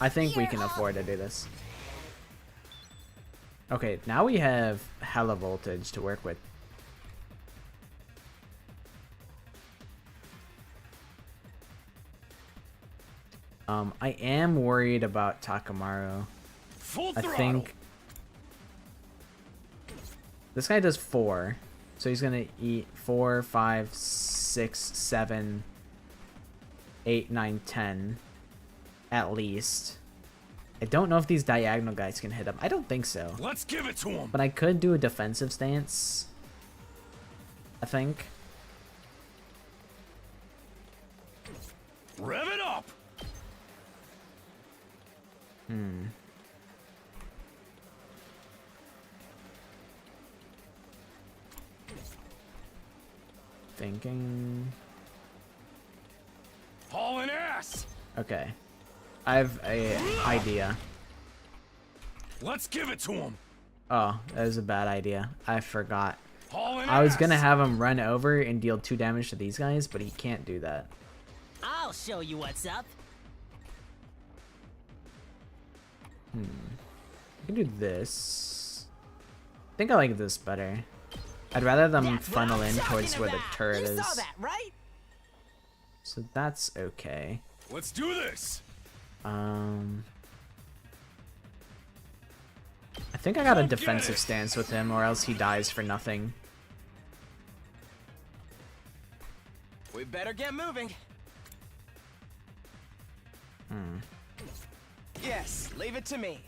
I think we can afford to do this. Okay, now we have hella voltage to work with. I am worried about Takamaru. Full I throttle. think this guy does 4, so he's gonna eat 4, 5, 6, 7, 8, 9, 10 at least. I don't know if these diagonal guys can hit him. I don't think so, Let's give it to him. but I could do a defensive stance, I think. Rev it up. Thinking. Hauling ass. Okay, I have a idea. Let's give it to him. Oh, that was a bad idea. I forgot. Hauling I was ass. gonna have him run over and deal 2 damage to these guys, but he can't do that. I'll show you what's up. I can do this. I think I like this better. I'd rather them That's what funnel I'm in talking towards where the about. turret You is. saw that, right? So that's okay. Let's do this. I think I got a Go get defensive it. stance with him, or else he dies for nothing. We better get moving. Yes, leave it to me.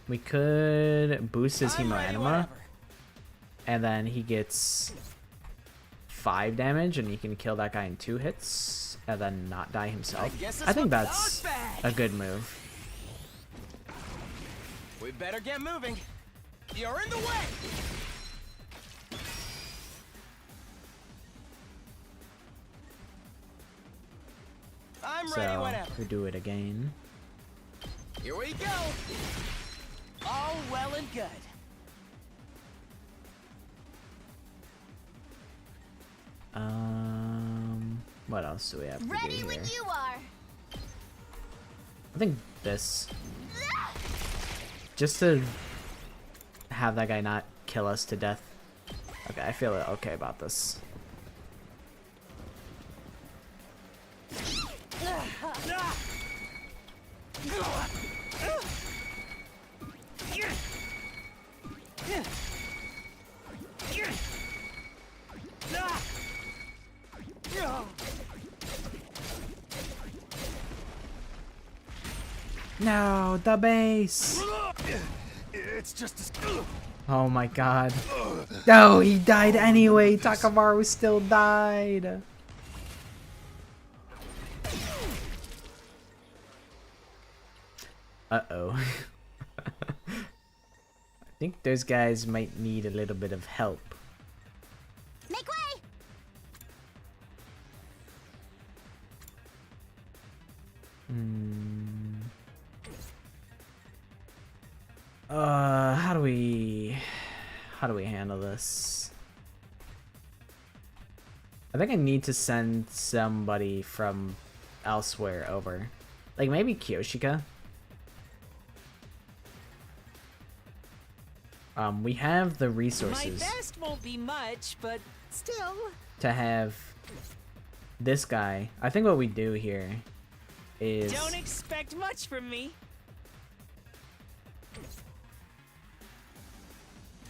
We could boost his I'm ready Hemoanima, whenever. and then he gets 5 damage, and he can kill that guy in 2 hits, and then not die himself. guess I that's think what that's goes back. a good move. We better get moving. You're in the way. I'm ready So whenever. we do it again. Here we go. All well and good. What else do we have to Ready do here? when you are. I think this. Just to have that guy not kill us to death. Okay, I feel okay about this. No, the base. It's just Oh my god. No, he died anyway. Takamaru still died. Uh-oh. I think those guys might need a little bit of help. Make way! How do we handle this? I think I need to send somebody from elsewhere over. Like maybe Kyoshika. We have the resources My best won't be much, but still. to have this guy. I think what we do here is Don't expect much from me.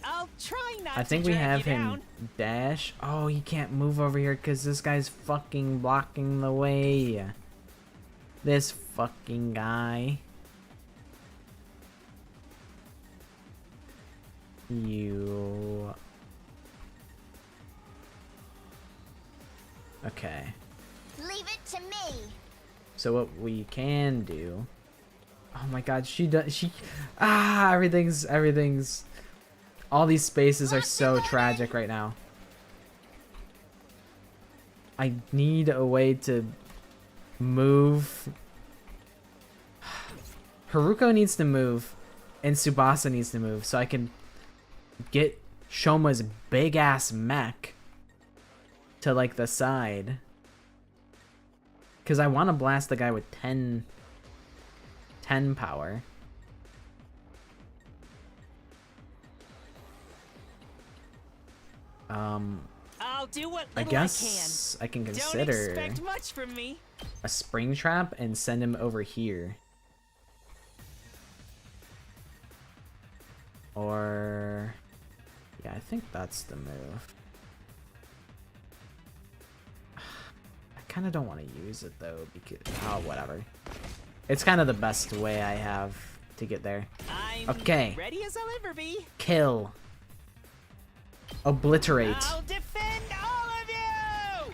I'll try not I to think we drag have you him down. dash. Oh, he can't move over here because this guy's fucking blocking the way. This fucking guy. You. Okay. Leave it to me. So what we can do. Oh my god, she does. Everything's. All these spaces are so tragic right now. I need a way to move. Haruko needs to move, and Tsubasa needs to move, so I can get Shoma's big ass mech to like the side. Cause I want to blast the guy with 10 power. I'll do what I little guess I can Don't consider expect much from me. a spring trap and send him over here. Or yeah, I think that's the move. I kind of don't want to use it though because whatever. It's kind of the best way I have to get there. I'm Okay. ready as I'll ever be. Kill. Obliterate. I'll defend all of you!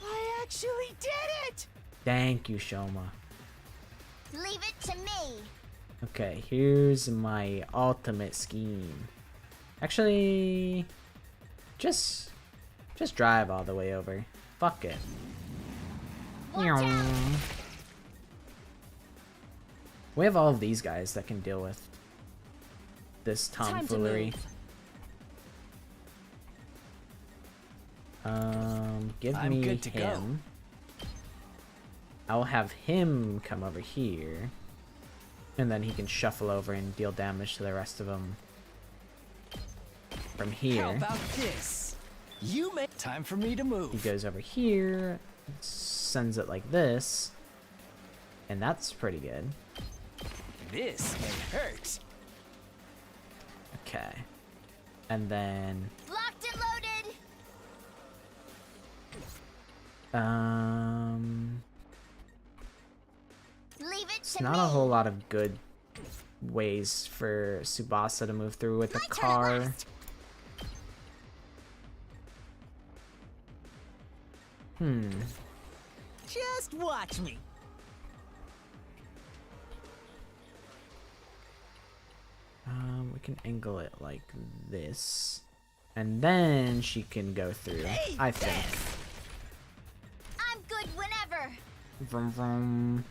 I actually did it! Thank you, Shoma. Leave it to me. Okay, here's my ultimate scheme. Actually, just drive all the way over. Fuck it. Watch out. We have all of these guys that can deal with this Time to tomfoolery. move. Give I'm me good to go. him. I'll have him come over here. And then he can shuffle over and deal damage to the rest of them from here. How about this? You make time for me to He move. goes over here, sends it like this, and that's pretty good. This may hurt. Okay. And then, Locked and loaded. Leave it to not me. a whole lot of good ways for Tsubasa to move through with the My turn at car. last. Just watch me. We can angle it like this. And then she can go through, I think. I'm good whenever. Vroom vroom.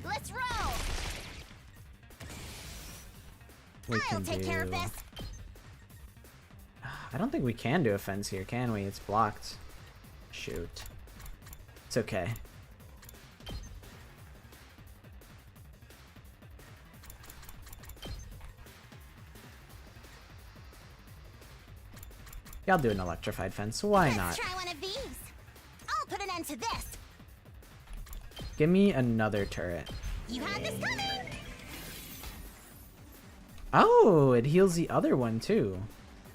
Let's roll. We I'll can take care of this. I don't think we can do a fence here, can we? It's blocked. Shoot. It's okay. Yeah, I'll do an electrified fence. Why Let's not? try one of these. I'll put an end to this. Give me another turret. You had this coming. Oh, it heals the other one too.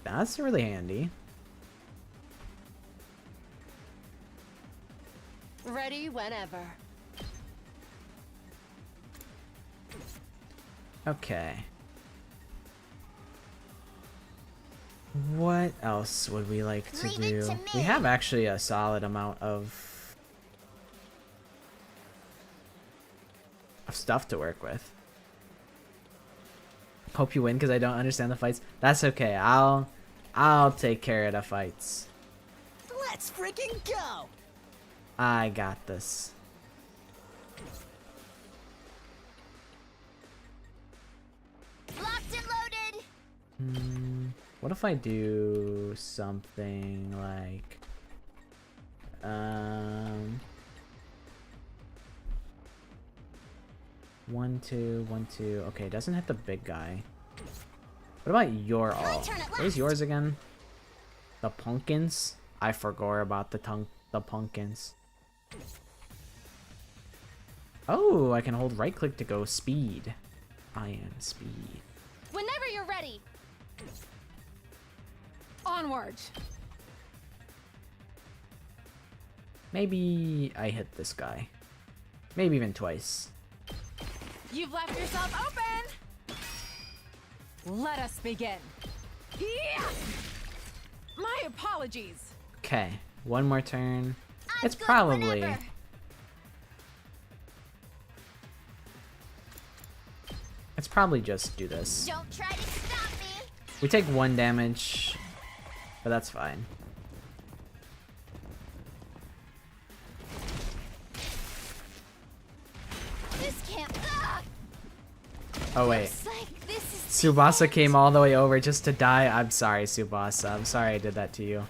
That's really handy. Ready whenever. Okay. What else would we like to Leave it do? to We me. have actually a solid amount of stuff to work with. Hope you win because I don't understand the fights. That's okay. I'll take care of the fights. Let's freaking go! I got this. Locked and loaded. What if I do something like 1 2 1 2. Okay, doesn't hit the big guy. What about your all? turn at Where's last. yours again? The pumpkins? I forgot about the pumpkins. Oh, I can hold right click to go speed. I am speed. Whenever you're ready. Onward. Maybe I hit this guy. Maybe even twice. You've left yourself open. Let us begin. Yeah! My apologies. Okay, one more turn. I'm It's good probably... whenever. It's probably just do this. Don't try to stop me. We take 1 damage, but that's fine. This can't. Ah! Oh wait, Looks like this is Tsubasa came all the way over just to die. I'm sorry, Tsubasa. I'm sorry I did that to you.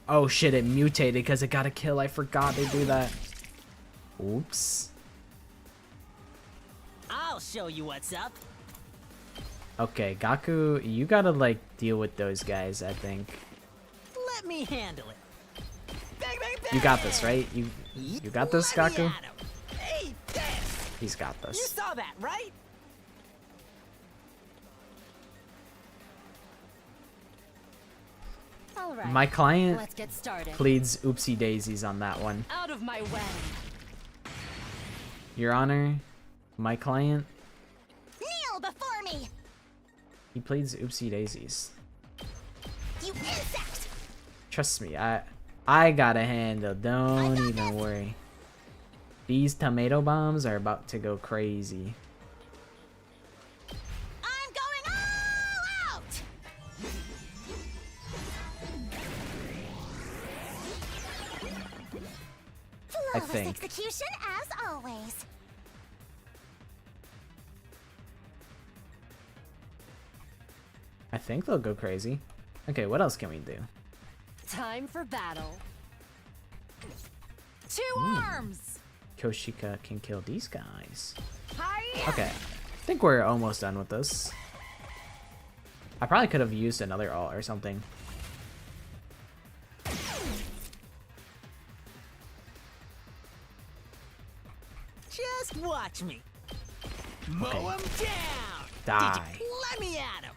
Oh shit, it mutated because it got a kill. I forgot they do that. Oops. I'll show you what's up. Okay, Gaku, you gotta like deal with those guys, I think. Let me handle it. Bang, bang, bang. You got this, right? You got this, Let me Gaku? at 'em. Hey, this. He's got You this. saw that, right? All right. My client Let's get started. pleads oopsie daisies on that one. Out of my way. Your Honor, my client, kneel before me. he pleads oopsie daisies. You insect. Trust me, I got a handle. Don't got even this. worry. These tomato bombs are about to go crazy. I'm going all out. I Flawless think. execution as always. I think they'll go crazy. Okay, what else can we do? Time for battle. Two arms. Koshika can kill these guys. Hi. Okay, I think we're almost done with this. I probably could have used another ult or something. Just watch me. Mow Okay. 'em down. Die. Did you let me at 'em?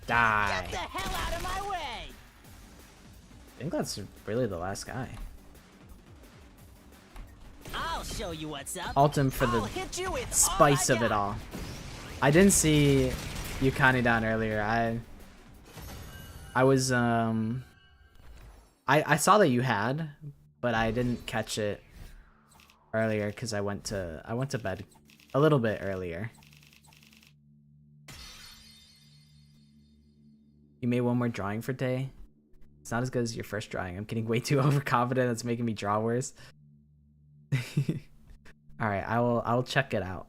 Die. Get the hell out of my way. I think that's really the last guy. I'll show you what's up. Ult him for I'll the hit you with spice all I of it got. all. I didn't see Yukani down earlier. I was I saw that you had, but I didn't catch it earlier because I went to bed a little bit earlier. You made one more drawing for day. It's not as good as your first drawing. I'm getting way too overconfident. That's making me draw worse. All right, I will check it out.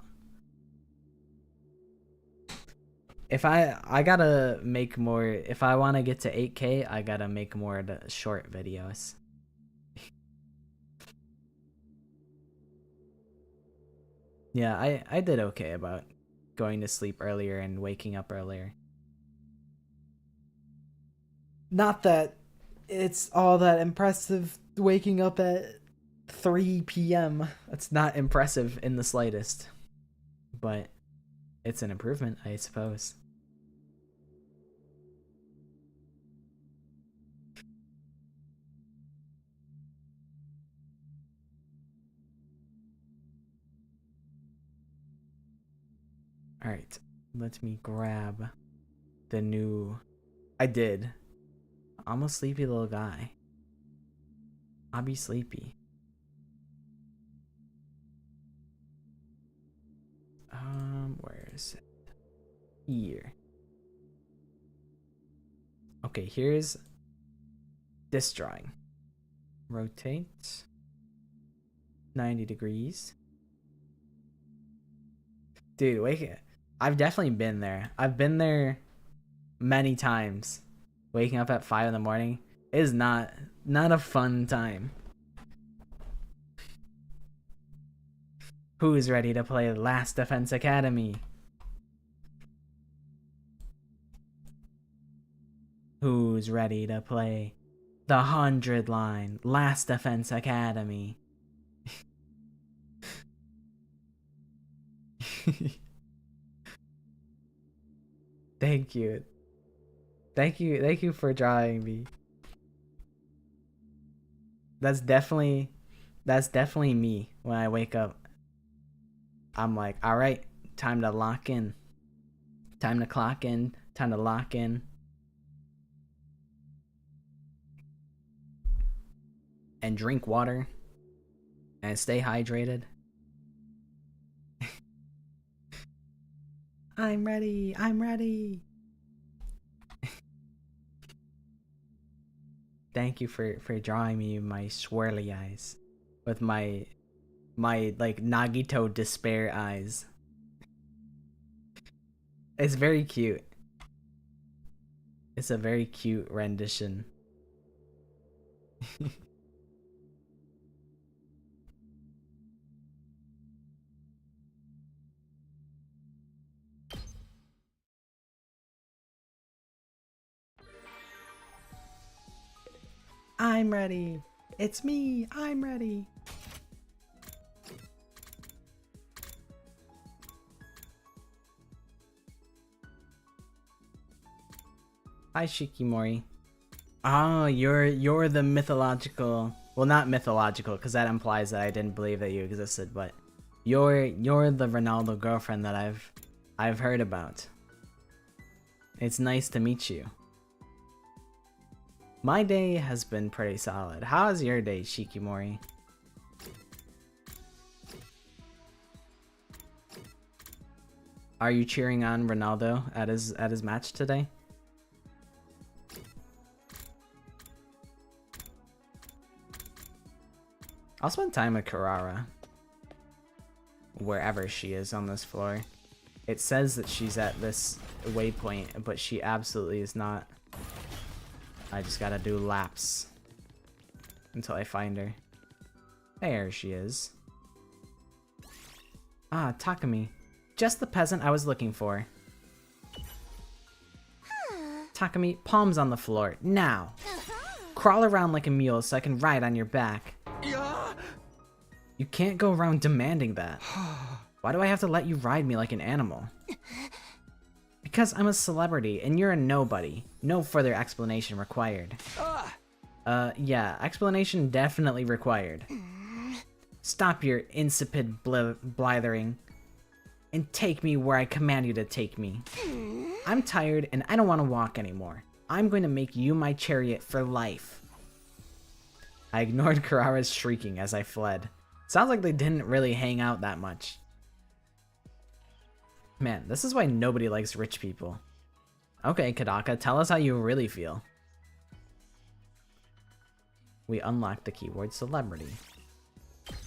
If I gotta make more, if I want to get to 8K, I gotta make more of the short videos. Yeah, I did okay about going to sleep earlier and waking up earlier. Not that it's all that impressive waking up at 3 p.m. That's not impressive in the slightest. But it's an improvement, I suppose. Alright, let me grab the new... I did. I'm a sleepy little guy. I'll be sleepy. Where is it? Here. Okay, here's this drawing. Rotate 90 degrees. Dude, wake it. I've definitely been there. I've been there many times. Waking up at 5 in the morning is not a fun time. Who's ready to play Last Defense Academy? Who's ready to play the 100 line Last Defense Academy? Thank you. Thank you for drawing me. That's definitely me when I wake up. I'm like, all right, time to lock in. Time to clock in, time to lock in. And drink water and stay hydrated. I'm ready. I'm ready. Thank you for drawing me my swirly eyes with my like Nagito despair eyes. It's very cute. It's a very cute rendition. I'm ready. It's me. I'm ready. Hi, Shikimori. Oh, you're the mythological. Well, not mythological, because that implies that I didn't believe that you existed. But you're the Ronaldo girlfriend that I've heard about. It's nice to meet you. My day has been pretty solid. How's your day, Shikimori? Are you cheering on Ronaldo at his match today? I'll spend time with Carrara. Wherever she is on this floor. It says that she's at this waypoint, but she absolutely is not. I just gotta do laps until I find her. There she is. Ah, Takumi. Just the peasant I was looking for. Takumi, palms on the floor, now. Crawl around like a mule so I can ride on your back. You can't go around demanding that. Why do I have to let you ride me like an animal? Because I'm a celebrity and you're a nobody. No further explanation required. Yeah, explanation definitely required. Stop your insipid blithering and take me where I command you to take me. I'm tired and I don't want to walk anymore. I'm going to make you my chariot for life. I ignored Carrara's shrieking as I fled. Sounds like they didn't really hang out that much. Man, this is why nobody likes rich people. Okay, Kadaka, tell us how you really feel. We unlocked the keyword celebrity.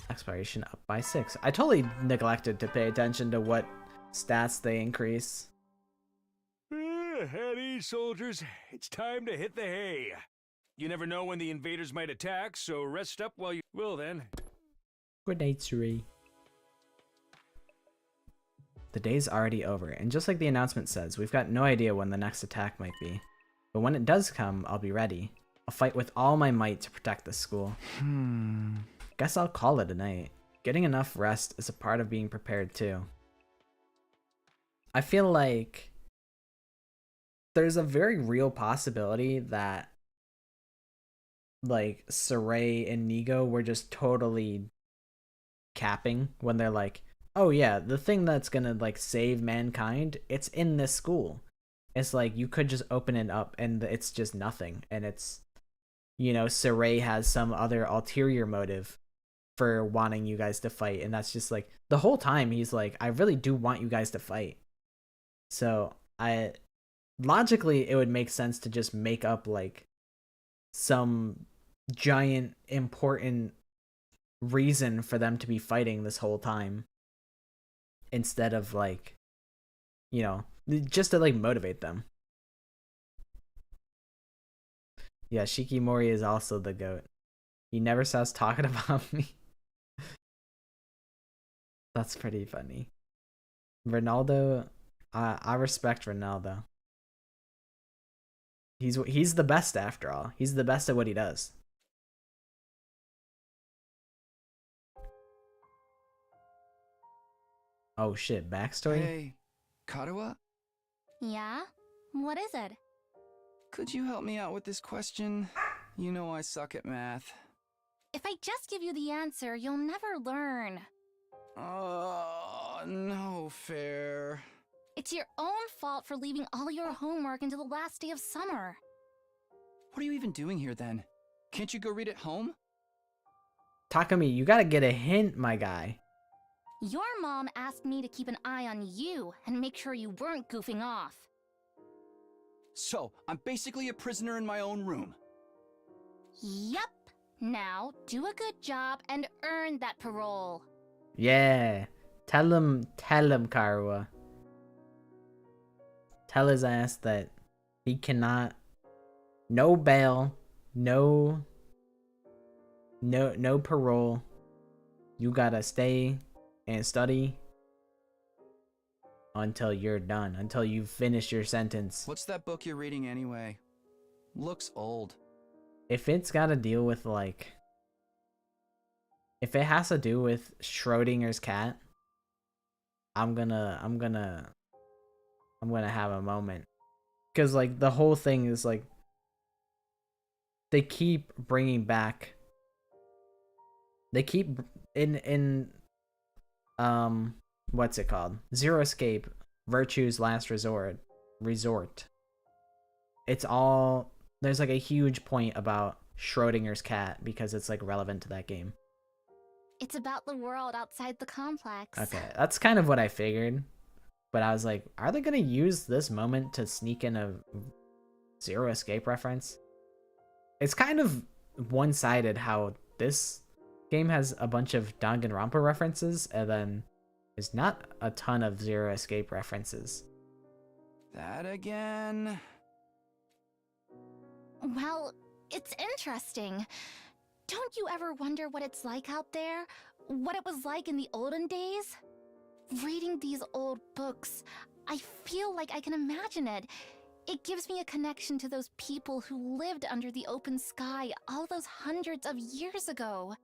Expiration up by 6. I totally neglected to pay attention to what stats they increase. At ease, soldiers. It's time to hit the hay. You never know when the invaders might attack, so rest up while you will then. Good night, Suri. The day's already over, and just like the announcement says, we've got no idea when the next attack might be. But when it does come, I'll be ready. I'll fight with all my might to protect the school. Guess I'll call it a night. Getting enough rest is a part of being prepared too. I feel like there's a very real possibility that like Saray and Nigo were just totally capping when they're like, oh yeah, the thing that's gonna like save mankind, it's in this school. It's like you could just open it up and it's just nothing, and it's, you know, Saray has some other ulterior motive for wanting you guys to fight, and that's just like the whole time he's like, I really do want you guys to fight. So I logically it would make sense to just make up like some giant important reason for them to be fighting this whole time, instead of like, you know, just to like motivate them. Yeah, Shikimori is also the goat. He never stops talking about me. That's pretty funny. Ronaldo, I respect Ronaldo. He's the best after all. He's the best at what he does. Oh shit, backstory? Hey, Karawa? Yeah? What is it? Could you help me out with this question? You know I suck at math. If I just give you the answer, you'll never learn. No fair. It's your own fault for leaving all your homework until the last day of summer. What are you even doing here then? Can't you go read at home? Takumi, you gotta get a hint, my guy. Your mom asked me to keep an eye on you and make sure you weren't goofing off. So, I'm basically a prisoner in my own room. Yup. Now, do a good job and earn that parole. Yeah. Tell him, Karawa. Tell his ass that he cannot, no bail, no parole. You gotta stay and study until you're done, until you finish your sentence. What's that book you're reading anyway? Looks old. If it's gotta deal with like, if it has to do with Schrodinger's cat, I'm gonna have a moment. Cause like the whole thing is like, they keep bringing back, they keep in what's it called? Zero Escape, Virtue's Last Resort. It's all, there's like a huge point about Schrodinger's cat because it's like relevant to that game. It's about the world outside the complex. Okay, that's kind of what I figured. But I was like, are they gonna use this moment to sneak in a Zero Escape reference? It's kind of one-sided how this game has a bunch of Danganronpa references, and then there's not a ton of Zero Escape references. That again? Well, it's interesting. Don't you ever wonder what it's like out there? What it was like in the olden days? Reading these old books, I feel like I can imagine it. It gives me a connection to those people who lived under the open sky all those hundreds of years ago.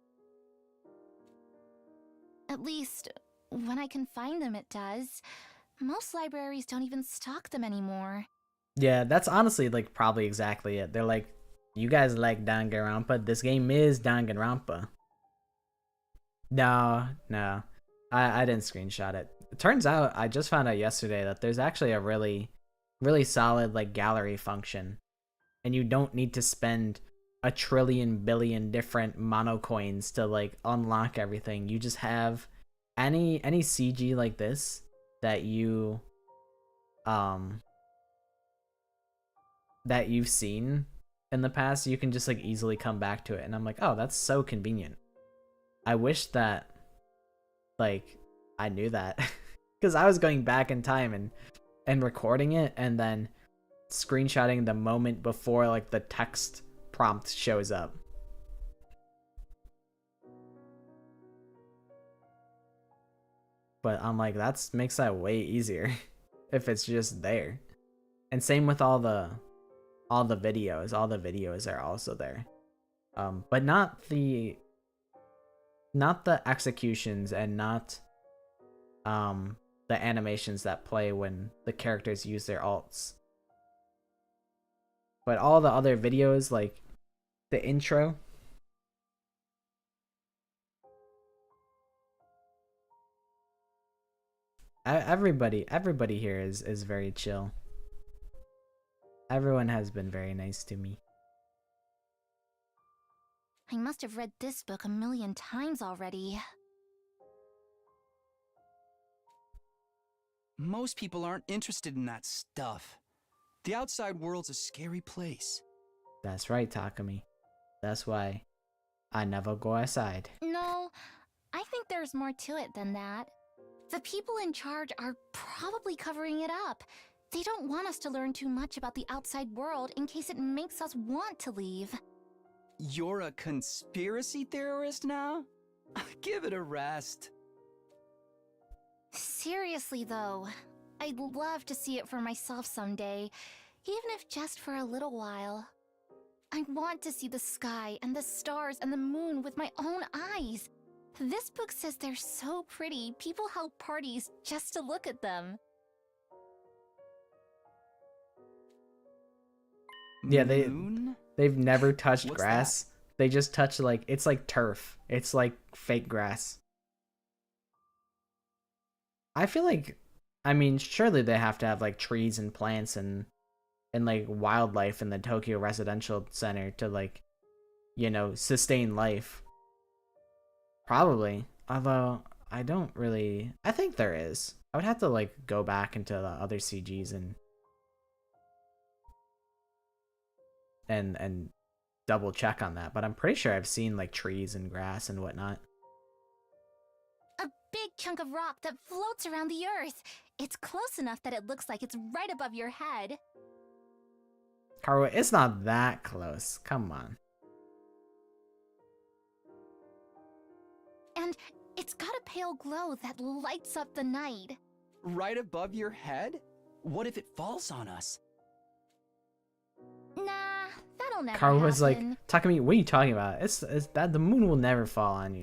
At least, when I can find them, it does. Most libraries don't even stock them anymore. Yeah, that's honestly like probably exactly it. They're like, you guys like Danganronpa? This game is Danganronpa. No. I didn't screenshot it. It turns out, I just found out yesterday that there's actually a really solid like gallery function. And you don't need to spend a trillion billion different mono coins to like unlock everything. You just have any CG like this that you that you've seen in the past, you can just like easily come back to it. And I'm like, oh, that's so convenient. I wish that like I knew that, because I was going back in time and recording it and then screenshotting the moment before like the text prompt shows up. But I'm like, that makes that way easier if it's just there. And same with all the videos. All the videos are also there. But not the executions and not the animations that play when the characters use their alts. But all the other videos, like the intro, Everybody here is very chill. Everyone has been very nice to me. I must have read this book a million times already. Most people aren't interested in that stuff. The outside world's a scary place. That's right, Takumi. That's why I never go outside. No, I think there's more to it than that. The people in charge are probably covering it up. They don't want us to learn too much about the outside world in case it makes us want to leave. You're a conspiracy theorist now? Give it a rest. Seriously though, I'd love to see it for myself someday, even if just for a little while. I want to see the sky and the stars and the moon with my own eyes. This book says they're so pretty, people held parties just to look at them. Yeah, Moon? they've never touched What's grass. They just touch like it's like turf. It's like fake grass. I feel like, I mean, surely they have to have like trees and plants and like wildlife in the Tokyo Residential Center to like, you know, sustain life. Probably. Although I don't really, I think there is. I would have to like go back into the other CGs and double check on that, but I'm pretty sure I've seen like trees and grass and whatnot. A big chunk of rock that floats around the earth. It's close enough that it looks like it's right above your head. Karu, it's not that close. Come on. And it's got a pale glow that lights up the night. Right above your head? What if it falls on us? Nah, that'll never Karu was like, happen. Takumi, what are you talking about? It's that the moon will never fall on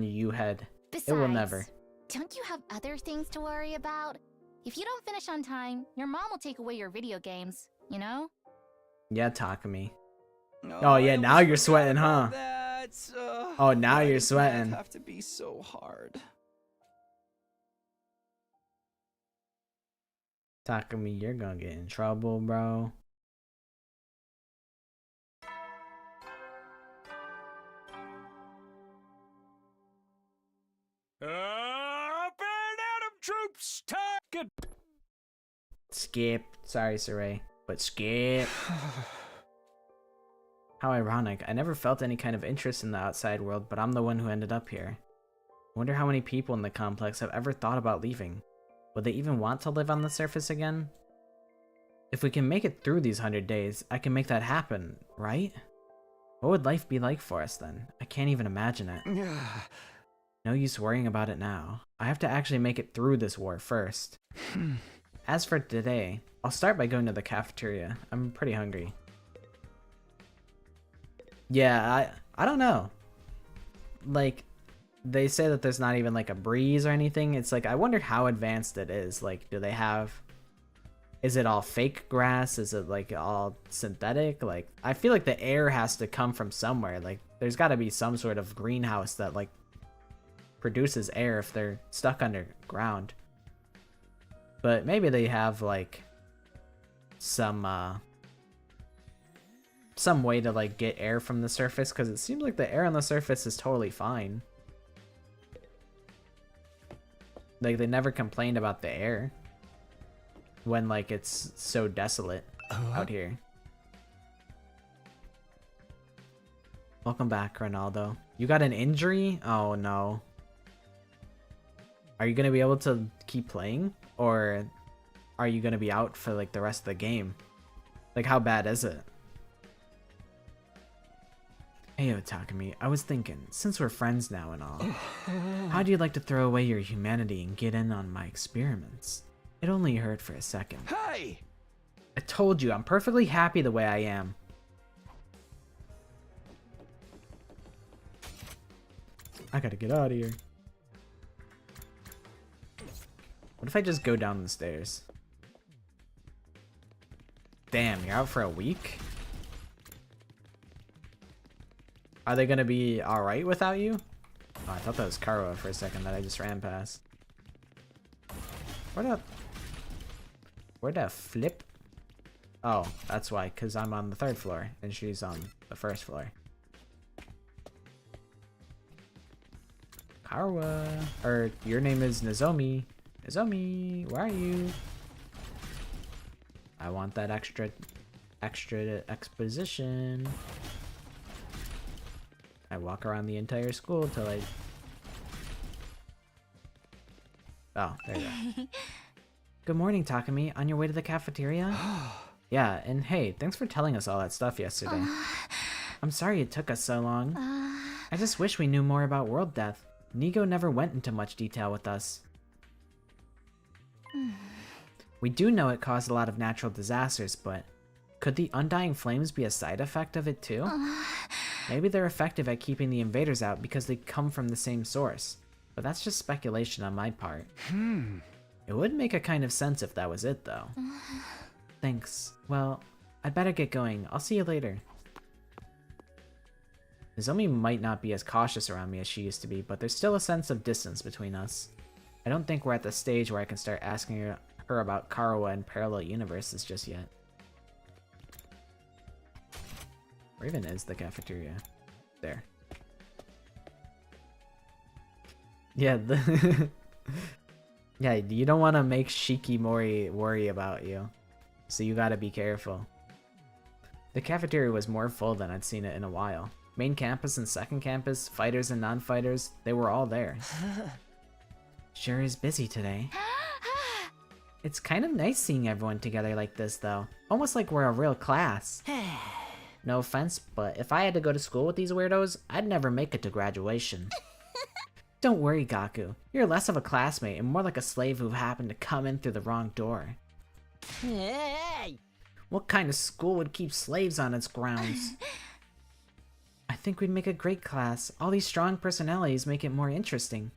you head. Besides, It will never. Don't you have other things to worry about? If you don't finish on time, your mom will take away your video games, you know? Yeah, Takumi. Oh, yeah, I now almost you're forgot sweating, about huh? That. Oh, now Why you're does math sweating. have to be so hard? Takumi, you're gonna get in trouble, bro. Up and Adam troops, time. Good. Skip. Sorry, Saray, but skip. How ironic. I never felt any kind of interest in the outside world, but I'm the one who ended up here. I wonder how many people in the complex have ever thought about leaving. Would they even want to live on the surface again? If we can make it through these 100 days, I can make that happen, right? What would life be like for us then? I can't even imagine it. No use worrying about it now. I have to actually make it through this war first. As for today, I'll start by going to the cafeteria. I'm pretty hungry. Yeah, I don't know. Like, they say that there's not even like a breeze or anything. It's like, I wonder how advanced it is. Like, do they have... Is it all fake grass? Is it like all synthetic? Like, I feel like the air has to come from somewhere. Like, there's got to be some sort of greenhouse that like produces air if they're stuck underground. But maybe they have like some way to like get air from the surface, because it seems like the air on the surface is totally fine. Like, they never complained about the air when like it's so desolate out here. Welcome back, Ronaldo. You got an injury? Oh no. Are you gonna be able to keep playing, or are you gonna be out for like the rest of the game? Like, how bad is it? Hey, Takumi, I was thinking, since we're friends now and all, how'd you like to throw away your humanity and get in on my experiments? It only hurt for a second. Hey! I told you, I'm perfectly happy the way I am. I gotta get out of here. What if I just go down the stairs? Damn, you're out for a week? Are they gonna be alright without you? Oh, I thought that was Kara for a second that I just ran past. Where'd that flip? Oh, that's why, because I'm on the 3rd floor and she's on the 1st floor. Karwa, or your name is Nozomi. Nozomi, where are you? I want that extra exposition. I walk around the entire school till I... Oh, there you go. Good morning, Takumi. On your way to the cafeteria? Yeah, and hey, thanks for telling us all that stuff yesterday. I'm sorry it took us so long. I just wish we knew more about world death. Nigo never went into much detail with us. We do know it caused a lot of natural disasters, but could the undying flames be a side effect of it too? Maybe they're effective at keeping the invaders out because they come from the same source. But that's just speculation on my part. It would make a kind of sense if that was it, though. Thanks. Well, I'd better get going. I'll see you later. Nozomi might not be as cautious around me as she used to be, but there's still a sense of distance between us. I don't think we're at the stage where I can start asking her about Karawa and parallel universes just yet. Where even is the cafeteria? There. Yeah, yeah, you don't want to make Shikimori worry about you, so you gotta be careful. The cafeteria was more full than I'd seen it in a while. Main campus and second campus, fighters and non-fighters, they were all there. Sure is busy today. It's kind of nice seeing everyone together like this, though. Almost like we're a real class. No offense, but if I had to go to school with these weirdos, I'd never make it to graduation. Don't worry, Gaku. You're less of a classmate and more like a slave who happened to come in through the wrong door. Hey! What kind of school would keep slaves on its grounds? I think we'd make a great class. All these strong personalities make it more interesting.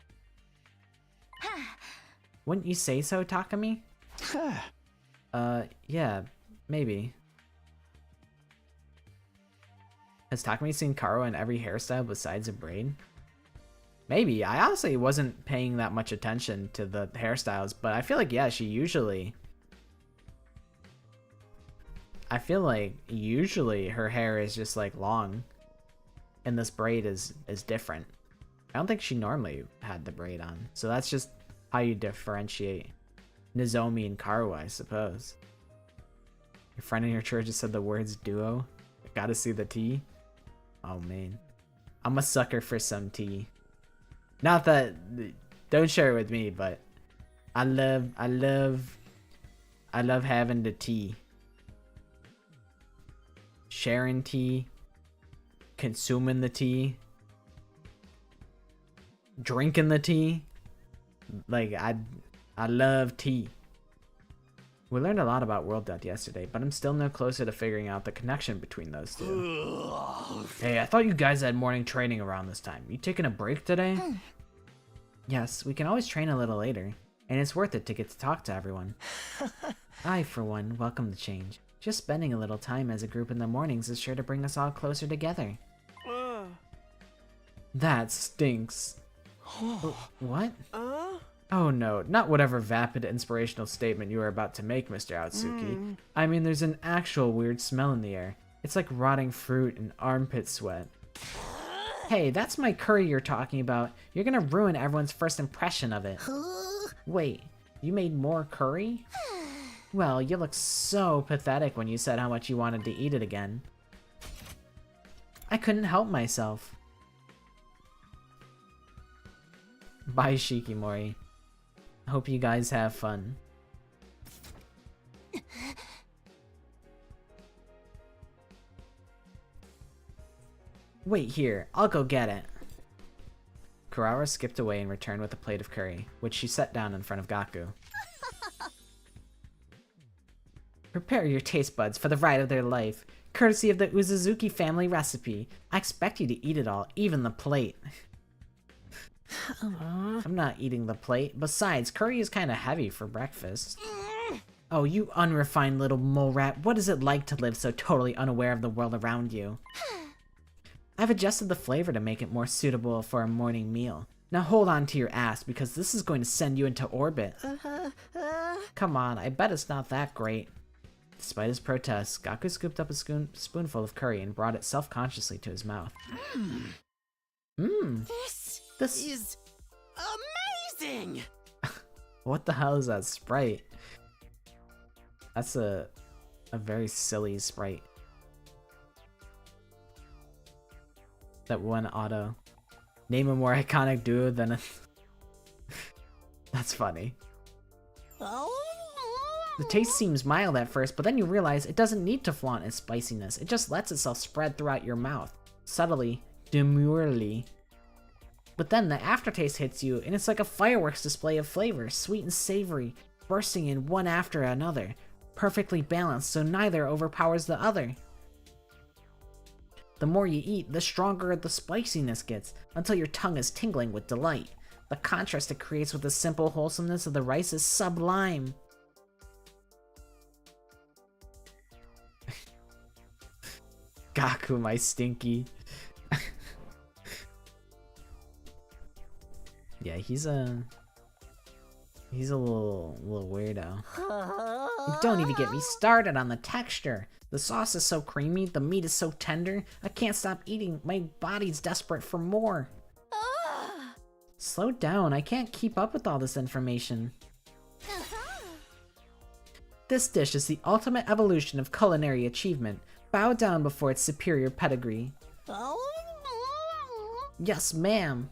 Wouldn't you say so, Takumi? Yeah, maybe. Has Takumi seen Karo in every hairstyle besides a braid? Maybe. I honestly wasn't paying that much attention to the hairstyles, but I feel like, yeah, she usually... I feel like usually her hair is just like long, and this braid is different. I don't think she normally had the braid on, so that's just how you differentiate Nozomi and Karu, I suppose. Your friend in your church just said the words duo. Gotta see the tea. Oh man, I'm a sucker for some tea. Not that, don't share it with me, but I love having the tea. Sharing tea, consuming the tea, drinking the tea. Like, I love tea. We learned a lot about world death yesterday, but I'm still no closer to figuring out the connection between those two. Hey, I thought you guys had morning training around this time. You taking a break today? Yes, we can always train a little later, and it's worth it to get to talk to everyone. I, for one, welcome the change. Just spending a little time as a group in the mornings is sure to bring us all closer together. That stinks. What? Oh no, not whatever vapid inspirational statement you are about to make, Mr. Atsuki. I mean, there's an actual weird smell in the air. It's like rotting fruit and armpit sweat. Hey, that's my curry you're talking about. You're gonna ruin everyone's first impression of it. Wait, you made more curry? Well, you look so pathetic when you said how much you wanted to eat it again. I couldn't help myself. Bye, Shikimori. Hope you guys have fun. Wait here, I'll go get it. Kurawa skipped away and returned with a plate of curry, which she set down in front of Gaku. Prepare your taste buds for the ride of their life, courtesy of the Uzuzuki family recipe. I expect you to eat it all, even the plate. I'm not eating the plate. Besides, curry is kind of heavy for breakfast. Oh, you unrefined little mole rat. What is it like to live so totally unaware of the world around you? I've adjusted the flavor to make it more suitable for a morning meal. Now hold on to your ass, because this is going to send you into orbit. Come on, I bet it's not that great. Despite his protests, Gaku scooped up a spoonful of curry and brought it self-consciously to his mouth. This is amazing! What the hell is that sprite? That's a very silly sprite. That one auto. Name a more iconic duo than a... That's funny. The taste seems mild at first, but then you realize it doesn't need to flaunt its spiciness. It just lets itself spread throughout your mouth. Subtly, demurely. But then the aftertaste hits you, and it's like a fireworks display of flavors, sweet and savory, bursting in one after another. Perfectly balanced, so neither overpowers the other. The more you eat, the stronger the spiciness gets, until your tongue is tingling with delight. The contrast it creates with the simple wholesomeness of the rice is sublime. Gaku, my stinky. Yeah, he's a little weirdo. Don't even get me started on the texture. The sauce is so creamy, the meat is so tender, I can't stop eating. My body's desperate for more. Slow down, I can't keep up with all this information. This dish is the ultimate evolution of culinary achievement. Bow down before its superior pedigree. Yes, ma'am.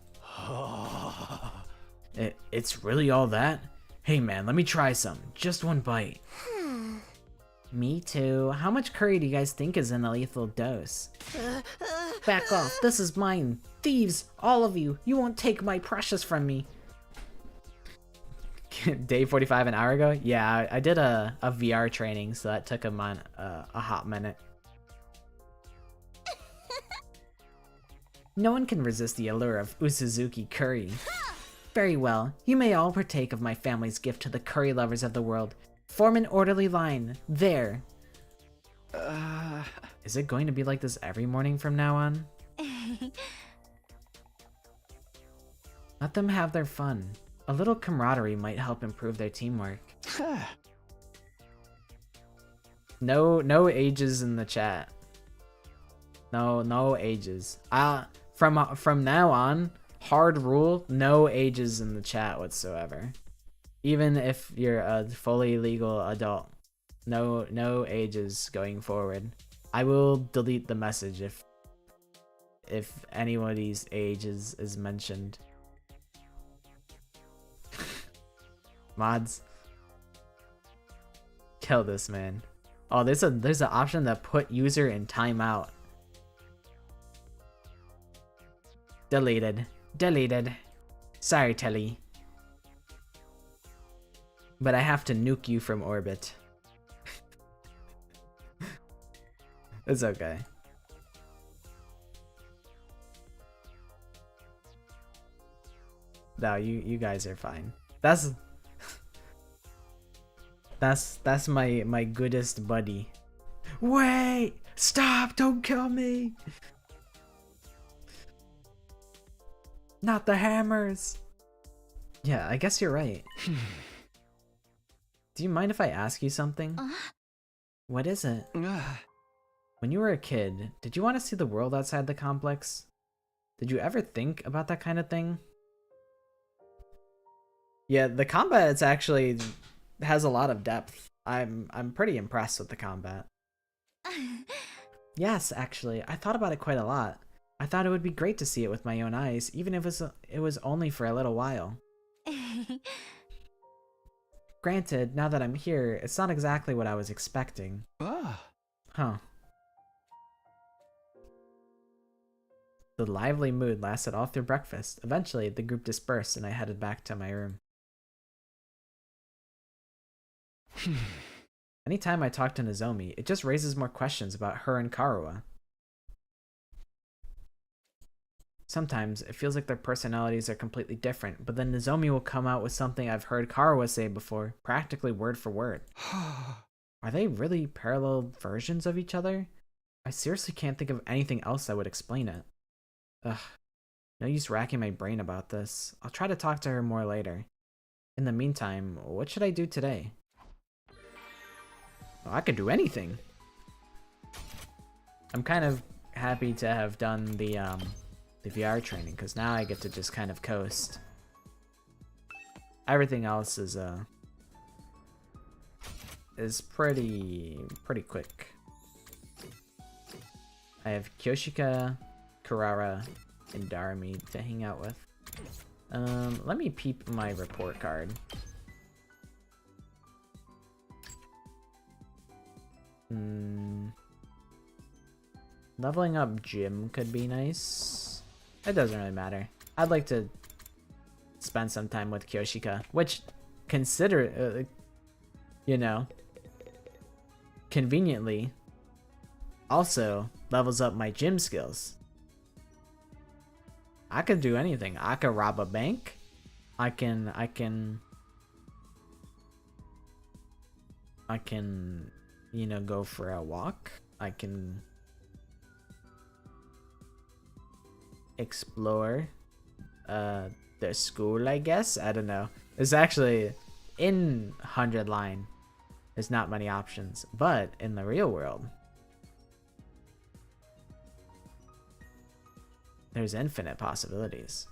It's really all that? Hey man, let me try some. Just one bite. Me too. How much curry do you guys think is in a lethal dose? Back off, this is mine. Thieves, all of you. You won't take my precious from me. Day 45 an hour ago? Yeah, I did a VR training, so that took a hot minute. No one can resist the allure of Usuzuki curry. Very well, you may all partake of my family's gift to the curry lovers of the world. Form an orderly line. There. Is it going to be like this every morning from now on? Let them have their fun. A little camaraderie might help improve their teamwork. No ages in the chat. No ages. From now on, hard rule, no ages in the chat whatsoever. Even if you're a fully legal adult, no ages going forward. I will delete the message if anybody's age is mentioned. Mods, kill this man. Oh, there's an option that put user in timeout. Deleted. Sorry, Telly. But I have to nuke you from orbit. It's okay. No, you guys are fine. That's my goodest buddy. Wait! Stop! Don't kill me! Not the hammers! Yeah, I guess you're right. Do you mind if I ask you something? What is it? When you were a kid, did you want to see the world outside the complex? Did you ever think about that kind of thing? Yeah, the combat it's actually has a lot of depth. I'm pretty impressed with the combat. Yes, actually, I thought about it quite a lot. I thought it would be great to see it with my own eyes, even if it was only for a little while. Granted, now that I'm here, it's not exactly what I was expecting. Huh. The lively mood lasted all through breakfast. Eventually, the group dispersed and I headed back to my room. Anytime I talk to Nozomi, it just raises more questions about her and Karuha. Sometimes, it feels like their personalities are completely different, but then Nozomi will come out with something I've heard Karuha say before, practically word for word. Are they really parallel versions of each other? I seriously can't think of anything else that would explain it. Ugh. No use racking my brain about this. I'll try to talk to her more later. In the meantime, what should I do today? Oh, I could do anything. I'm kind of happy to have done the VR training, because now I get to just kind of coast. Everything else is pretty quick. I have Kyoshika, Kurara, and Darami to hang out with. Let me peep my report card. Leveling up gym could be nice. It doesn't really matter. I'd like to spend some time with Kyoshika, which, you know, conveniently, also levels up my gym skills. I could do anything. I could rob a bank. I can, you know, go for a walk. I can explore the school, I guess. I don't know. It's actually in 100 line. There's not many options, but in the real world, there's infinite possibilities.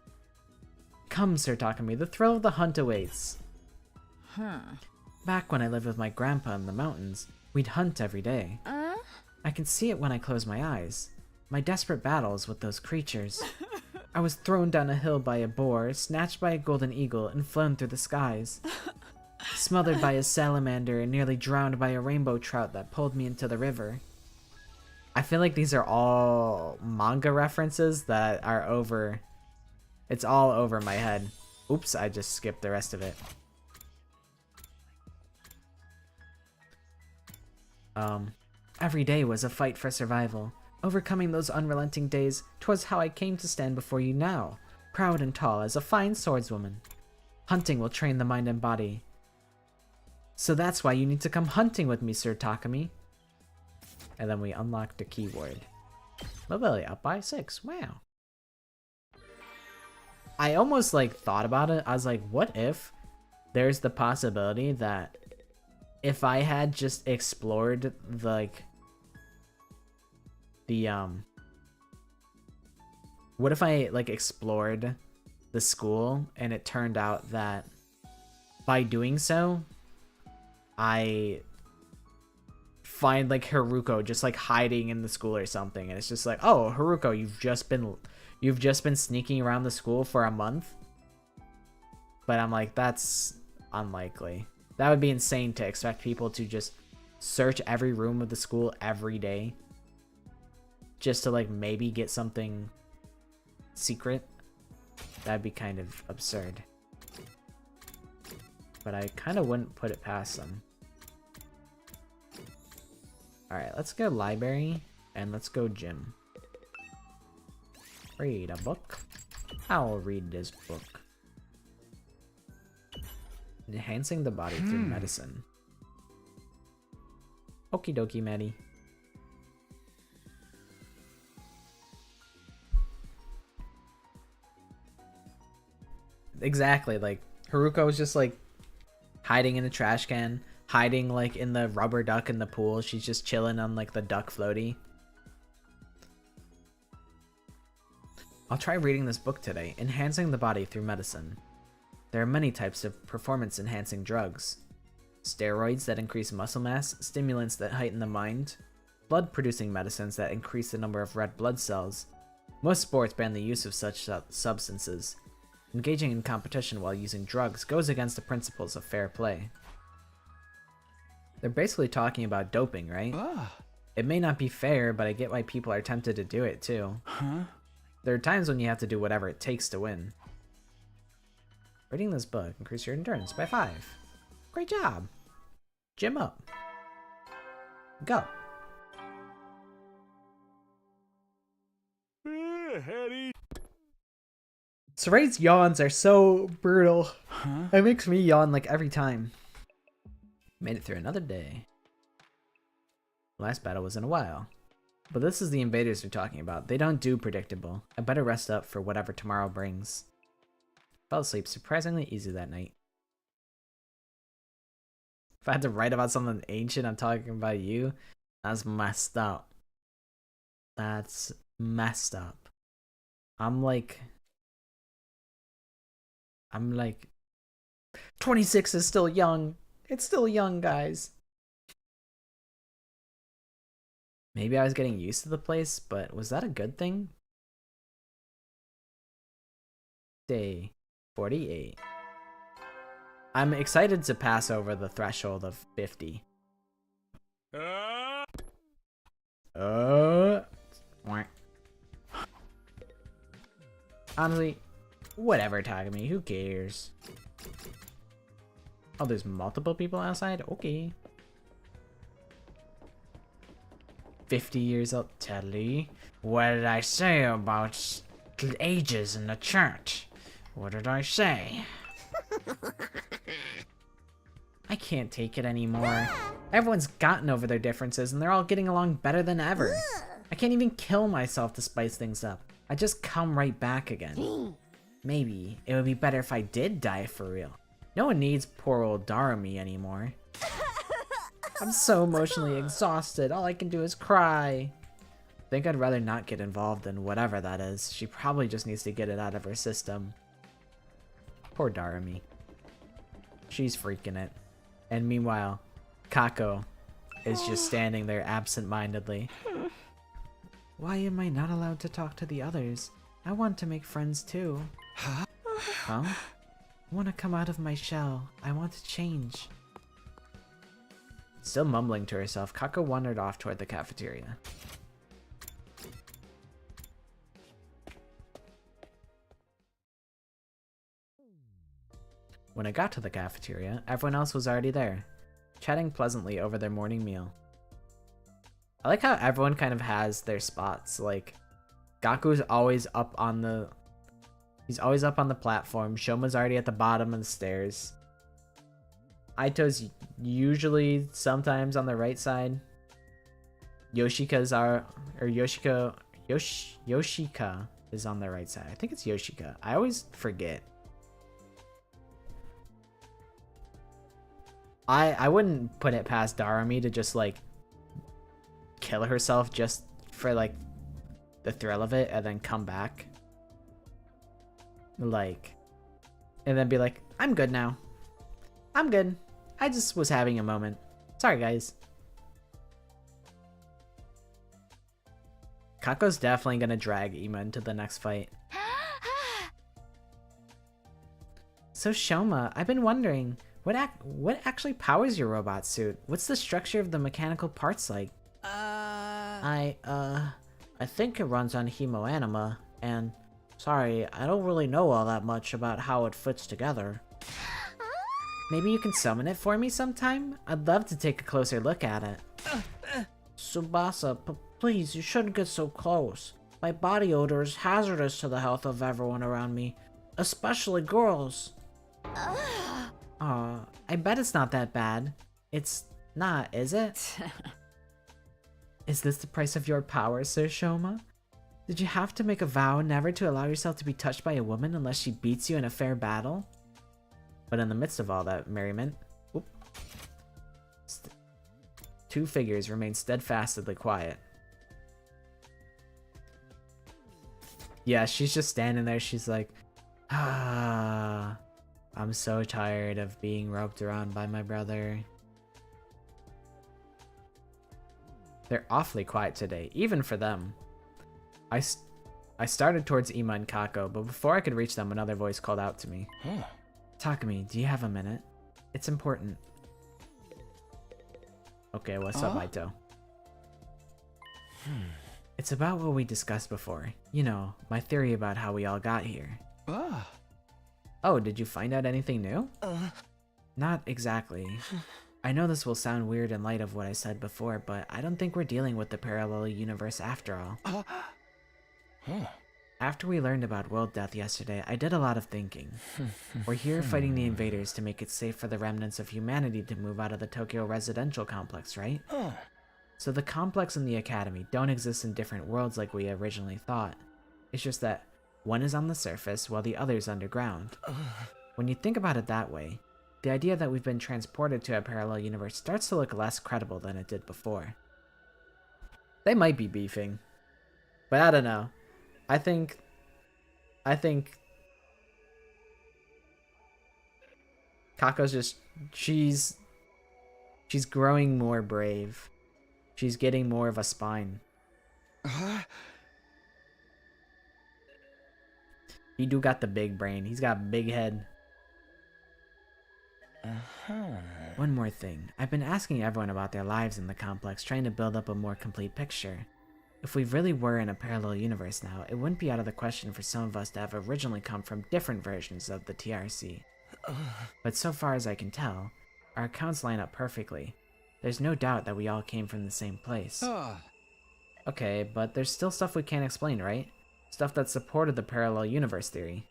Come, Sir Takumi, the thrill of the hunt awaits. Back when I lived with my grandpa in the mountains, we'd hunt every day. I can see it when I close my eyes. My desperate battles with those creatures. I was thrown down a hill by a boar, snatched by a golden eagle, and flown through the skies. Smothered by a salamander and nearly drowned by a rainbow trout that pulled me into the river. I feel like these are all manga references that are over... It's all over my head. Oops, I just skipped the rest of it. Every day was a fight for survival. Overcoming those unrelenting days, 'twas how I came to stand before you now, proud and tall as a fine swordswoman. Hunting will train the mind and body. So that's why you need to come hunting with me, Sir Takumi. And then we unlocked a keyword. Mobility up by 6. Wow. I almost like thought about it. I was like, what if there's the possibility that if I had just explored what if I like explored the school and it turned out that by doing so I find like Haruko just like hiding in the school or something, and it's just like, oh, Haruko, you've just been sneaking around the school for a month. But I'm like, that's unlikely. That would be insane to expect people to just search every room of the school every day just to like maybe get something secret. That'd be kind of absurd. But I kind of wouldn't put it past them. Alright, let's go library and let's go gym. Read a book. I'll read this book. Enhancing the body through medicine. Okie dokie, Maddie. Exactly, like Haruko was just like hiding in a trash can, hiding like in the rubber duck in the pool. She's just chilling on like the duck floaty. I'll try reading this book today, Enhancing the Body Through Medicine. There are many types of performance-enhancing drugs. Steroids that increase muscle mass, stimulants that heighten the mind, blood-producing medicines that increase the number of red blood cells. Most sports ban the use of such substances. Engaging in competition while using drugs goes against the principles of fair play. They're basically talking about doping, right? It may not be fair, but I get why people are tempted to do it too. There are times when you have to do whatever it takes to win. Reading this book increase your endurance by 5. Great job. Gym up. Go. Saray's yawns are so brutal. It makes me yawn like every time. Made it through another day. The last battle was in a while. But this is the invaders we're talking about. They don't do predictable. I better rest up for whatever tomorrow brings. Fell asleep surprisingly easy that night. If I had to write about something ancient, I'm talking about you. That's messed up. That's messed up. I'm like 26 is still young. It's still young, guys. Maybe I was getting used to the place, but was that a good thing? Day 48. I'm excited to pass over the threshold of 50. Honestly, whatever, Takumi, who cares? Oh, there's multiple people outside? Okay. 50 years old. Teddy, what did I say about ages in the church? What did I say? I can't take it anymore. Everyone's gotten over their differences and they're all getting along better than ever. I can't even kill myself to spice things up. I just come right back again. Maybe it would be better if I did die for real. No one needs poor old Darumi anymore. I'm so emotionally exhausted. All I can do is cry. I think I'd rather not get involved in whatever that is. She probably just needs to get it out of her system. Poor Darumi. She's freaking it. And meanwhile, Kako is just standing there absent-mindedly. Why am I not allowed to talk to the others? I want to make friends too. Huh? I want to come out of my shell. I want to change. Still mumbling to herself, Kako wandered off toward the cafeteria. When I got to the cafeteria, everyone else was already there, chatting pleasantly over their morning meal. I like how everyone kind of has their spots. Like, Gaku's always up on the... He's always up on the platform. Shoma's already at the bottom of the stairs. Aito's usually sometimes on the right side. Yoshika is on the right side. I think it's Yoshika. I always forget. I wouldn't put it past Darumi to just like kill herself just for like the thrill of it and then come back. Like, and then be like, I'm good now. I'm good. I just was having a moment. Sorry, guys. Kako's definitely gonna drag Ima into the next fight. So Shoma, I've been wondering, what actually powers your robot suit? What's the structure of the mechanical parts like? I think it runs on hemoanima, and sorry, I don't really know all that much about how it fits together. Maybe you can summon it for me sometime? I'd love to take a closer look at it. Tsubasa, please, you shouldn't get so close. My body odor is hazardous to the health of everyone around me, especially girls. I bet it's not that bad. It's not, is it? Is this the price of your power, Sir Shoma? Did you have to make a vow never to allow yourself to be touched by a woman unless she beats you in a fair battle? But in the midst of all that merriment, two figures remain steadfastly quiet. Yeah, she's just standing there. She's like, I'm so tired of being roped around by my brother. They're awfully quiet today, even for them. I started towards Ima and Kako, but before I could reach them, another voice called out to me. Takumi, do you have a minute? It's important. Okay, what's up, Aito? It's about what we discussed before. You know, my theory about how we all got here. Oh, did you find out anything new? Not exactly. I know this will sound weird in light of what I said before, but I don't think we're dealing with the parallel universe after all. After we learned about world death yesterday, I did a lot of thinking. We're here fighting the invaders to make it safe for the remnants of humanity to move out of the Tokyo residential complex, right? So the complex and the academy don't exist in different worlds like we originally thought. It's just that one is on the surface while the other is underground. When you think about it that way, the idea that we've been transported to a parallel universe starts to look less credible than it did before. They might be beefing, but I don't know. I think Kako's just, she's growing more brave. She's getting more of a spine. He do got the big brain. He's got a big head. One more thing. I've been asking everyone about their lives in the complex, trying to build up a more complete picture. If we really were in a parallel universe now, it wouldn't be out of the question for some of us to have originally come from different versions of the TRC. But so far as I can tell, our accounts line up perfectly. There's no doubt that we all came from the same place. Okay, but there's still stuff we can't explain, right? Stuff that supported the parallel universe theory.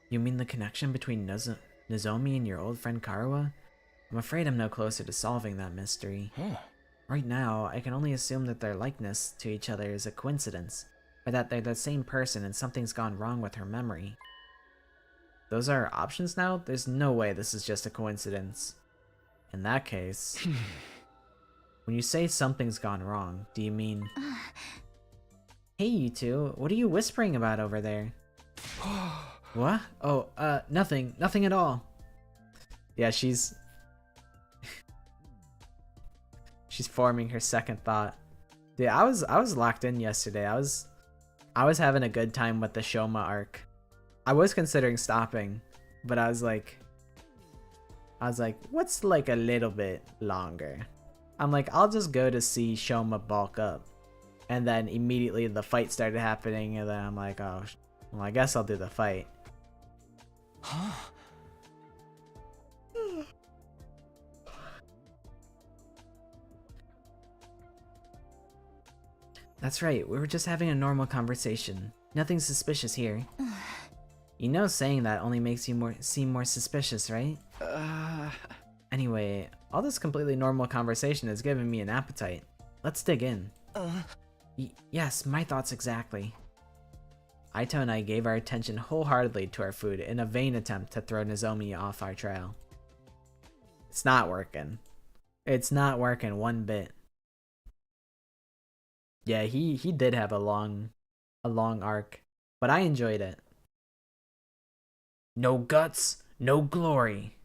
You mean the connection between Nozomi and your old friend Karuwa? I'm afraid I'm no closer to solving that mystery. Right now, I can only assume that their likeness to each other is a coincidence, or that they're the same person and something's gone wrong with her memory. Those are our options now? There's no way this is just a coincidence. In that case... When you say something's gone wrong, do you mean... Hey, you two, what are you whispering about over there? What? Oh, nothing. Nothing at all. Yeah, she's forming her second thought. Dude, I was locked in yesterday. I was having a good time with the Shoma arc. I was considering stopping, but I was like, what's like a little bit longer? I'm like, I'll just go to see Shoma bulk up. And then immediately the fight started happening, and then I'm like, oh, well, I guess I'll do the fight. That's right, we were just having a normal conversation. Nothing suspicious here. You know saying that only makes you seem more suspicious, right? Anyway, all this completely normal conversation has given me an appetite. Let's dig in. Yes, my thoughts exactly. Aito and I gave our attention wholeheartedly to our food in a vain attempt to throw Nozomi off our trail. It's not working. It's not working one bit. Yeah, he did have a long arc, but I enjoyed it. No guts, no glory.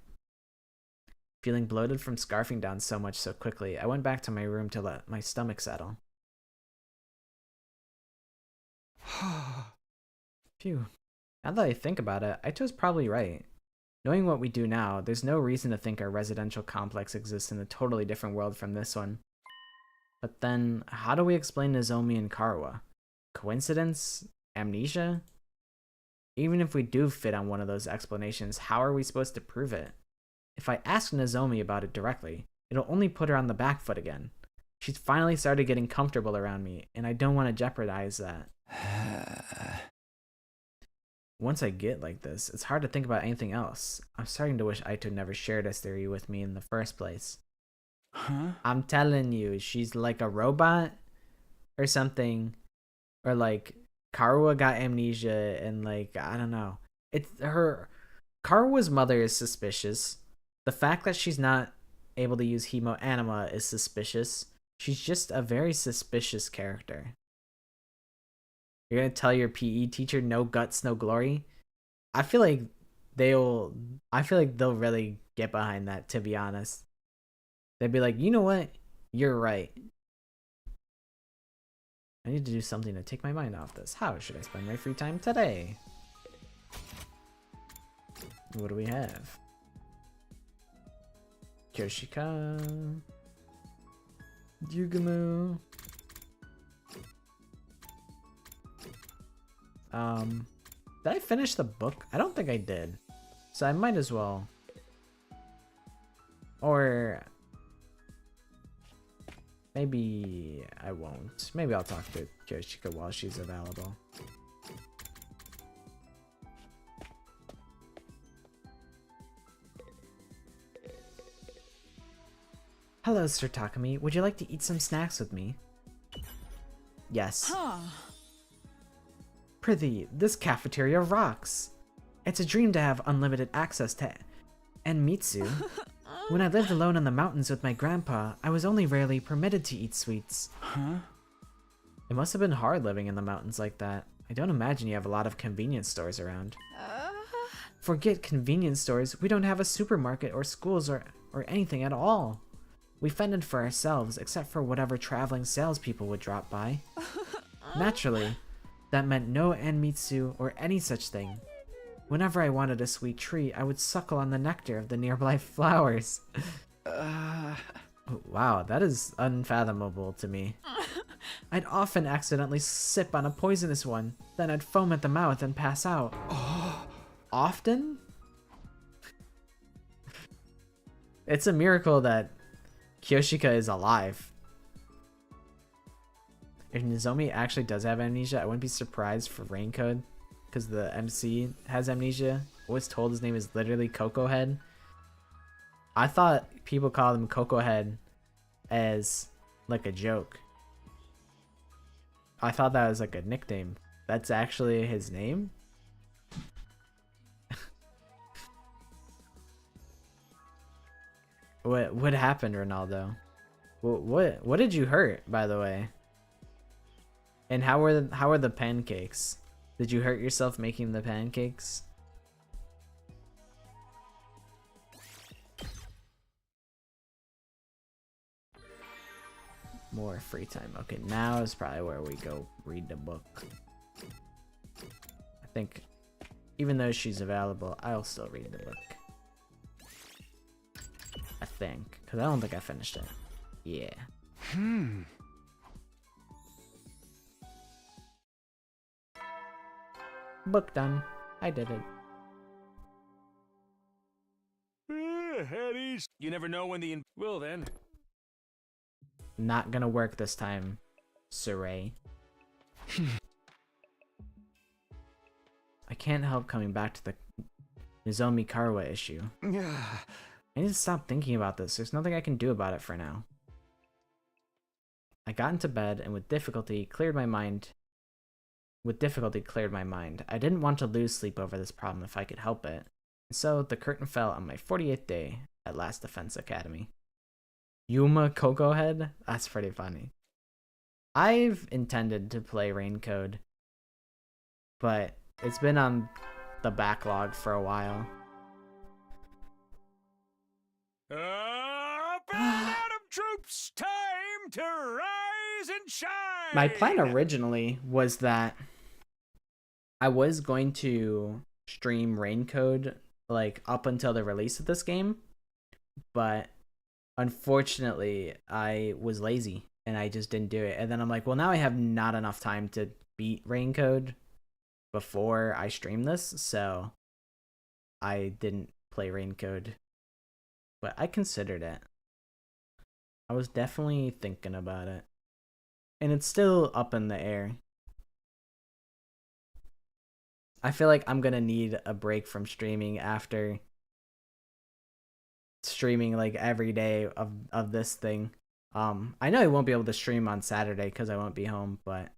Feeling bloated from scarfing down so much so quickly, I went back to my room to let my stomach settle. Phew. Now that I think about it, Aito's probably right. Knowing what we do now, there's no reason to think our residential complex exists in a totally different world from this one. But then, how do we explain Nozomi and Karuwa? Coincidence? Amnesia? Even if we do fit on one of those explanations, how are we supposed to prove it? If I ask Nozomi about it directly, it'll only put her on the back foot again. She's finally started getting comfortable around me, and I don't want to jeopardize that. Once I get like this, it's hard to think about anything else. I'm starting to wish Aito never shared his theory with me in the first place. I'm telling you, she's like a robot or something. Or like Karuwa got amnesia and like, I don't know. It's her... Karuwa's mother is suspicious. The fact that she's not able to use Hemo Anima is suspicious. She's just a very suspicious character. You're gonna tell your PE teacher no guts, no glory? I feel like they'll really get behind that, to be honest. They'd be like, you know what? You're right. I need to do something to take my mind off this. How should I spend my free time today? What do we have? Kyoshika. Yugumu. Did I finish the book? I don't think I did. So I might as well. Or maybe I won't. Maybe I'll talk to Kyoshika while she's available. Hello, Sir Takumi. Would you like to eat some snacks with me? Yes. Prithee, this cafeteria rocks. It's a dream to have unlimited access to Enmitsu. When I lived alone in the mountains with my grandpa, I was only rarely permitted to eat sweets. Huh? It must have been hard living in the mountains like that. I don't imagine you have a lot of convenience stores around. Forget convenience stores, we don't have a supermarket or schools or anything at all. We fended for ourselves except for whatever traveling salespeople would drop by. Naturally, that meant no Enmitsu or any such thing. Whenever I wanted a sweet treat, I would suckle on the nectar of the nearby flowers. Wow, that is unfathomable to me. I'd often accidentally sip on a poisonous one, then I'd foam at the mouth and pass out. Often? It's a miracle that Kyoshika is alive. If Nozomi actually does have amnesia, I wouldn't be surprised for Raincode, because the MC has amnesia. I was told his name is literally Coco Head. I thought people called him Coco Head as like a joke. I thought that was like a nickname. That's actually his name? What happened, Ronaldo? What did you hurt, by the way? And how are the pancakes? Did you hurt yourself making the pancakes? More free time. Okay, now is probably where we go read the book. I think even though she's available, I'll still read the book. I think, because I don't think I finished it. Yeah. Book done. I did it. Eddie's. You never know when the well then. Not gonna work this time, Saray. I can't help coming back to the Nozomi Karwa issue. I need to stop thinking about this. There's nothing I can do about it for now. I got into bed and with difficulty cleared my mind. I didn't want to lose sleep over this problem if I could help it. So the curtain fell on my 48th day at Last Defense Academy. Yuma Coco Head? That's pretty funny. I've intended to play Raincode, but it's been on the backlog for a while. Up and Adam troops, time to rise and shine. My plan originally was that I was going to stream Raincode like up until the release of this game, but unfortunately I was lazy and I just didn't do it. And then I'm like, well, now I have not enough time to beat Raincode before I stream this, so I didn't play Raincode. But I considered it. I was definitely thinking about it. And it's still up in the air. I feel like I'm gonna need a break from streaming after streaming like every day of this thing. I know I won't be able to stream on Saturday because I won't be home, but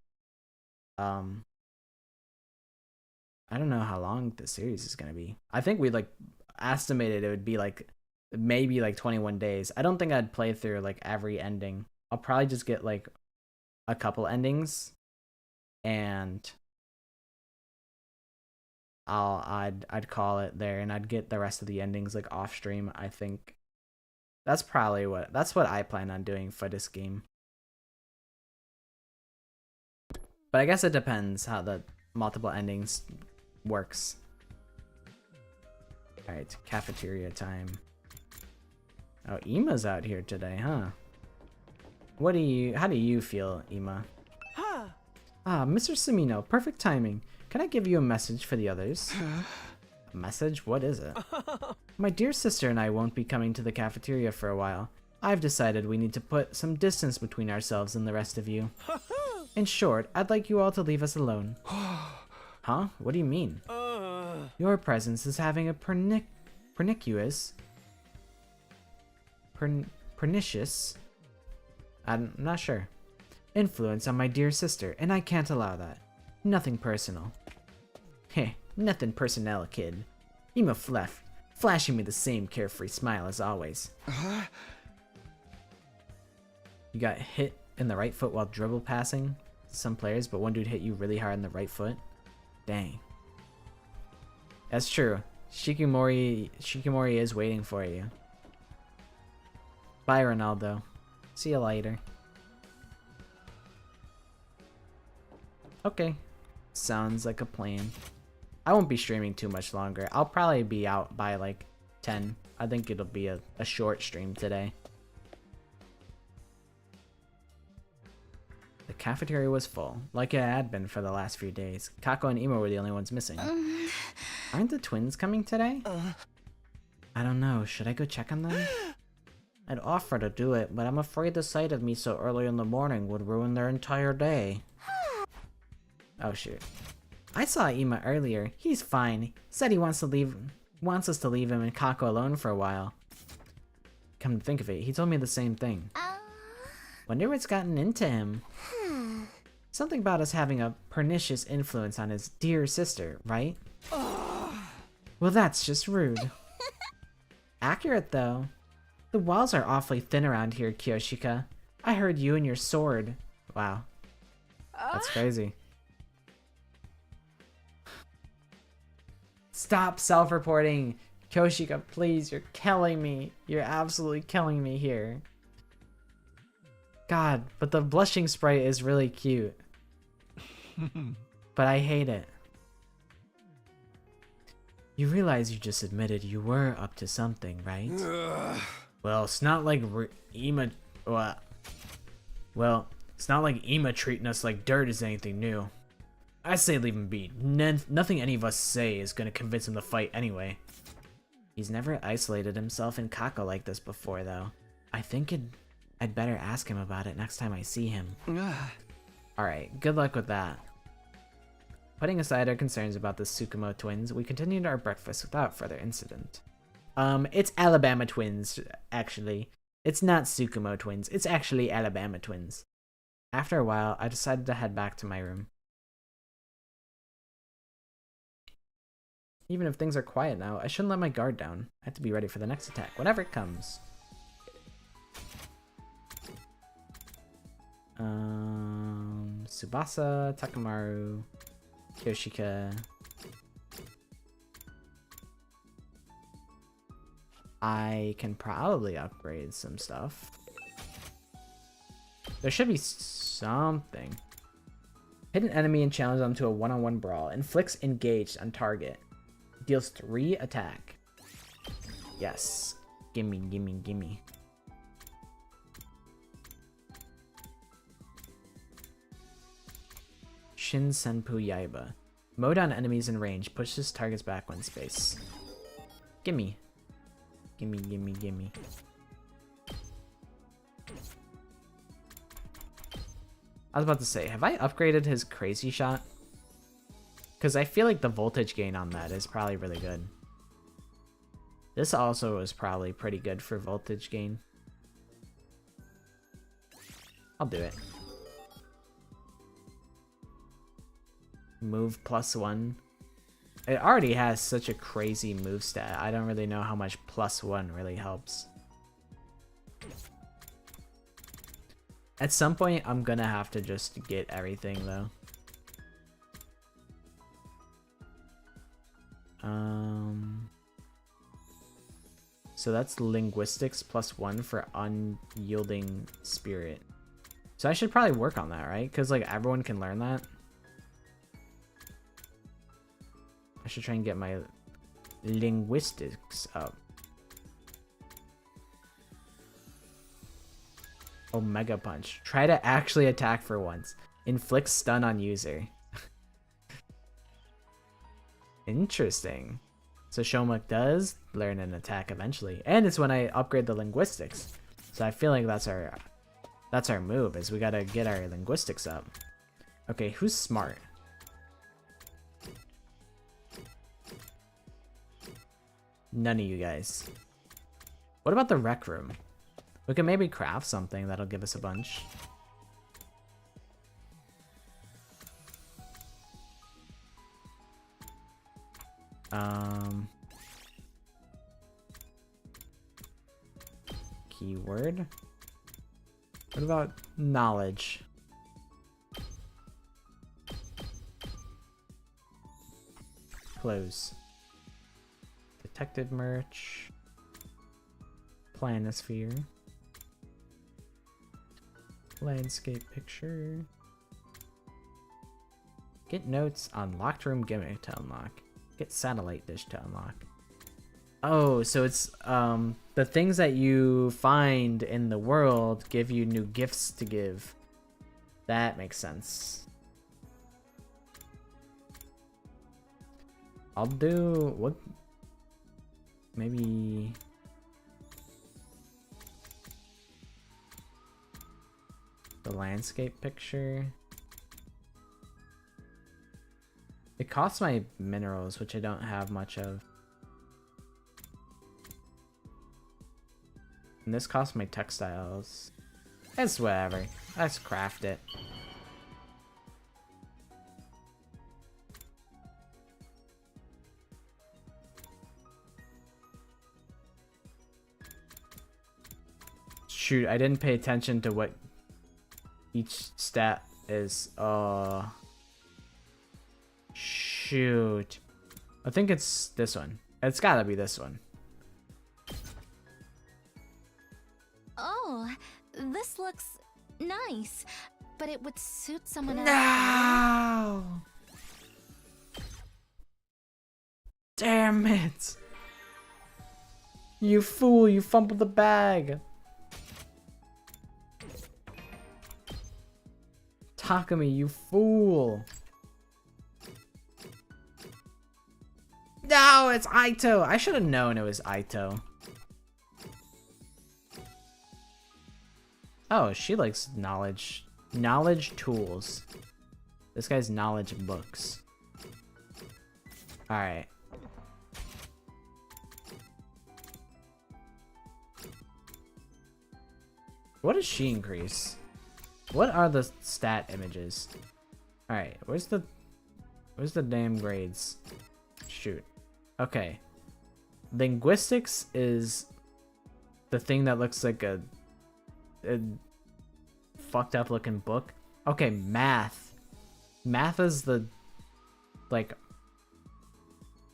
I don't know how long the series is gonna be. I think we like estimated it would be like maybe like 21 days. I don't think I'd play through like every ending. I'll probably just get like a couple endings and I'd call it there, and I'd get the rest of the endings like off stream. I think that's what I plan on doing for this game. But I guess it depends how the multiple endings works. All right, cafeteria time. Oh, Ima's out here today, huh? How do you feel, Ima? Ah, Mr. Samino, perfect timing. Can I give you a message for the others? A message? What is it? My dear sister and I won't be coming to the cafeteria for a while. I've decided we need to put some distance between ourselves and the rest of you. In short, I'd like you all to leave us alone. Huh? What do you mean? Your presence is having a pernicious Pernicious? I'm not sure. Influence on my dear sister, and I can't allow that. Nothing personal. Heh, nothing personnel, kid. Ema left, flashing me the same carefree smile as always. You got hit in the right foot while dribble passing some players, but one dude hit you really hard in the right foot? Dang. That's true. Shikimori is waiting for you. Bye, Ronaldo. See you later. Okay. Sounds like a plan. I won't be streaming too much longer. I'll probably be out by like 10. I think it'll be a short stream today. The cafeteria was full, like it had been for the last few days. Kako and Emo were the only ones missing. Aren't the twins coming today? I don't know. Should I go check on them? I'd offer to do it, but I'm afraid the sight of me so early in the morning would ruin their entire day. Oh shoot. I saw Ema earlier. He's fine. Said he wants us to leave him and Kako alone for a while. Come to think of it, he told me the same thing. Wonder what's gotten into him. Something about us having a pernicious influence on his dear sister, right? Well, that's just rude. Accurate, though. The walls are awfully thin around here, Kyoshika. I heard you and your sword. Wow. That's crazy. Stop self-reporting. Kyoshika, please, you're killing me. You're absolutely killing me here. God, but the blushing sprite is really cute. But I hate it. You realize you just admitted you were up to something, right? Well, it's not like Ema... Well, it's not like Ema treating us like dirt is anything new. I say leave him be. Nothing any of us say is gonna convince him to fight anyway. He's never isolated himself in Kako like this before, though. I think I'd better ask him about it next time I see him. Alright, good luck with that. Putting aside our concerns about the Tsukumo twins, we continued our breakfast without further incident. It's Alabama twins, actually. It's not Tsukumo twins, it's actually Alabama twins. After a while, I decided to head back to my room. Even if things are quiet now, I shouldn't let my guard down. I have to be ready for the next attack, whenever it comes. Tsubasa, Takamaru, Kyoshika. I can probably upgrade some stuff. There should be something. Hit an enemy and challenge them to a one-on-one brawl. Inflicts engaged on target. Deals 3 attack. Yes. Gimme, gimme, gimme. Shin Senpu Yaiba. Mow down enemies in range. Pushes targets back one space. Gimme. Gimme, gimme, gimme. I was about to say, have I upgraded his crazy shot? Because I feel like the voltage gain on that is probably really good. This also is probably pretty good for voltage gain. I'll do it. Move +1. It already has such a crazy move stat. I don't really know how much +1 really helps. At some point, I'm gonna have to just get everything though. So that's linguistics +1 for unyielding spirit. So I should probably work on that, right? Because like everyone can learn that. I should try and get my linguistics up. Omega Punch. Try to actually attack for once. Inflicts stun on user. Interesting. So Shomak does learn an attack eventually. And it's when I upgrade the linguistics. So I feel like that's our move, is we gotta get our linguistics up. Okay, who's smart? None of you guys. What about the rec room? We can maybe craft something that'll give us a bunch. Keyword. What about knowledge? Close. Detective merch. Planisphere. Landscape picture. Get notes on locked room gimmick to unlock. Get satellite dish to unlock. Oh, so it's the things that you find in the world give you new gifts to give. That makes sense. I'll do what? Maybe the landscape picture. It costs my minerals, which I don't have much of. And this costs my textiles. It's whatever. Let's craft it. Shoot, I didn't pay attention to what each stat is. Shoot. I think it's this one. It's gotta be this one. Oh, this looks nice, but it would suit someone else. No! Damn it! You fool, you fumbled the bag! Takumi, you fool! No, it's Aito! I should have known it was Aito. Oh, she likes knowledge. Knowledge tools. This guy's knowledge books. Alright. What does she increase? What are the stat images? Alright, where's the damn grades? Shoot. Okay. Linguistics is the thing that looks like a fucked up looking book. Okay, math. Math is the like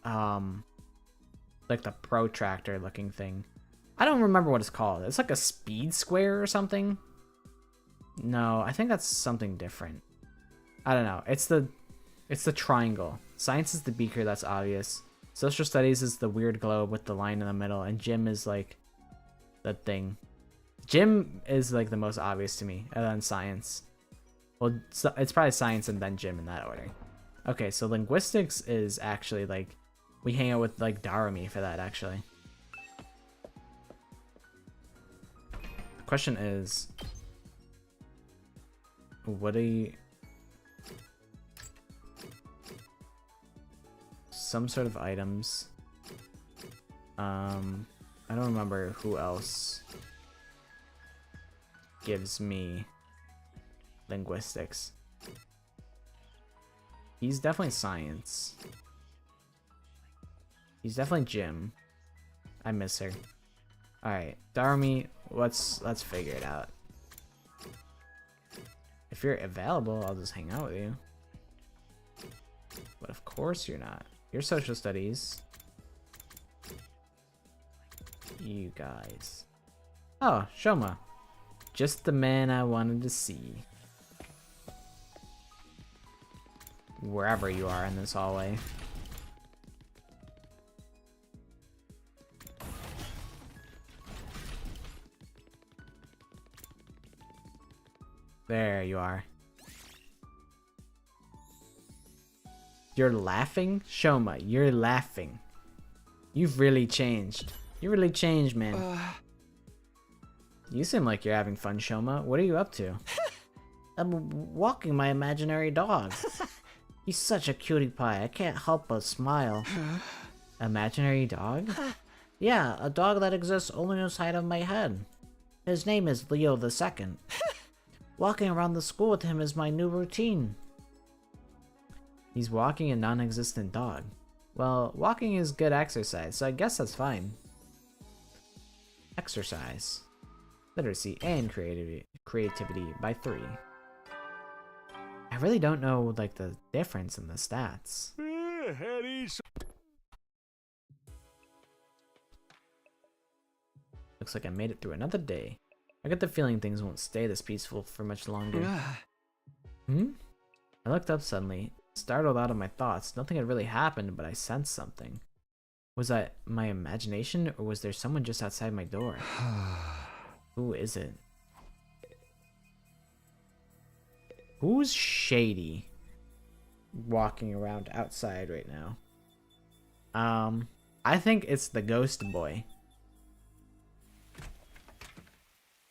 the protractor looking thing. I don't remember what it's called. It's like a speed square or something. No, I think that's something different. I don't know. It's the triangle. Science is the beaker, that's obvious. Social studies is the weird globe with the line in the middle, and gym is like the thing. Gym is like the most obvious to me, and then science. Well, it's probably science and then gym in that order. Okay, so linguistics is actually like, we hang out with like Darumi for that actually. The question is, what do you... Some sort of items. I don't remember who else gives me linguistics. He's definitely science. He's definitely gym. I miss her. Alright, Darumi, let's figure it out. If you're available, I'll just hang out with you. But of course you're not. You're social studies. You guys. Oh, Shoma. Just the man I wanted to see. Wherever you are in this hallway. There you are. You're laughing? Shoma, you're laughing. You've really changed. You really changed, man. You seem like you're having fun, Shoma. What are you up to? I'm walking my imaginary dog. He's such a cutie pie. I can't help but smile. Imaginary dog? Yeah, a dog that exists only inside of my head. His name is Leo the Second. Walking around the school with him is my new routine. He's walking a non-existent dog. Well, walking is good exercise, so I guess that's fine. Exercise. Literacy and creativity by 3. I really don't know, like, the difference in the stats. Looks like I made it through another day. I get the feeling things won't stay this peaceful for much longer. I looked up suddenly, startled out of my thoughts. Nothing had really happened, but I sensed something. Was that my imagination, or was there someone just outside my door? Who is it? Who's shady walking around outside right now? I think it's the ghost boy.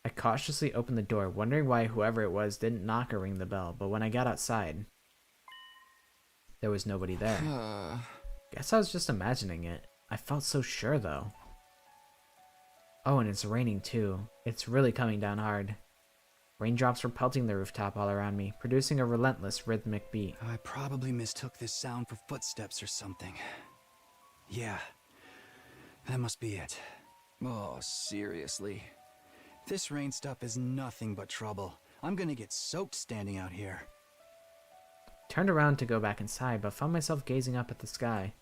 I cautiously opened the door, wondering why whoever it was didn't knock or ring the bell, but when I got outside, there was nobody there. Guess I was just imagining it. I felt so sure though. Oh, and it's raining too. It's really coming down hard. Raindrops were pelting the rooftop all around me, producing a relentless rhythmic beat. I probably mistook this sound for footsteps or something. Yeah, that must be it. Oh, seriously. This rain stuff is nothing but trouble. I'm gonna get soaked standing out here. Turned around to go back inside, but found myself gazing up at the sky.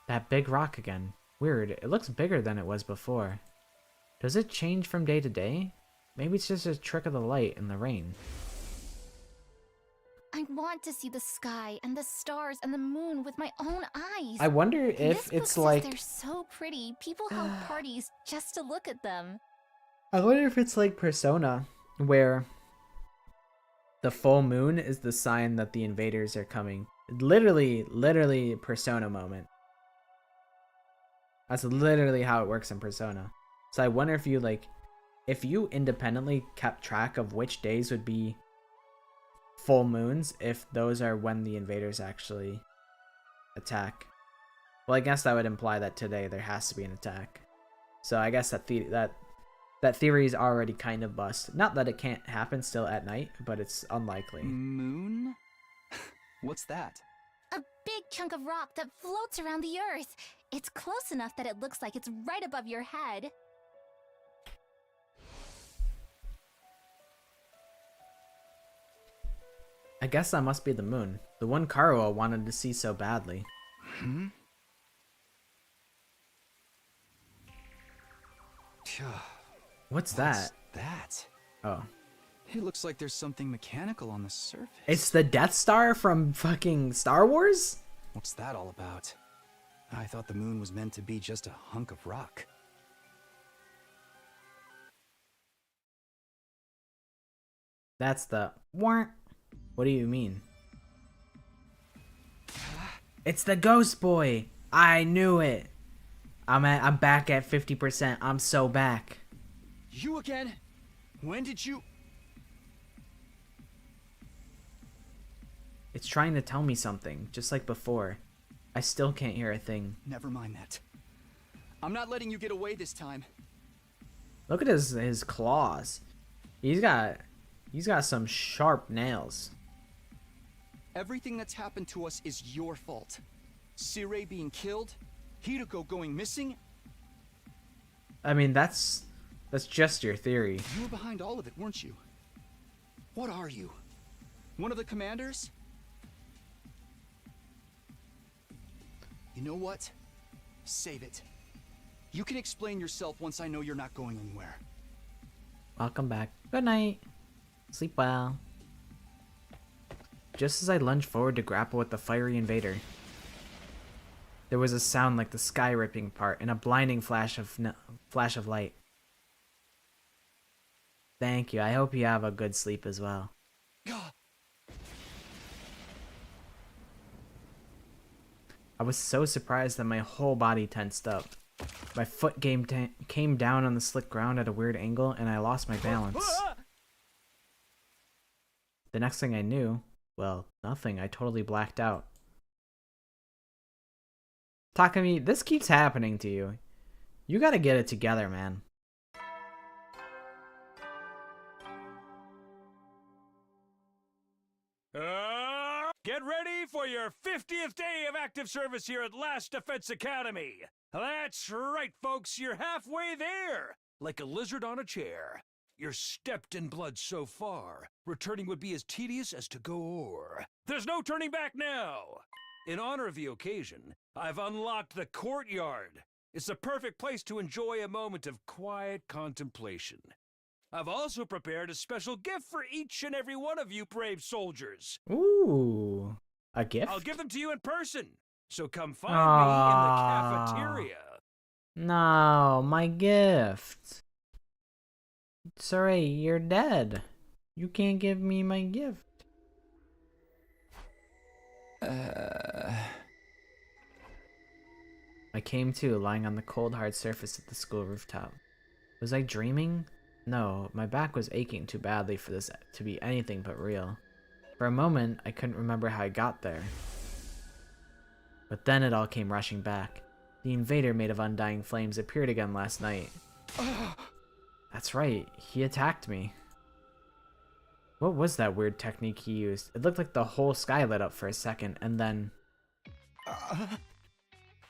That big rock again. Weird, it looks bigger than it was before. Does it change from day to day? Maybe it's just a trick of the light and the rain. I want to see the sky and the stars and the moon with my own eyes. I wonder if This book it's says like... they're so pretty. People held parties just to look at them. I wonder if it's like Persona, where the full moon is the sign that the invaders are coming. Literally Persona moment. That's literally how it works in Persona. So I wonder if you if you independently kept track of which days would be full moons, if those are when the invaders actually attack. Well, I guess that would imply that today there has to be an attack. So I guess that theory is already kind of bust. Not that it can't happen still at night, but it's unlikely. Moon? What's that? A big chunk of rock that floats around the earth. It's close enough that it looks like it's right above your head. I guess that must be the moon. The one Karuo wanted to see so badly. What's that? That? Oh. It looks like there's something mechanical on the surface. It's the Death Star from fucking Star Wars? What's that all about? I thought the moon was meant to be just a hunk of rock. That's the... What do you mean? It's the Ghost Boy! I knew it! I'm back at 50%. I'm so back. You again? When did you... It's trying to tell me something, just like before. I still can't hear a thing. Never mind that. I'm not letting you get away this time. Look at his claws. He's got some sharp nails. Everything that's happened to us is your fault. Sirei being killed, Hideko going missing. I mean, that's just your theory. You were behind all of it, weren't you? What are you? One of the commanders? You know what? Save it. You can explain yourself once I know you're not going anywhere. Welcome back. Good night. Sleep well. Just as I lunged forward to grapple with the fiery invader, there was a sound like the sky ripping apart and a blinding flash of light. Thank you. I hope you have a good sleep as well. I was so surprised that my whole body tensed up. My foot came down on the slick ground at a weird angle, and I lost my balance. The next thing I knew, well, nothing. I totally blacked out. Takumi, this keeps happening to you. You gotta get it together, man. Get ready for your 50th day of active service here at Last Defense Academy. That's right, folks, you're halfway there. Like a lizard on a chair. You're stepped in blood so far. Returning would be as tedious as to go o'er. There's no turning back now. In honor of the occasion, I've unlocked the courtyard. It's the perfect place to enjoy a moment of quiet contemplation. I've also prepared a special gift for each and every one of you brave soldiers. Ooh, a gift? I'll give them to you in person, so come find Aww. me in the cafeteria. No, my gift. Sorry, you're dead. You can't give me my gift. I came to, lying on the cold, hard surface of the school rooftop. Was I dreaming? No, my back was aching too badly for this to be anything but real. For a moment, I couldn't remember how I got there. But then it all came rushing back. The invader made of undying flames appeared again last night. That's right, he attacked me. What was that weird technique he used? It looked like the whole sky lit up for a second, and then...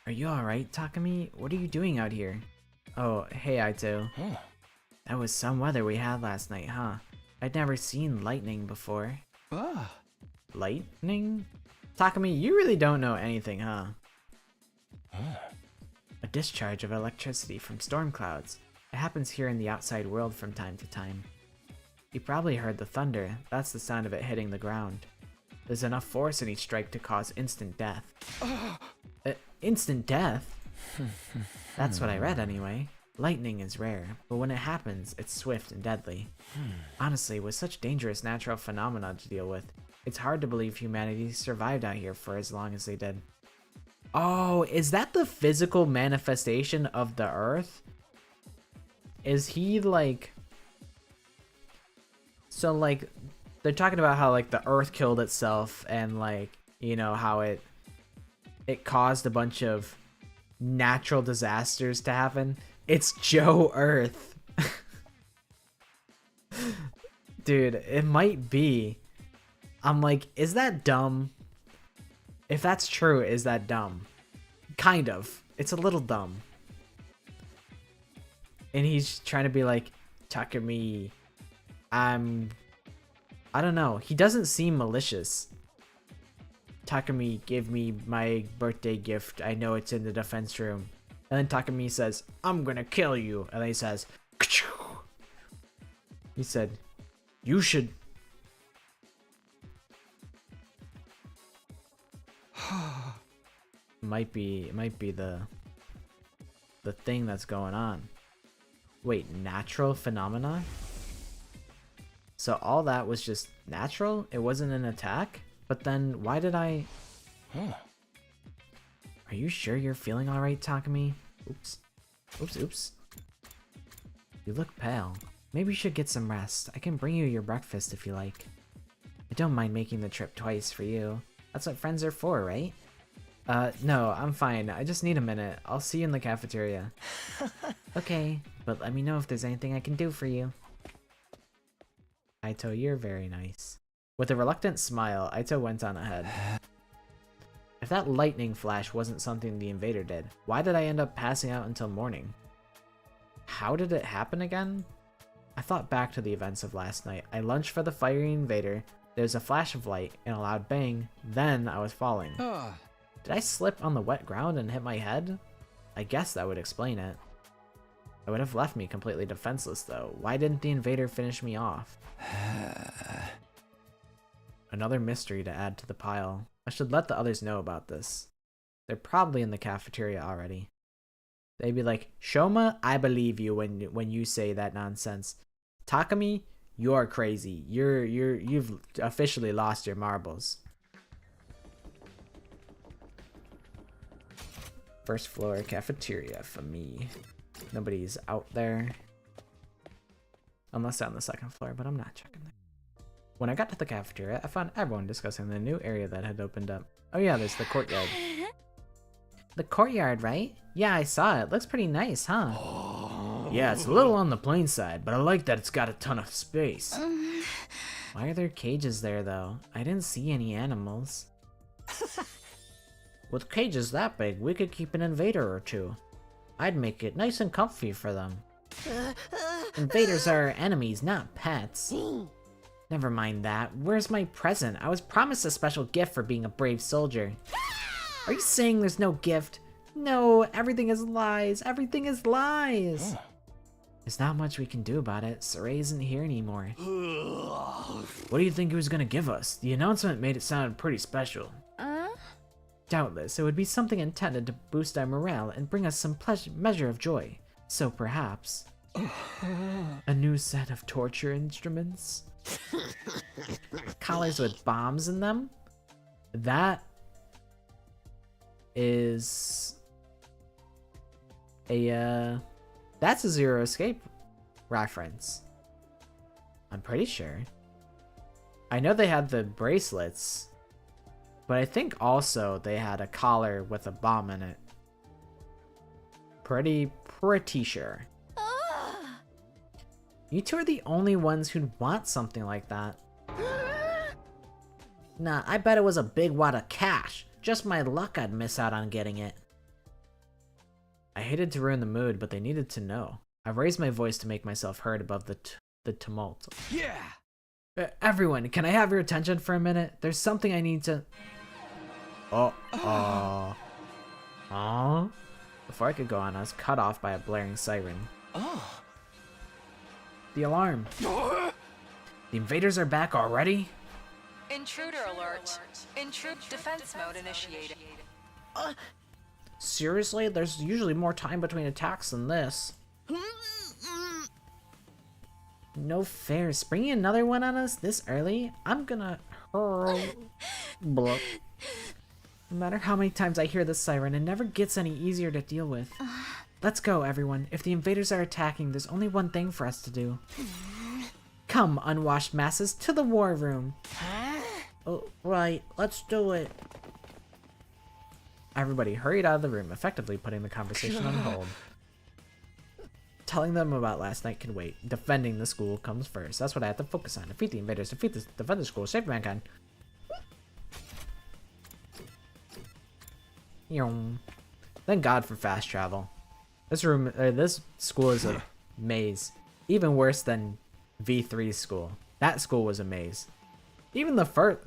Are you alright, Takumi? What are you doing out here? Oh, hey, Aito. That was some weather we had last night, huh? I'd never seen lightning before. Lightning? Takumi, you really don't know anything, huh? A discharge of electricity from storm clouds. It happens here in the outside world from time to time. You probably heard the thunder. That's the sound of it hitting the ground. There's enough force in each strike to cause instant death. Instant death? That's what I read anyway. Lightning is rare, but when it happens, it's swift and deadly. Honestly, with such dangerous natural phenomena to deal with, it's hard to believe humanity survived out here for as long as they did. Oh, is that the physical manifestation of the Earth? Is he like... So like, they're talking about how like the Earth killed itself and like, you know, how it caused a bunch of natural disasters to happen. It's Joe Earth. Dude, it might be. I'm like, is that dumb? If that's true, is that dumb? Kind of. It's a little dumb. And he's trying to be like, Takumi, I don't know. He doesn't seem malicious. Takumi, give me my birthday gift. I know it's in the defense room. And then Takumi says, I'm gonna kill you. And then he says, Ka-choo! He said, you should. might be the thing that's going on. Wait, natural phenomena? So all that was just natural? It wasn't an attack? But then why did I... Are you sure you're feeling alright, Takumi? Oops. Oops, oops. You look pale. Maybe you should get some rest. I can bring you your breakfast if you like. I don't mind making the trip twice for you. That's what friends are for, right? No, I'm fine. I just need a minute. I'll see you in the cafeteria. Okay, but let me know if there's anything I can do for you. Aito, you're very nice. With a reluctant smile, Aito went on ahead. If that lightning flash wasn't something the invader did, why did I end up passing out until morning? How did it happen again? I thought back to the events of last night. I lunged for the fiery invader, there was a flash of light and a loud bang, then I was falling. Did I slip on the wet ground and hit my head? I guess that would explain it. It would have left me completely defenseless though. Why didn't the invader finish me off? Another mystery to add to the pile. I should let the others know about this. They're probably in the cafeteria already. They'd be like, Shoma, I believe you when you say that nonsense. Takumi, you're crazy. You've officially lost your marbles. First floor cafeteria for me. Nobody's out there. Unless on the second floor, but I'm not checking there. When I got to the cafeteria, I found everyone discussing the new area that had opened up. Oh yeah, there's the courtyard. The courtyard, right? Yeah, I saw it. Looks pretty nice, huh? Yeah, it's a little on the plain side, but I like that it's got a ton of space. Why are there cages there, though? I didn't see any animals. With cages that big, we could keep an invader or two. I'd make it nice and comfy for them. Invaders are our enemies, not pets. Never mind that. Where's my present? I was promised a special gift for being a brave soldier. Are you saying there's no gift? No, everything is lies. Everything is lies. There's not much we can do about it. Saray isn't here anymore. What do you think he was gonna give us? The announcement made it sound pretty special. Doubtless, it would be something intended to boost our morale and bring us some measure of joy. So perhaps... a new set of torture instruments? Collars with bombs in them? That is a that's a Zero Escape reference. I'm pretty sure. I know they had the bracelets, but I think also they had a collar with a bomb in it. Pretty sure. You two are the only ones who'd want something like that. Nah, I bet it was a big wad of cash. Just my luck I'd miss out on getting it. I hated to ruin the mood, but they needed to know. I raised my voice to make myself heard above the tumult. Yeah! Everyone, can I have your attention for a minute? There's something I need to... Before I could go on, I was cut off by a blaring siren. The alarm. The invaders are back already? Intruder alert. Intrude defense mode initiated. Seriously? There's usually more time between attacks than this. No fair. Springing another one on us this early? I'm gonna hurl. Blah. No matter how many times I hear this siren, it never gets any easier to deal with. Let's go, everyone. If the invaders are attacking, there's only one thing for us to do. Come, unwashed masses, to the war room. Oh, right, let's do it. Everybody hurried out of the room, effectively putting the conversation on hold. Telling them about last night can wait. Defending the school comes first. That's what I have to focus on. Defeat the invaders, defend the school, save mankind. Thank God for fast travel. This school is a maze. Even worse than V3's school. That school was a maze. Even the first...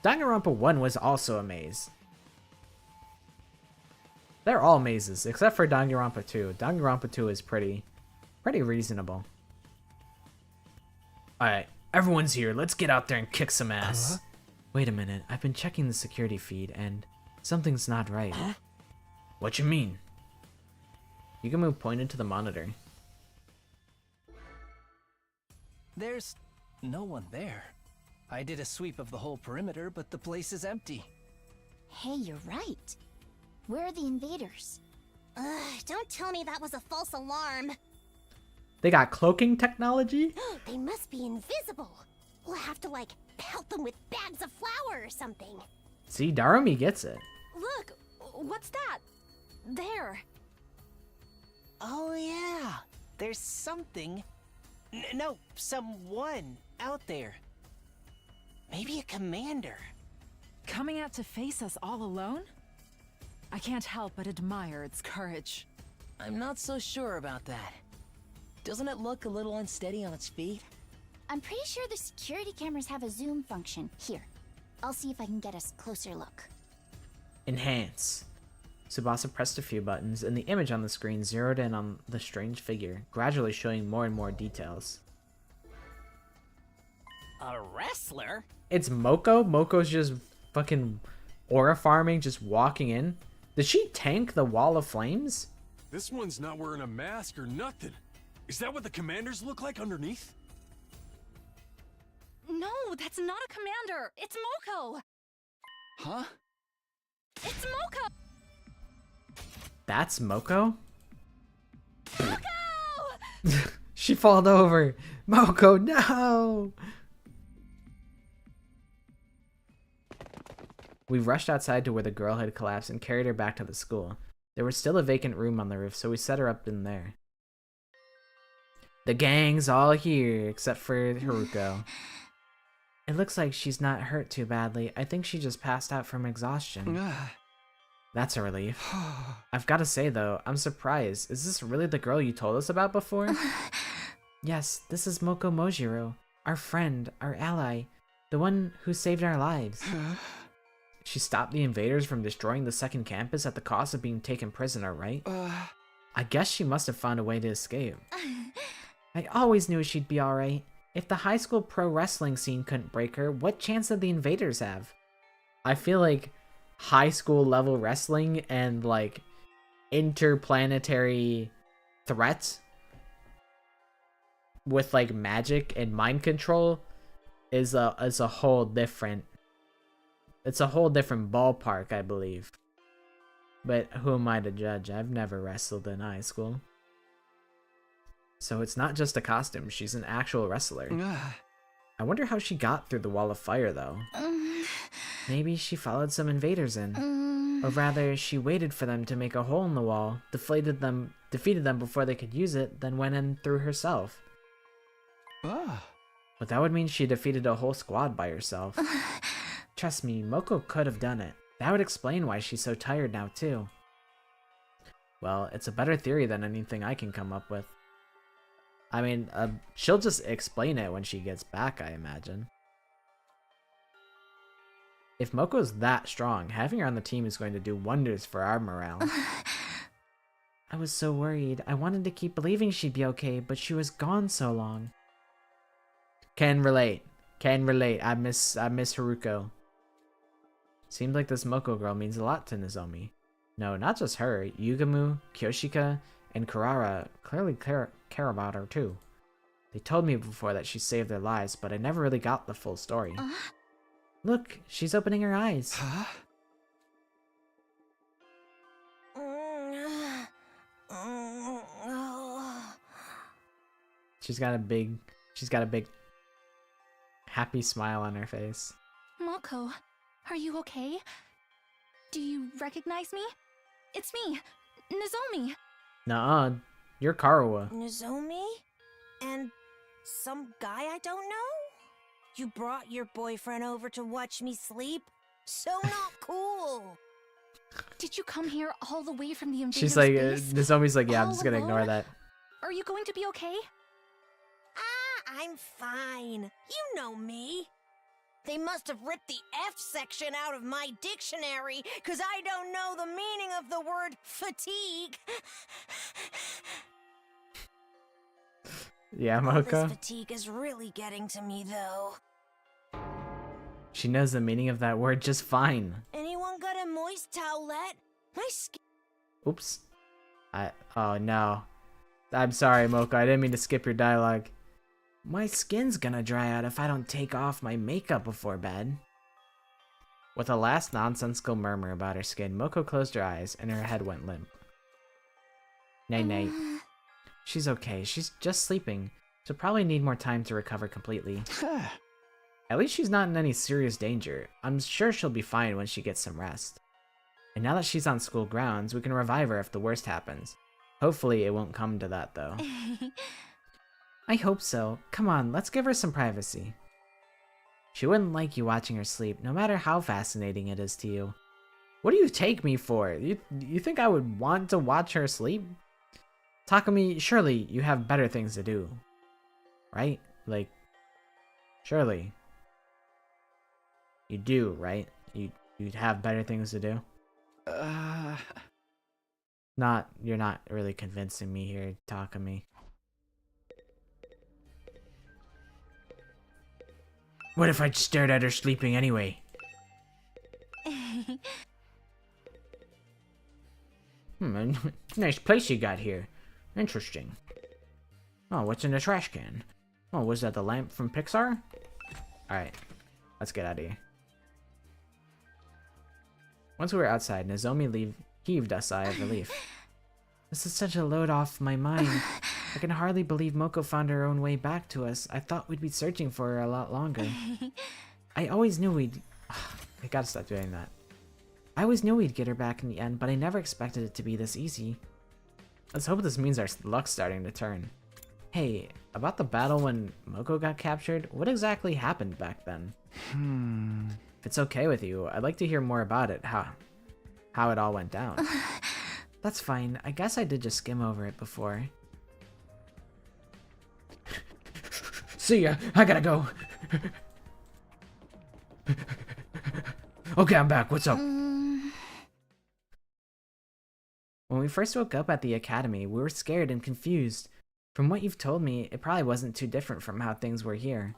Danganronpa 1 was also a maze. They're all mazes, except for Danganronpa 2. Danganronpa 2 is pretty reasonable. Alright, everyone's here. Let's get out there and kick some ass. Wait a minute. I've been checking the security feed, and something's not right. What you mean? Yugamu pointed to the monitor. There's no one there. I did a sweep of the whole perimeter, but the place is empty. Hey, you're right. Where are the invaders? Don't tell me that was a false alarm. They got cloaking technology? They must be invisible. We'll have to, like, pelt them with bags of flour or something. See, Darumi gets it. Look, what's that? There. Oh yeah, there's something. No, someone out there. Maybe a commander. Coming out to face us all alone? I can't help but admire its courage. I'm not so sure about that. Doesn't it look a little unsteady on its feet? I'm pretty sure the security cameras have a zoom function. Here, I'll see if I can get a closer look. Enhance. Tsubasa pressed a few buttons, and the image on the screen zeroed in on the strange figure, gradually showing more and more details. A wrestler? It's Moko? Moko's just fucking aura farming, just walking in. Did she tank the wall of flames? This one's not wearing a mask or nothing. Is that what the commanders look like underneath? No, that's not a commander. It's Moko. Huh? It's Moko. That's Moko? Moko! She falled over. Moko, no! We rushed outside to where the girl had collapsed and carried her back to the school. There was still a vacant room on the roof, so we set her up in there. The gang's all here, except for Haruko. It looks like she's not hurt too badly. I think she just passed out from exhaustion. That's a relief. I've got to say, though, I'm surprised. Is this really the girl you told us about before? Yes, this is Moko Mojiro, our friend, our ally, the one who saved our lives. She stopped the invaders from destroying the second campus at the cost of being taken prisoner, right? I guess she must have found a way to escape. I always knew she'd be alright. If the high school pro wrestling scene couldn't break her, what chance did the invaders have? I feel like high school level wrestling and like interplanetary threats with like magic and mind control is a whole different, it's a whole different ballpark, I believe. But who am I to judge? I've never wrestled in high school. So it's not just a costume, she's an actual wrestler. I wonder how she got through the wall of fire, though. Maybe she followed some invaders in. Or rather, she waited for them to make a hole in the wall, defeated them before they could use it, then went in through herself. But that would mean she defeated a whole squad by herself. Trust me, Moko could have done it. That would explain why she's so tired now, too. Well, it's a better theory than anything I can come up with. I mean, she'll just explain it when she gets back, I imagine. If Moko's that strong, having her on the team is going to do wonders for our morale. I was so worried. I wanted to keep believing she'd be okay, but she was gone so long. Can relate. Can relate. I miss Haruko. Seems like this Moko girl means a lot to Nozomi. No, not just her. Yugamu, Kyoshika, and Kurara clearly care about her too. They told me before that she saved their lives, but I never really got the full story. Look, she's opening her eyes. She's got a big happy smile on her face. Moko, are you okay? Do you recognize me? It's me, Nozomi. Nuh-uh, you're Karuwa. Nozomi? And some guy I don't know? You brought your boyfriend over to watch me sleep? So not cool. Did you come here all the way from the invaders' She's like, base? Nozomi's like, yeah, I'm All just gonna ignore alone? that. Are you going to be okay? I'm fine. You know me. They must have ripped the F section out of my dictionary, because I don't know the meaning of the word fatigue. Yeah, All this Moko. fatigue is really getting to me, though. She knows the meaning of that word just fine. Anyone got a moist towelette? My skin. Oops. Oh no. I'm sorry, Moko. I didn't mean to skip your dialogue. My skin's gonna dry out if I don't take off my makeup before bed. With a last nonsensical murmur about her skin, Moko closed her eyes and her head went limp. Night-night. She's okay. She's just sleeping. She'll probably need more time to recover completely. At least she's not in any serious danger. I'm sure she'll be fine when she gets some rest. And now that she's on school grounds, we can revive her if the worst happens. Hopefully it won't come to that, though. I hope so. Come on, let's give her some privacy. She wouldn't like you watching her sleep, no matter how fascinating it is to you. What do you take me for? You think I would want to watch her sleep? Takumi, surely you have better things to do. Right? Like, surely. You do, right? You'd have better things to do? You're not really convincing me here, Takumi. What if I stared at her sleeping anyway? Nice place you got here. Interesting. Oh, what's in the trash can? Oh, was that the lamp from Pixar? Alright, let's get out of here. Once we were outside, Nozomi heaved a sigh of relief. This is such a load off my mind. I can hardly believe Moko found her own way back to us. I thought we'd be searching for her a lot longer. I always knew we'd... I gotta stop doing that. I always knew we'd get her back in the end, but I never expected it to be this easy. Let's hope this means our luck's starting to turn. Hey, about the battle when Moko got captured, what exactly happened back then? If it's okay with you, I'd like to hear more about it, how it all went down. That's fine. I guess I did just skim over it before. See ya. I gotta go. Okay, I'm back. What's up? When we first woke up at the academy, we were scared and confused. From what you've told me, it probably wasn't too different from how things were here.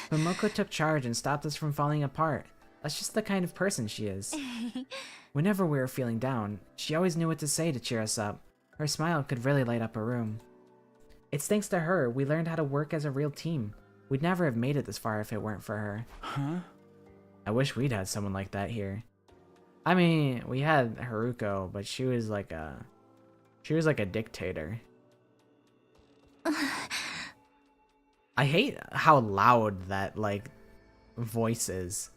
But Moko took charge and stopped us from falling apart. That's just the kind of person she is. Whenever we were feeling down, she always knew what to say to cheer us up. Her smile could really light up a room. It's thanks to her we learned how to work as a real team. We'd never have made it this far if it weren't for her. Huh? I wish we'd had someone like that here. I mean, we had Haruko, but she was like a dictator. I hate how loud that like voice is.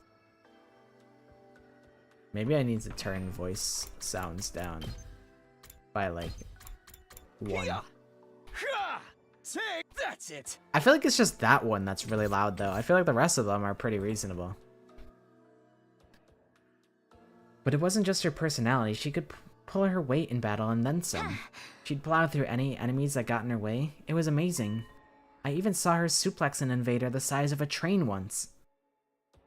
Maybe I need to turn voice sounds down by like 1. That's it. I feel like it's just that one that's really loud though. I feel like the rest of them are pretty reasonable. But it wasn't just her personality. She could pull her weight in battle and then some. She'd plow through any enemies that got in her way. It was amazing. I even saw her suplex an invader the size of a train once.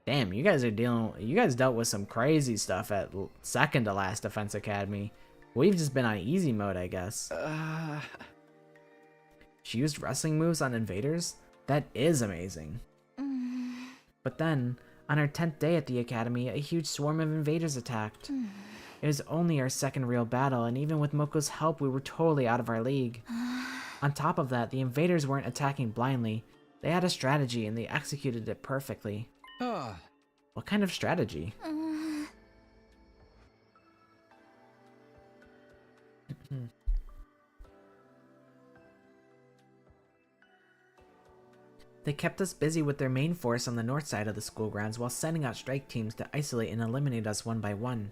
Damn, you guys dealt with some crazy stuff at second to last Defense Academy. We've just been on easy mode, I guess. She used wrestling moves on invaders? That is amazing. But then, on our 10th day at the academy, a huge swarm of invaders attacked. It was only our second real battle, and even with Moko's help, we were totally out of our league. On top of that, the invaders weren't attacking blindly. They had a strategy, and they executed it perfectly. What kind of strategy? They kept us busy with their main force on the north side of the school grounds while sending out strike teams to isolate and eliminate us one by one.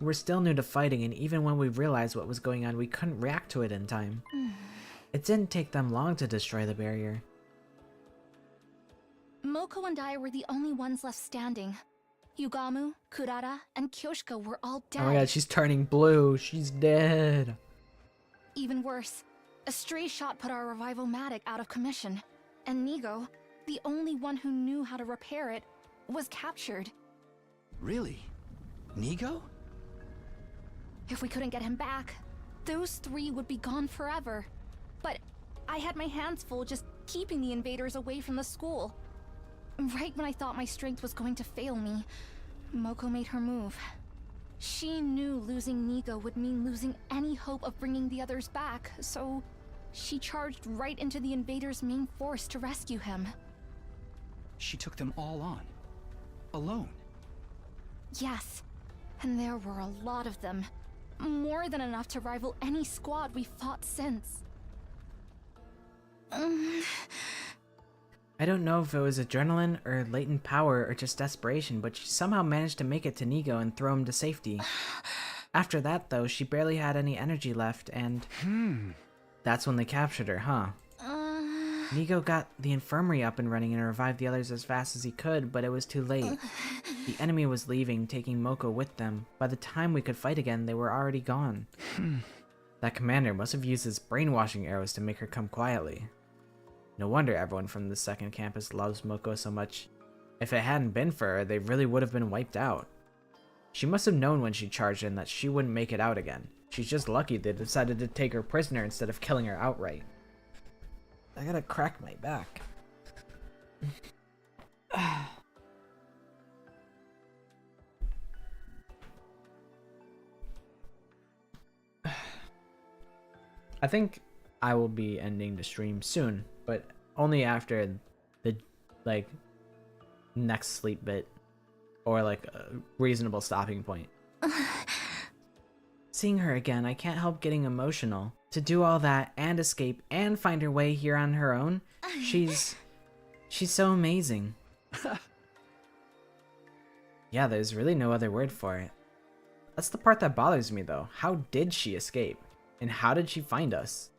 We were still new to fighting, and even when we realized what was going on, we couldn't react to it in time. It didn't take them long to destroy the barrier. Moko and I were the only ones left standing. Yugamu, Kurara, and Kyoshika were all dead. Oh my god, she's turning blue. She's dead. Even worse, a stray shot put our revival-matic out of commission. And Nigo, the only one who knew how to repair it, was captured. Really? Nigo? If we couldn't get him back, those 3 would be gone forever. But I had my hands full just keeping the invaders away from the school. Right when I thought my strength was going to fail me, Moko made her move. She knew losing Nigo would mean losing any hope of bringing the others back, so she charged right into the invaders' main force to rescue him. She took them all on. Alone. Yes, and there were a lot of them. More than enough to rival any squad we've fought since. I don't know if it was adrenaline or latent power or just desperation, but she somehow managed to make it to Nigo and throw him to safety. After that, though, she barely had any energy left, and that's when they captured her, huh? Nigo got the infirmary up and running and revived the others as fast as he could, but it was too late. The enemy was leaving, taking Moko with them. By the time we could fight again, they were already gone. That commander must have used his brainwashing arrows to make her come quietly. No wonder everyone from the second campus loves Moko so much. If it hadn't been for her, they really would have been wiped out. She must have known when she charged in that she wouldn't make it out again. She's just lucky they decided to take her prisoner instead of killing her outright. I gotta crack my back. I think I will be ending the stream soon, but only after the next sleep bit or like a reasonable stopping point. Seeing her again, I can't help getting emotional. To do all that and escape and find her way here on her own, she's so amazing. Yeah, there's really no other word for it. That's the part that bothers me though. How did she escape? And how did she find us?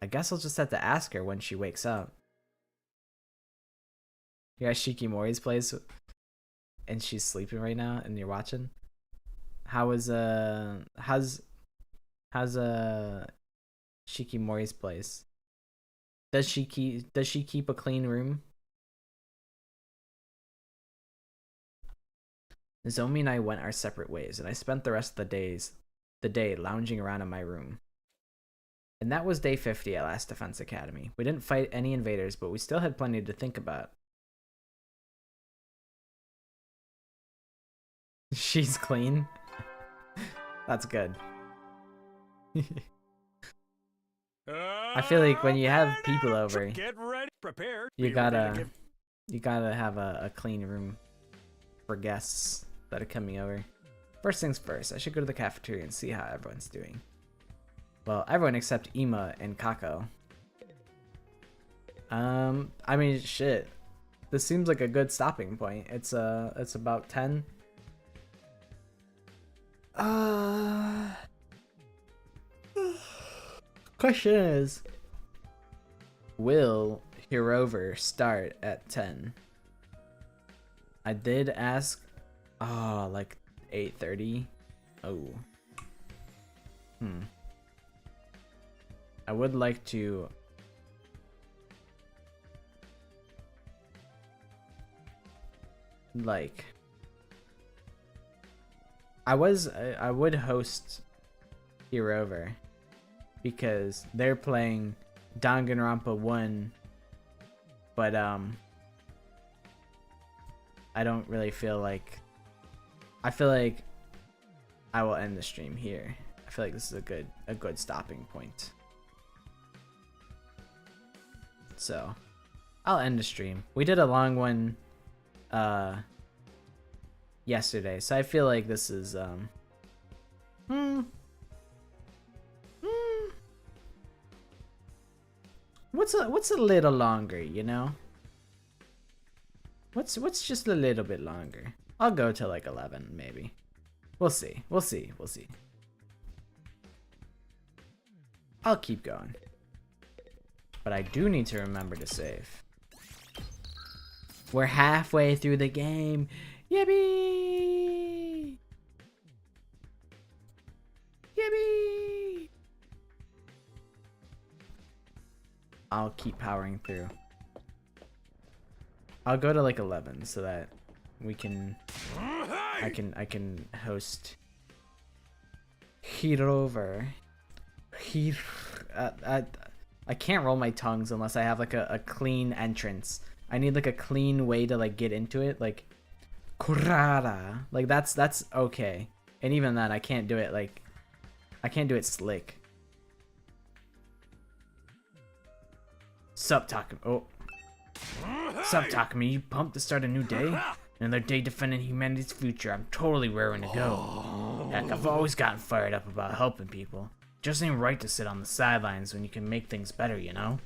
I guess I'll just have to ask her when she wakes up. You guys Shikimori's place and she's sleeping right now and you're watching? How's Shikimori's place? Does she keep a clean room? Zomi and I went our separate ways, and I spent the rest of the day lounging around in my room. And that was day 50 at Last Defense Academy. We didn't fight any invaders, but we still had plenty to think about. She's clean. That's good. I feel like when you have people over, Get ready, prepared. you gotta have a clean room for guests that are coming over. First things first, I should go to the cafeteria and see how everyone's doing. Well, everyone except Ima and Kako. I mean, shit. This seems like a good stopping point. It's about 10. Question is, will Herover start at 10? I did ask, like 8:30. Oh. I would like to I would host Herover because they're playing Danganronpa 1, but I don't really feel like I will end the stream here. I feel like this is a good stopping point. So, I'll end the stream. We did a long one yesterday, so I feel like this is what's a little longer, you know? What's just a little bit longer? I'll go to like 11 maybe. We'll see. I'll keep going. But I do need to remember to save. We're halfway through the game. Yippee! Yippee! I'll keep powering through. I'll go to like 11 so that we can I can host Herover. I can't roll my tongues unless I have like a clean entrance. I need like a clean way to like get into it, like Kurara. Like that's okay. And even that I can't do it like I can't do it slick. Sup Takumi. Oh. Sup Takumi, you pumped to start a new day? Another day defending humanity's future. I'm totally raring to go. Heck, I've always gotten fired up about helping people. Just ain't right to sit on the sidelines when you can make things better, you know?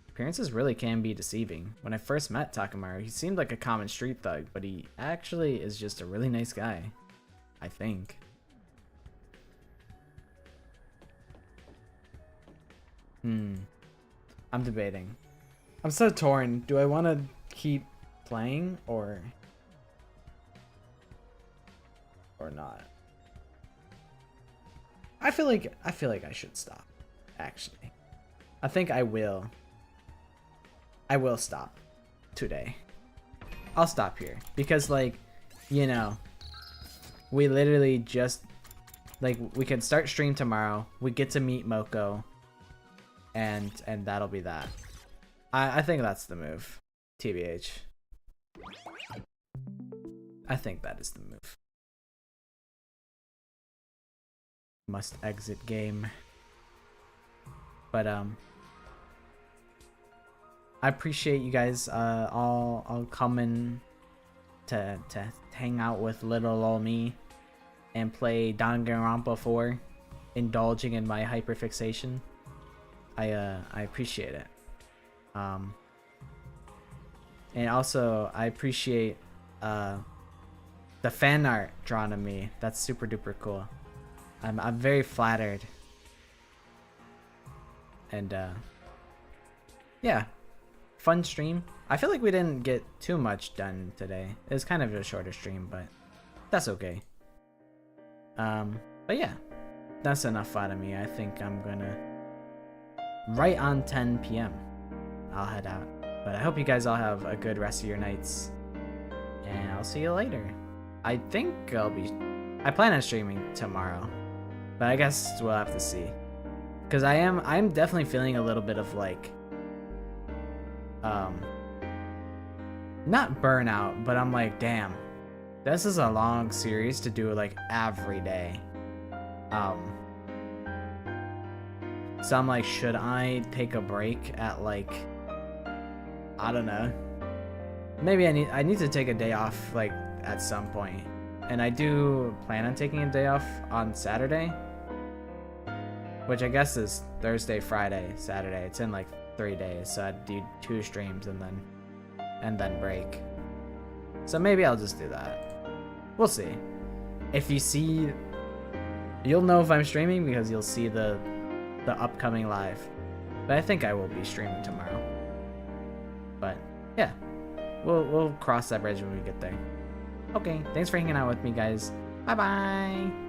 Appearances really can be deceiving. When I first met Takamaru, he seemed like a common street thug, but he actually is just a really nice guy. I think. I'm debating. I'm so torn. Do I want to keep playing or not? I feel like I should stop. Actually, I think I will. I will stop today. I'll stop here because, like, you know, we literally just like we can start stream tomorrow. We get to meet Moko, and that'll be that. I think that's the move. TBH. I think that is the move. Must exit game. But I appreciate you guys all coming to hang out with little ol' me and play Danganronpa 4, indulging in my hyperfixation. I appreciate it. And also I appreciate the the fan art drawn of me. That's super duper cool. I'm very flattered. And yeah, fun stream. I feel like we didn't get too much done today. It was kind of a shorter stream, but that's okay. But yeah, that's enough out of me. I think I'm gonna, right on 10 p.m. I'll head out. But I hope you guys all have a good rest of your nights, and I'll see you later. I think I plan on streaming tomorrow, but I guess we'll have to see. Cause I'm definitely feeling a little bit of like, not burnout, but I'm like, damn, this is a long series to do like every day. So I'm like, should I take a break at like, I don't know. Maybe I need to take a day off like at some point. And I do plan on taking a day off on Saturday, which I guess is Thursday, Friday, Saturday. It's in like 3 days, so I'd do 2 streams and then break. So maybe I'll just do that. We'll see. If you see, you'll know if I'm streaming because you'll see the upcoming live. But I think I will be streaming tomorrow. But yeah, we'll cross that bridge when we get there. Okay, thanks for hanging out with me, guys. Bye bye.